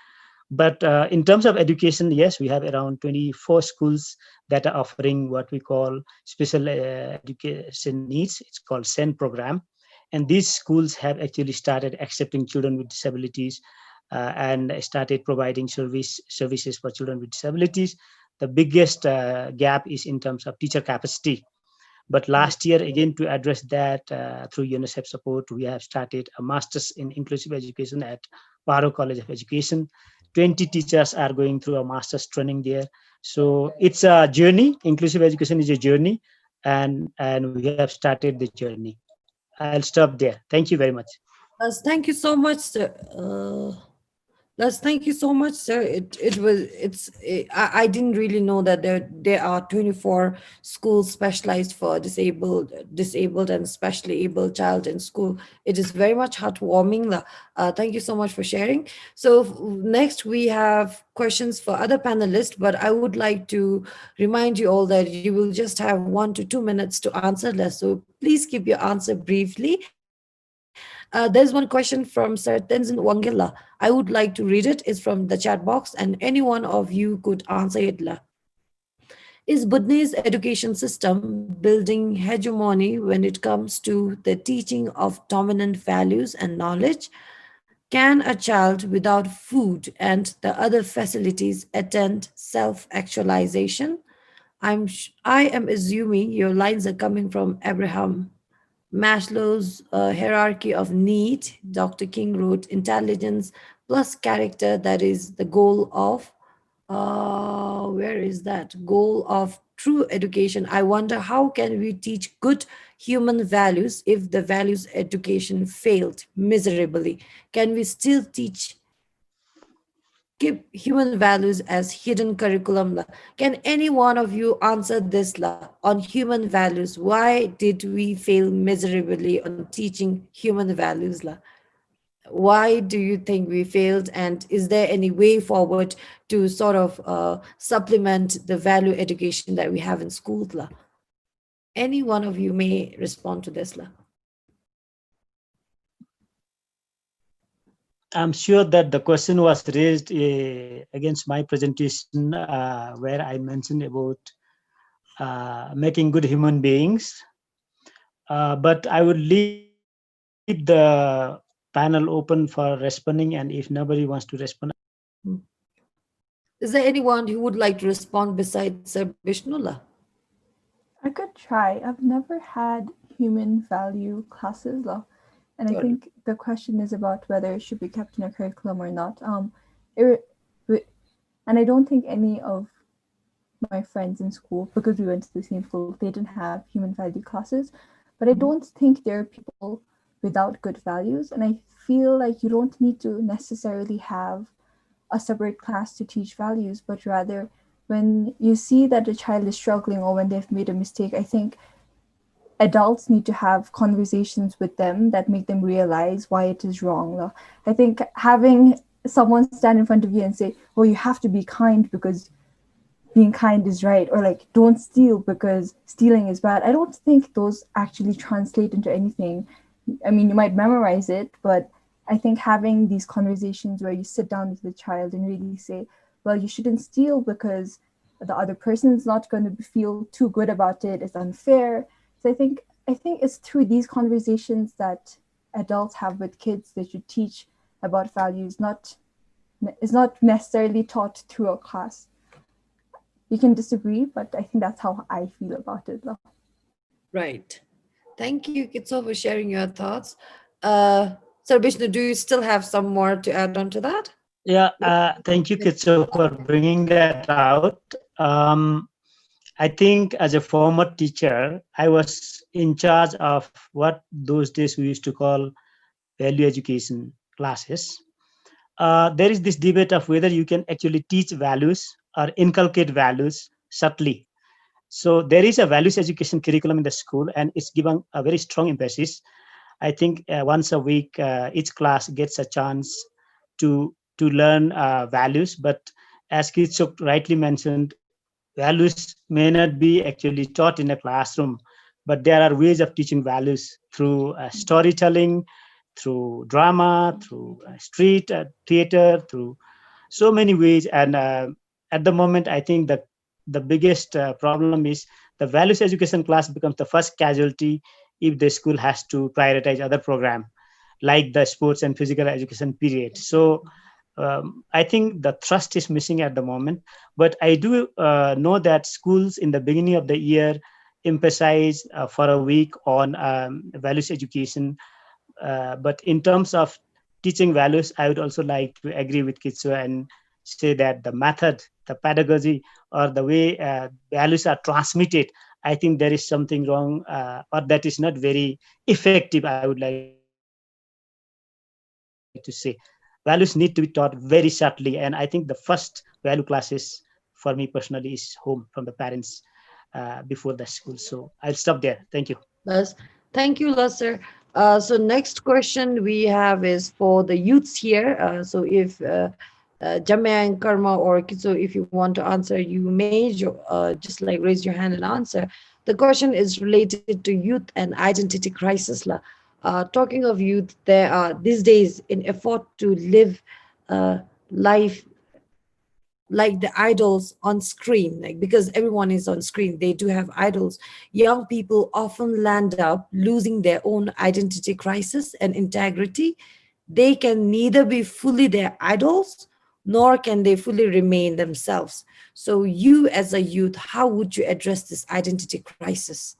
But in terms of education, yes, we have around 24 schools that are offering what we call special education needs. It's called SEN program. And these schools have actually started accepting children with disabilities and started providing services for children with disabilities. The biggest gap is in terms of teacher capacity. But last year, again, to address that through UNICEF support, we have started a master's in inclusive education at Paro College of Education. 20 teachers are going through a master's training there. So it's a journey. Inclusive education is a journey, and we have started the journey. I'll stop there. Thank you very much. Thank you so much, sir. Thank you so much, sir. I didn't really know that there are 24 schools specialized for disabled and specially able child in school. It is very much heartwarming. Thank you so much for sharing. So next we have questions for other panelists, but I would like to remind you all that you will just have 1 to 2 minutes to answer less. So please keep your answer briefly. There's one question from Sir Tenzin Wangila. I would like to read it. It's from the chat box, and any one of you could answer it. Is Bhutanese education system building hegemony when it comes to the teaching of dominant values and knowledge? Can a child without food and the other facilities attend self-actualization? I am assuming your lines are coming from Abraham Maslow's hierarchy of need. Dr. King wrote, intelligence plus character, that is the goal of, where is that? Goal of true education. I wonder how can we teach good human values if the values education failed miserably? Can we still keep human values as hidden curriculum? Can any one of you answer this on human values? Why did we fail miserably on teaching human values? Why do you think we failed? And is there any way forward to sort of supplement the value education that we have in schools? Any one of you may respond to this. I'm sure that the question was raised against my presentation where I mentioned about making good human beings. But I would leave the panel open for responding, and if nobody wants to respond. Is there anyone who would like to respond besides Sir Bishnullah? I could try. I've never had human value classes, and I think the question is about whether it should be kept in a curriculum or not. And I don't think any of my friends in school, because we went to the same school, they didn't have human value classes. But I don't think there are people without good values. And I feel like you don't need to necessarily have a separate class to teach values, but rather when you see that a child is struggling or when they've made a mistake, I think adults need to have conversations with them that make them realize why it is wrong. I think having someone stand in front of you and say, well, you have to be kind because being kind is right, or like don't steal because stealing is bad, I don't think those actually translate into anything. I mean, you might memorize it, but I think having these conversations where you sit down with the child and really say, well, you shouldn't steal because the other person's not going to feel too good about it, it's unfair. So I think it's through these conversations that adults have with kids that you teach about values, not is not necessarily taught through a class. You can disagree, but I think that's how I feel about it. Right. Thank you, Kitso, for sharing your thoughts. Sir Vishnu, do you still have some more to add on to that? Yeah, thank you, Kitso, for bringing that out. I think as a former teacher, I was in charge of what those days we used to call value education classes. There is this debate of whether you can actually teach values or inculcate values subtly. So there is a values education curriculum in the school, and it's given a very strong emphasis. I think once a week, each class gets a chance to learn values. But as Kitso rightly mentioned, values may not be actually taught in a classroom, but there are ways of teaching values through storytelling, through drama, through street theater, through so many ways. And at the moment, I think that the biggest problem is the values education class becomes the first casualty if the school has to prioritize other program like the sports and physical education period. So I think the trust is missing at the moment. But I do know that schools in the beginning of the year emphasize for a week on values education. But in terms of teaching values, I would also like to agree with Kitsu and say that the method, the pedagogy, or the way values are transmitted, I think there is something wrong, or that is not very effective, I would like to say. Values need to be taught very subtly. And I think the first value classes for me personally is home from the parents before the school. So I'll stop there. Thank you. Yes. Thank you, Lasser. So next question we have is for the youths here. So if Jamia and Karma or Kitso, if you want to answer, you may just like raise your hand and answer. The question is related to youth and identity crisis. Talking of youth, there are these days in effort to live life like the idols on screen, like because everyone is on screen, they do have idols. Young people often land up losing their own identity crisis and integrity. They can neither be fully their idols nor can they fully remain themselves. So you as a youth, how would you address this identity crisis?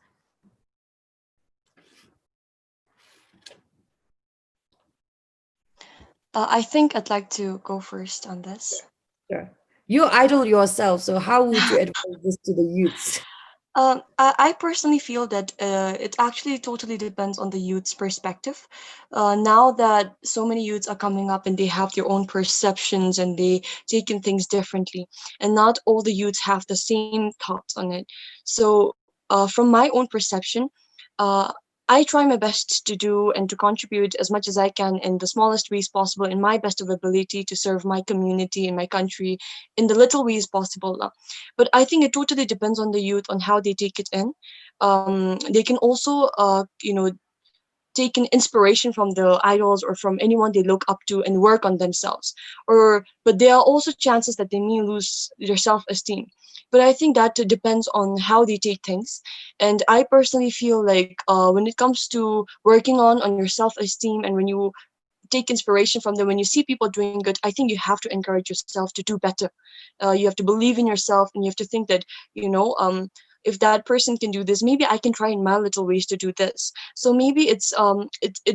I think I'd like to go first on this. Sure. You idol yourself, so how would you advise this to the youths? I personally feel that it actually totally depends on the youth's perspective. Now that so many youths are coming up and they have their own perceptions and they take in things differently, and not all the youths have the same thoughts on it. So, from my own perception, uh, I try my best to do and to contribute as much as I can in the smallest ways possible, in my best of ability to serve my community and my country in the little ways possible. But I think it totally depends on the youth on how they take it in. They can also, take an inspiration from the idols or from anyone they look up to and work on themselves. Or but there are also chances that they may lose their self-esteem. But I think that depends on how they take things. And I personally feel like when it comes to working on your self-esteem, and when you take inspiration from them, when you see people doing good, I think you have to encourage yourself to do better. You have to believe in yourself, and you have to think that, if that person can do this, maybe I can try in my little ways to do this. So maybe it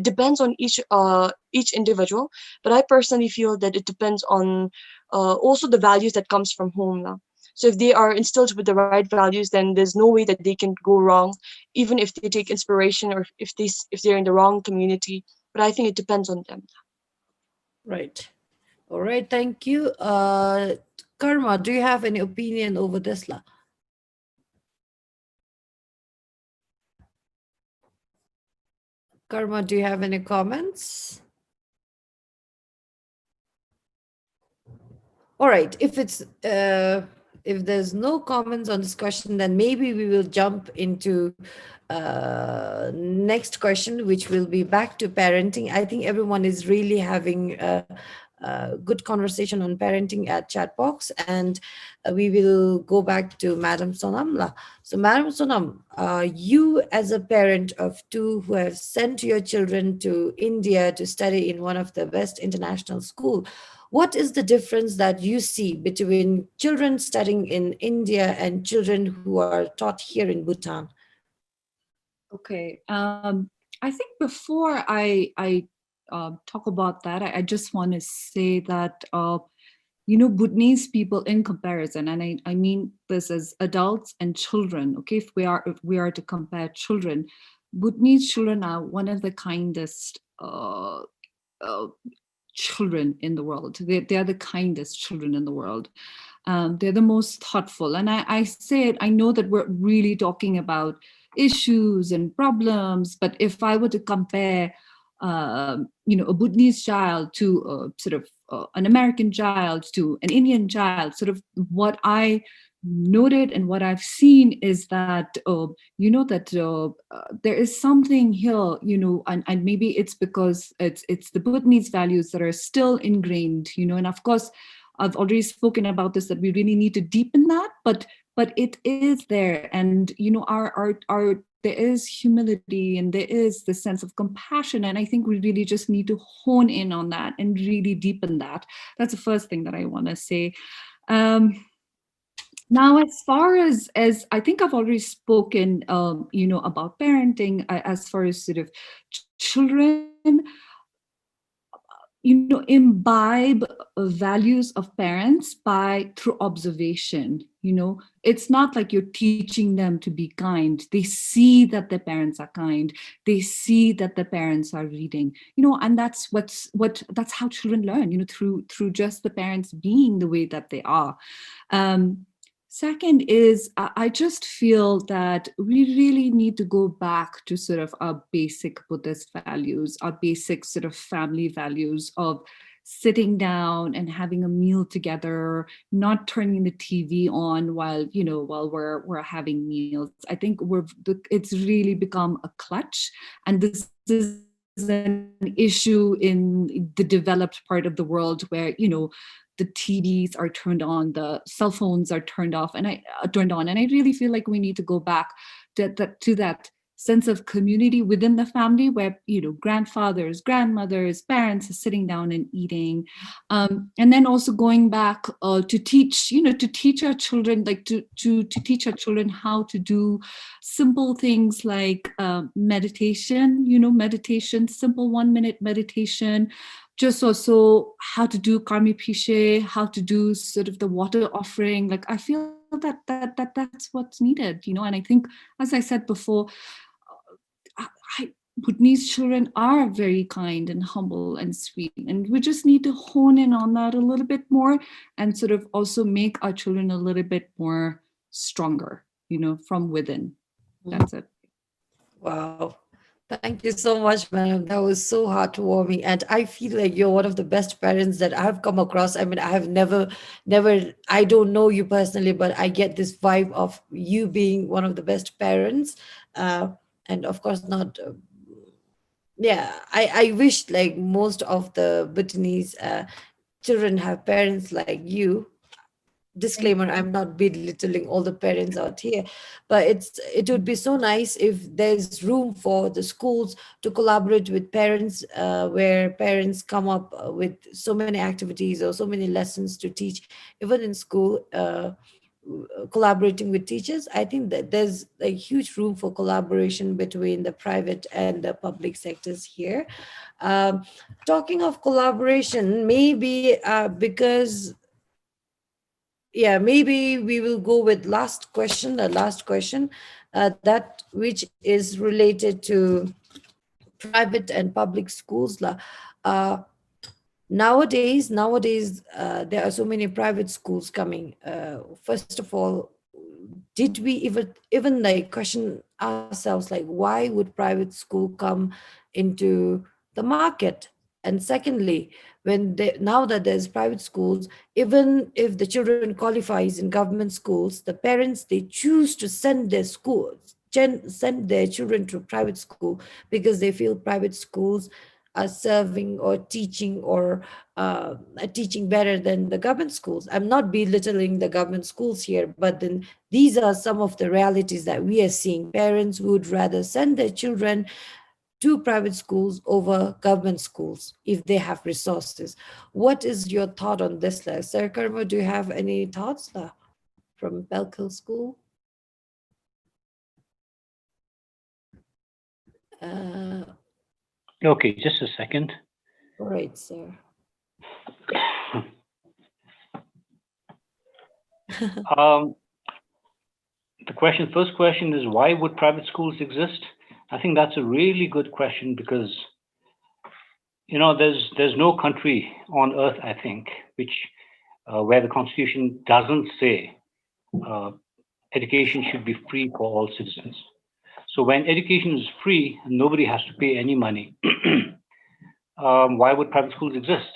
depends on each individual. But I personally feel that it depends on also the values that comes from home now. So if they are instilled with the right values, then there's no way that they can go wrong, even if they take inspiration, or if they're in the wrong community. But I think it depends on them. Right. All right, thank you. Karma, do you have any opinion over this? Karma, do you have any comments? All right, if there's no comments on this question, then maybe we will jump into next question, which will be back to parenting. I think everyone is really having a good conversation on parenting at chat box, and we will go back to Madam Sonam. So Madam Sonam, you as a parent of two who have sent your children to India to study in one of the best international school, what is the difference that you see between children studying in India and children who are taught here in Bhutan? Okay. I think before I talk about that, I just want to say that Bhutanese people in comparison, and I mean this as adults and children. Okay, if we are to compare children, Bhutanese children are one of the kindest children in the world. They are the kindest children in the world. They're the most thoughtful. And I say it, I know that we're really talking about issues and problems, but if I were to compare, a Bhutanese child to sort of an American child to an Indian child, sort of what I noted and what I've seen is that there is something here, and maybe it's because it's the Bhutanese values that are still ingrained, and of course I've already spoken about this, that we really need to deepen that, but it is there, and our there is humility and there is the sense of compassion, and I think we really just need to hone in on that and really deepen that. That's the first thing that I want to say. Now, as far as I think I've already spoken, about parenting, as far as sort of children, imbibe values of parents through observation. It's not like you're teaching them to be kind. They see that their parents are kind. They see that their parents are reading. And that's that's how children learn. Through just the parents being the way that they are. Second is, I just feel that we really need to go back to sort of our basic Buddhist values, our basic sort of family values of sitting down and having a meal together, not turning the TV on while we're having meals. I think it's really become a clutch, and this is an issue in the developed part of the world where the TVs are turned on, the cell phones are turned on, and I really feel like we need to go back to that sense of community within the family, where grandfathers, grandmothers, parents are sitting down and eating, and then also going back to teach our children, like to teach our children how to do simple things like meditation, simple 1-minute meditation. Just also how to do karmi pishe, how to do sort of the water offering. Like I feel that's what's needed, and I think, as I said before, Bhutanese children are very kind and humble and sweet, and we just need to hone in on that a little bit more, and sort of also make our children a little bit more stronger, from within. That's it. Wow. Thank you so much, madam. That was so heartwarming. And I feel like you're one of the best parents that I've come across. I mean, I have never, I don't know you personally, but I get this vibe of you being one of the best parents. And of course, not, I wish like most of the Bhutanese children have parents like you. Disclaimer, I'm not belittling all the parents out here, but it would be so nice if there's room for the schools to collaborate with parents, where parents come up with so many activities or so many lessons to teach, even in school, collaborating with teachers. I think that there's a huge room for collaboration between the private and the public sectors here. Talking of collaboration, maybe because maybe we will go with the last question, that which is related to private and public schools. Nowadays, there are so many private schools coming. First of all, did we even like question ourselves, like why would private school come into the market? And secondly, now that there's private schools, even if the children qualifies in government schools, the parents, they choose to send their send their children to private school because they feel private schools are serving or teaching better than the government schools. I'm not belittling the government schools here, but then these are some of the realities that we are seeing. Parents would rather send their children to private schools over government schools if they have resources. What is your thought on this, Sir Karma? Do you have any thoughts from Belkil School? Okay, just a second. All right, sir. The first question is, why would private schools exist? I think that's a really good question because, there's no country on earth, I think, where the Constitution doesn't say education should be free for all citizens. So when education is free and nobody has to pay any money, why would private schools exist?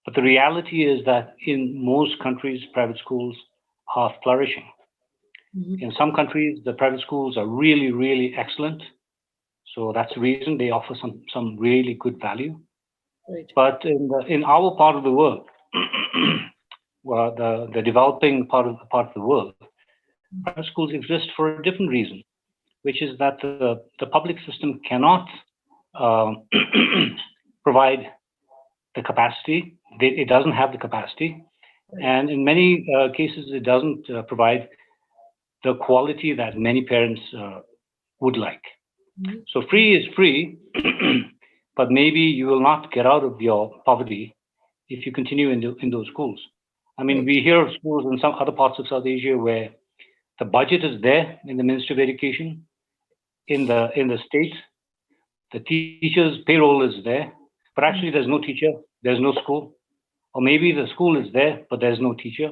But the reality is that in most countries, private schools are flourishing. In some countries, the private schools are really, really excellent. So that's the reason they offer some really good value. Right. But in our part of the world, well, the developing part of the world, private schools exist for a different reason, which is that the public system cannot provide the capacity. It doesn't have the capacity. And in many cases, it doesn't provide the quality that many parents would like. So free is free, but maybe you will not get out of your poverty if you continue in those schools. I mean, we hear of schools in some other parts of South Asia where the budget is there in the Ministry of Education, in the state, the teacher's payroll is there, but actually there's no teacher, there's no school. Or maybe the school is there, but there's no teacher.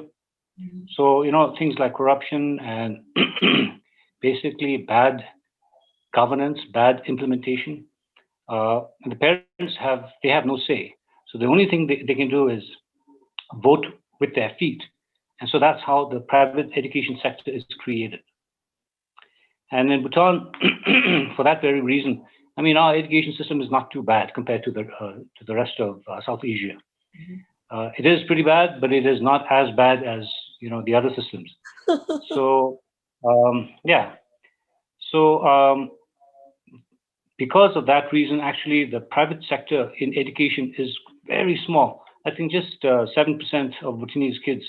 So, things like corruption and basically bad governance, bad implementation. And the parents have no say. So the only thing they can do is vote with their feet. And so that's how the private education sector is created. And in Bhutan, for that very reason, I mean, our education system is not too bad compared to the rest of South Asia. It is pretty bad, but it is not as bad as the other systems. So yeah. So because of that reason, actually, the private sector in education is very small. I think just 7% of Bhutanese kids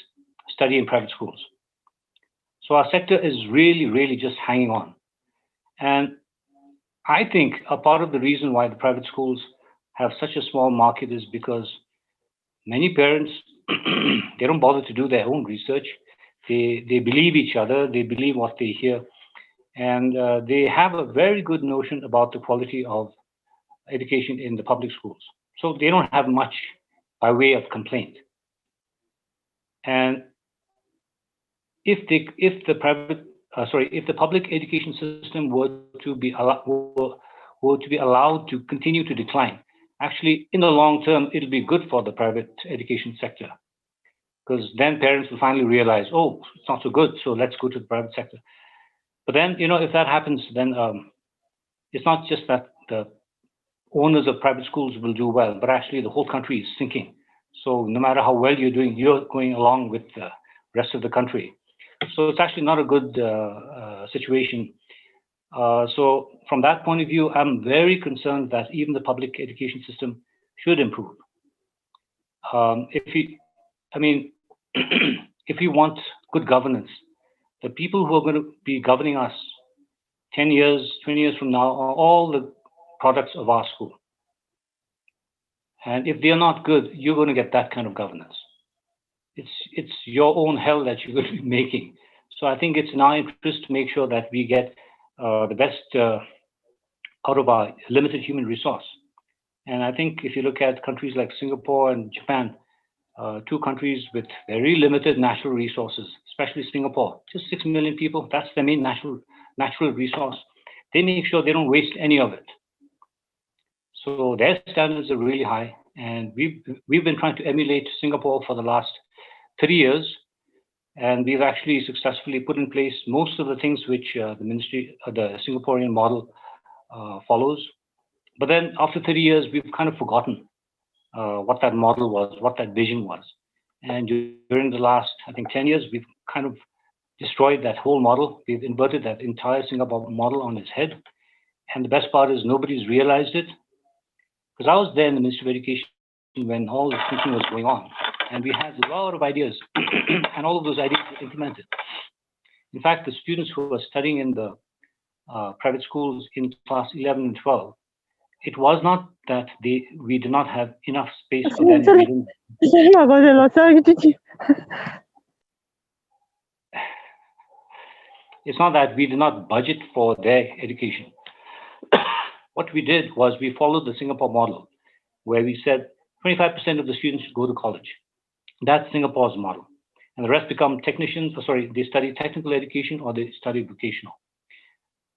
study in private schools. So our sector is really, really just hanging on. And I think a part of the reason why the private schools have such a small market is because many parents, they don't bother to do their own research. They believe each other, they believe what they hear, and they have a very good notion about the quality of education in the public schools. So they don't have much by way of complaint. And if the public education system were to be allowed to continue to decline, actually, in the long term, it'll be good for the private education sector, because then parents will finally realize, oh, it's not so good, so let's go to the private sector. But then, if that happens, then it's not just that the owners of private schools will do well, but actually the whole country is sinking. So no matter how well you're doing, you're going along with the rest of the country. So it's actually not a good situation. So from that point of view, I'm very concerned that even the public education system should improve. If we want good governance, the people who are going to be governing us 10 years, 20 years from now are all the products of our school. And if they're not good, you're going to get that kind of governance. It's your own hell that you're going to be making. So I think it's in our interest to make sure that we get the best out of our limited human resource. And I think if you look at countries like Singapore and Japan, two countries with very limited natural resources, especially Singapore, just 6 million people. That's the main natural resource. They make sure they don't waste any of it. So their standards are really high, and we've been trying to emulate Singapore for the last 3 years, and we've actually successfully put in place most of the things which the Singaporean model follows. But then after 30 years, we've kind of forgotten what that model was, what that vision was. And during the last, I think, 10 years, we've kind of destroyed that whole model. We've inverted that entire Singapore model on its head. And the best part is nobody's realized it. Because I was there in the Ministry of Education when all this thinking was going on. And we had a lot of ideas, and all of those ideas were implemented. In fact, the students who were studying in the private schools in class 11 and 12, it was not that we did not have enough space for them. It's not that we did not budget for their education. What we did was we followed the Singapore model, where we said 25% of the students should go to college. That's Singapore's model. And the rest become technicians, they study technical education or they study vocational.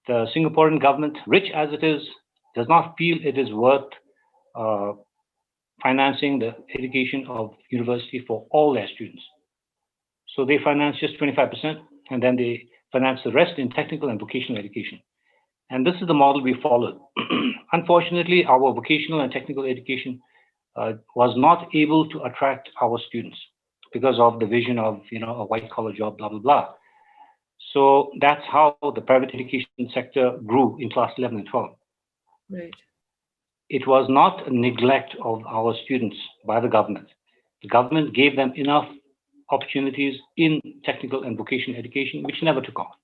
The Singaporean government, rich as it is, does not feel it is worth financing the education of university for all their students. So they finance just 25%, and then they finance the rest in technical and vocational education. And this is the model we followed. Unfortunately, our vocational and technical education was not able to attract our students because of the vision of a white-collar job, blah, blah, blah. So that's how the private education sector grew in class 11 and 12. Right. It was not a neglect of our students by the government. The government gave them enough opportunities in technical and vocational education, which never took off.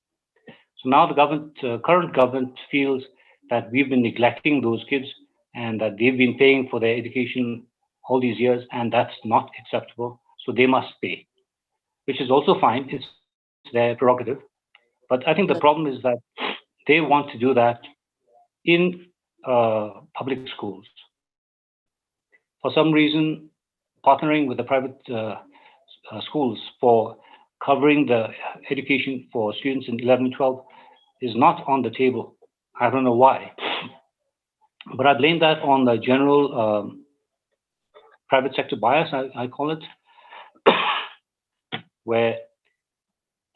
So now the current government feels that we've been neglecting those kids and that they've been paying for their education all these years, and that's not acceptable. So they must pay, which is also fine. It's their prerogative. But I think the problem is that they want to do that in public schools. For some reason, partnering with the private schools for covering the education for students in 11 and 12 is not on the table. I don't know why. But I blame that on the general private sector bias, I call it, where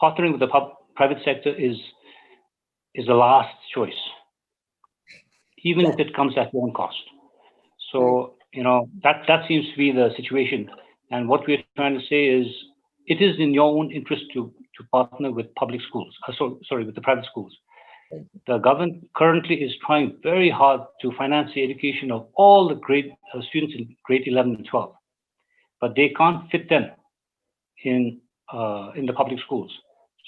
partnering with the private sector is the last choice, even if it comes at your own cost. So, that seems to be the situation. And what we're trying to say is, it is in your own interest to partner with public schools, with the private schools. The government currently is trying very hard to finance the education of all the grade students in grade 11 and 12, but they can't fit them in the public schools.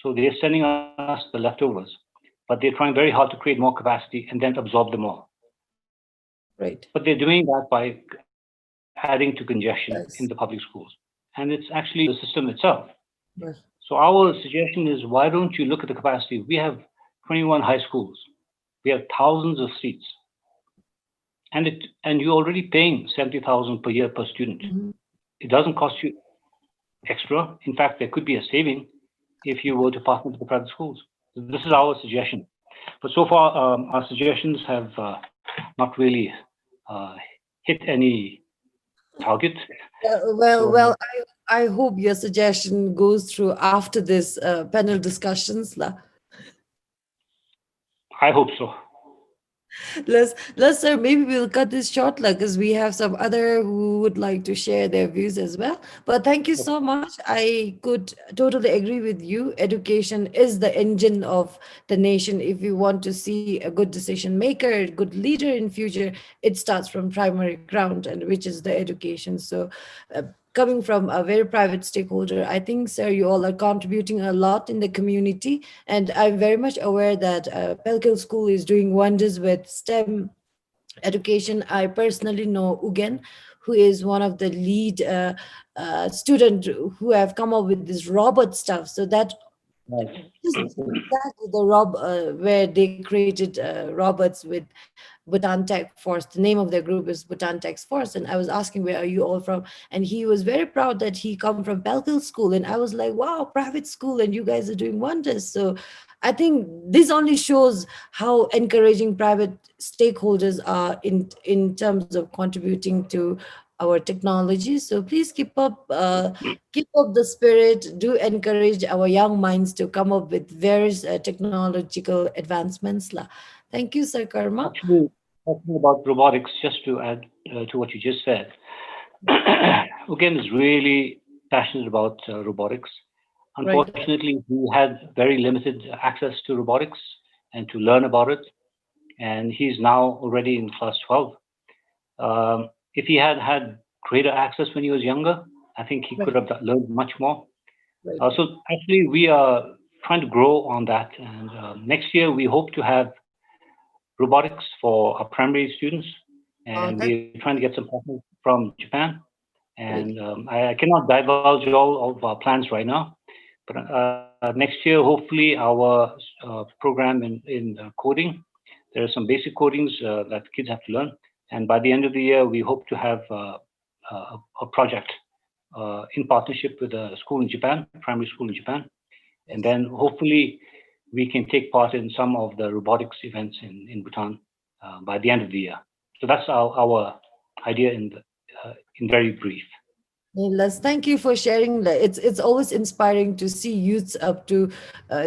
So they're sending us the leftovers, but they're trying very hard to create more capacity and then absorb them all. Right. But they're doing that by adding to congestion in the public schools. And it's actually the system itself. Yes. So our suggestion is, why don't you look at the capacity? We have 21 high schools. We have thousands of seats. And you're already paying 70,000 per year per student. Mm-hmm. It doesn't cost you extra. In fact, there could be a saving if you were to partner with the private schools. This is our suggestion. But so far, our suggestions have not really hit any target. Well, I hope your suggestion goes through after this panel discussions. I hope so. Let's sir, maybe we'll cut this short because we have some other who would like to share their views as well. But thank you so much. I could totally agree with you. Education is the engine of the nation. If you want to see a good decision maker, a good leader in future, it starts from primary ground, and which is the education. So coming from a very private stakeholder, I think, sir, you all are contributing a lot in the community. And I'm very much aware that Pelkil School is doing wonders with STEM education. I personally know Ugen, who is one of the lead student who have come up with this robot stuff. So that Exactly where they created robots with Bhutan Tech Force. The name of their group is Bhutan Tech Force, and I was asking where are you all from, and he was very proud that he come from Pelkil School, and I was like, wow, private school, and you guys are doing wonders. So I think this only shows how encouraging private stakeholders are in terms of contributing to our technology. So please keep up the spirit. Do encourage our young minds to come up with various technological advancements. Thank you, Sir Karma. Actually, talking about robotics, just to add to what you just said, Ugen is really passionate about robotics. Unfortunately, he had very limited access to robotics and to learn about it. And he's now already in class 12. If he had had greater access when he was younger, I think he could have learned much more. So actually, we are trying to grow on that. And next year, we hope to have robotics for our primary students. And we're trying to get some partners from Japan. And I cannot divulge all of our plans right now. But next year, hopefully, our program in coding, there are some basic codings that kids have to learn. And by the end of the year, we hope to have a project in partnership with a school in Japan, primary school in Japan. And then hopefully we can take part in some of the robotics events in Bhutan by the end of the year. So that's our idea in very brief. Les, thank you for sharing. It's always inspiring to see youths up to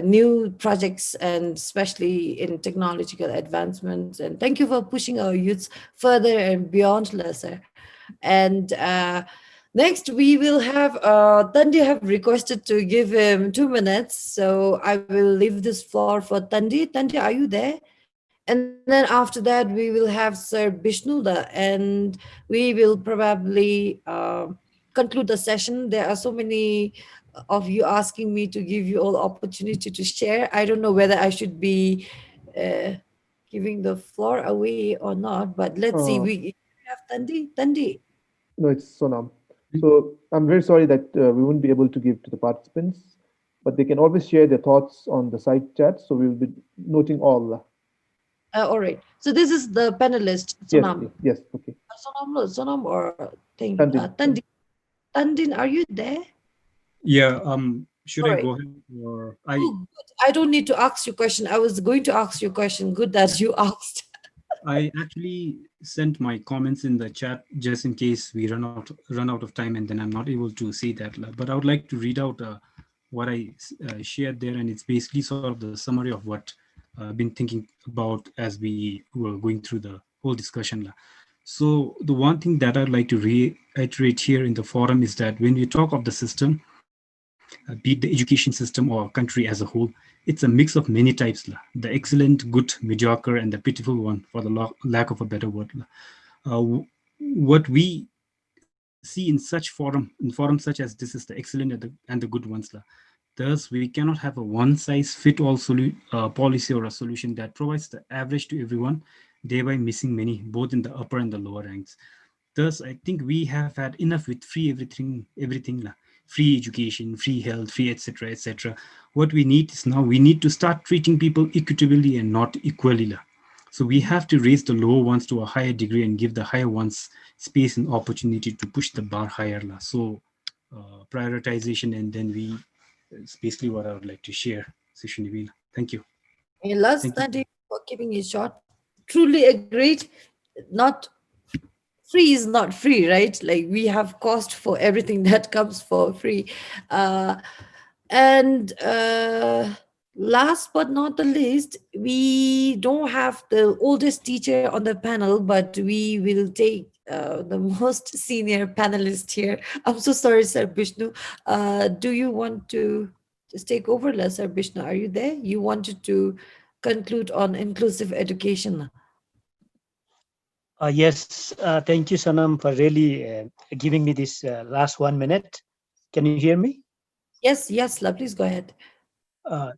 new projects, and especially in technological advancements. And thank you for pushing our youths further and beyond, Lesser. And next, we will have Tandi have requested to give him 2 minutes. So I will leave this floor for Tandi. Tandi, are you there? And then after that, we will have Sir Bishnuda, and we will probably conclude the session. There are so many of you asking me to give you all opportunity to share. I don't know whether I should be giving the floor away or not, but let's see. We have Tandi. Tandi. No, it's Sonam. So I'm very sorry that we won't be able to give to the participants, but they can always share their thoughts on the side chat. So we will be noting all. All right. So this is the panelist, Sonam. Yes, okay. Sonam or thing. Tandin. Tandin, are you there? Yeah. Should I go ahead or I don't need to ask you a question. I was going to ask you a question. Good that you asked. I actually sent my comments in the chat just in case we run out of time, and then I'm not able to see that. But I would like to read out what I shared there, and it's basically sort of the summary of what I've been thinking about as we were going through the whole discussion. So the one thing that I'd like to reiterate here in the forum is that when we talk of the system, be it the education system or country as a whole, it's a mix of many types. The excellent, good, mediocre, and the pitiful one, for the lack of a better word. What we see in forums such as this is the excellent and the good ones. Thus, we cannot have a one-size-fit-all policy or a solution that provides the average to everyone, thereby missing many, both in the upper and the lower ranks. Thus, I think we have had enough with free everything, free education, free health, free etc., etc. What we need is now we need to start treating people equitably and not equally. So we have to raise the lower ones to a higher degree and give the higher ones space and opportunity to push the bar higher. So prioritization, and then it's basically what I would like to share. Thank you. Last study for keeping it short. Truly agreed. Not free is not free, right? Like we have cost for everything that comes for free. And last but not the least, we don't have the oldest teacher on the panel, but we will take the most senior panelist here. I'm so sorry, Sir Bishnu. Do you want to just take over, Sir Bishnu? Are you there? You wanted to conclude on inclusive education. Yes, thank you, Sonam, for really giving me this last 1 minute. Can you hear me? Yes, please go ahead.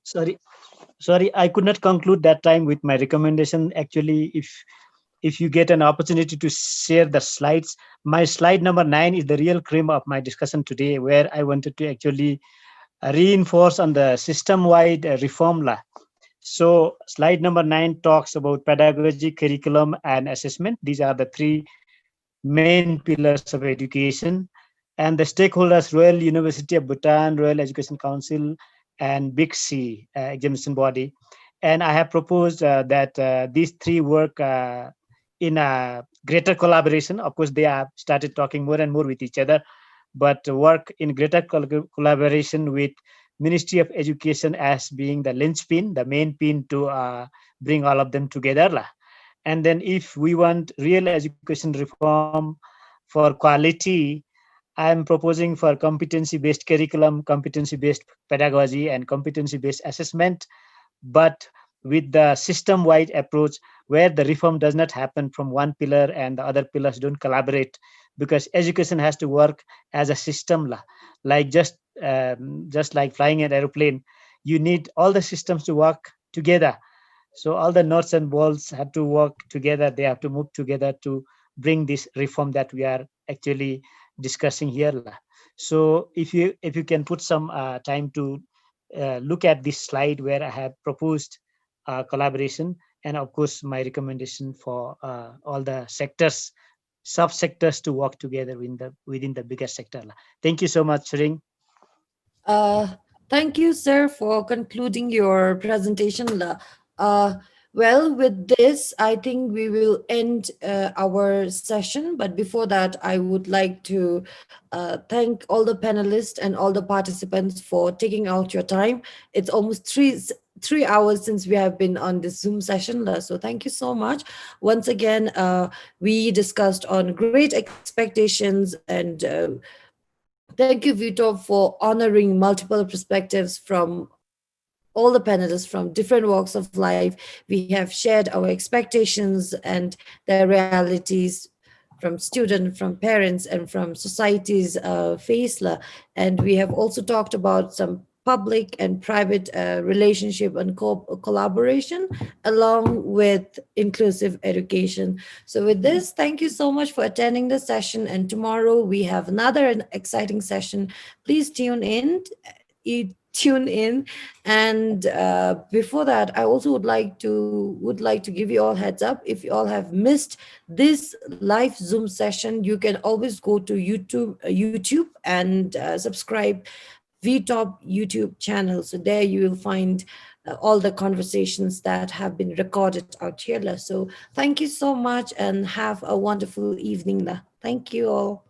Sorry, I could not conclude that time with my recommendation. Actually, if you get an opportunity to share the slides, my slide number 9 is the real cream of my discussion today, where I wanted to actually reinforce on the system-wide reform law. So slide number 9 talks about pedagogy, curriculum, and assessment. These are the three main pillars of education. And the stakeholders, Royal University of Bhutan, Royal Education Council, and Big C examination body. And I have proposed that these three work in a greater collaboration. Of course, they have started talking more and more with each other, but work in greater collaboration with Ministry of Education as being the linchpin, the main pin to bring all of them together. And then if we want real education reform for quality, I'm proposing for competency-based curriculum, competency-based pedagogy, and competency-based assessment, but with the system-wide approach where the reform does not happen from one pillar and the other pillars don't collaborate, because education has to work as a system, like just like flying an airplane. You need all the systems to work together. So all the nuts and bolts have to work together. They have to move together to bring this reform that we are actually discussing here. So if you can put some time to look at this slide where I have proposed collaboration, and of course my recommendation for all the sectors, sub-sectors to work together within the bigger sector. Thank you so much, Ring. Thank you, sir, for concluding your presentation. Well, with this, I think we will end our session. But before that, I would like to thank all the panelists and all the participants for taking out your time. It's almost three hours since we have been on this Zoom session. So thank you so much. Once again, we discussed on great expectations, and thank you, V-TOB, for honoring multiple perspectives from all the panelists from different walks of life. We have shared our expectations and their realities from students, from parents, and from society's face. And we have also talked about some public and private relationship and collaboration along with inclusive education. So with this, thank you so much for attending the session. And tomorrow we have another exciting session. Please tune in. And before that, I also would like to give you all heads up. If you all have missed this live Zoom session, you can always go to YouTube and subscribe V-TOB YouTube channel. So there you will find all the conversations that have been recorded out here. So thank you so much and have a wonderful evening. Thank you all.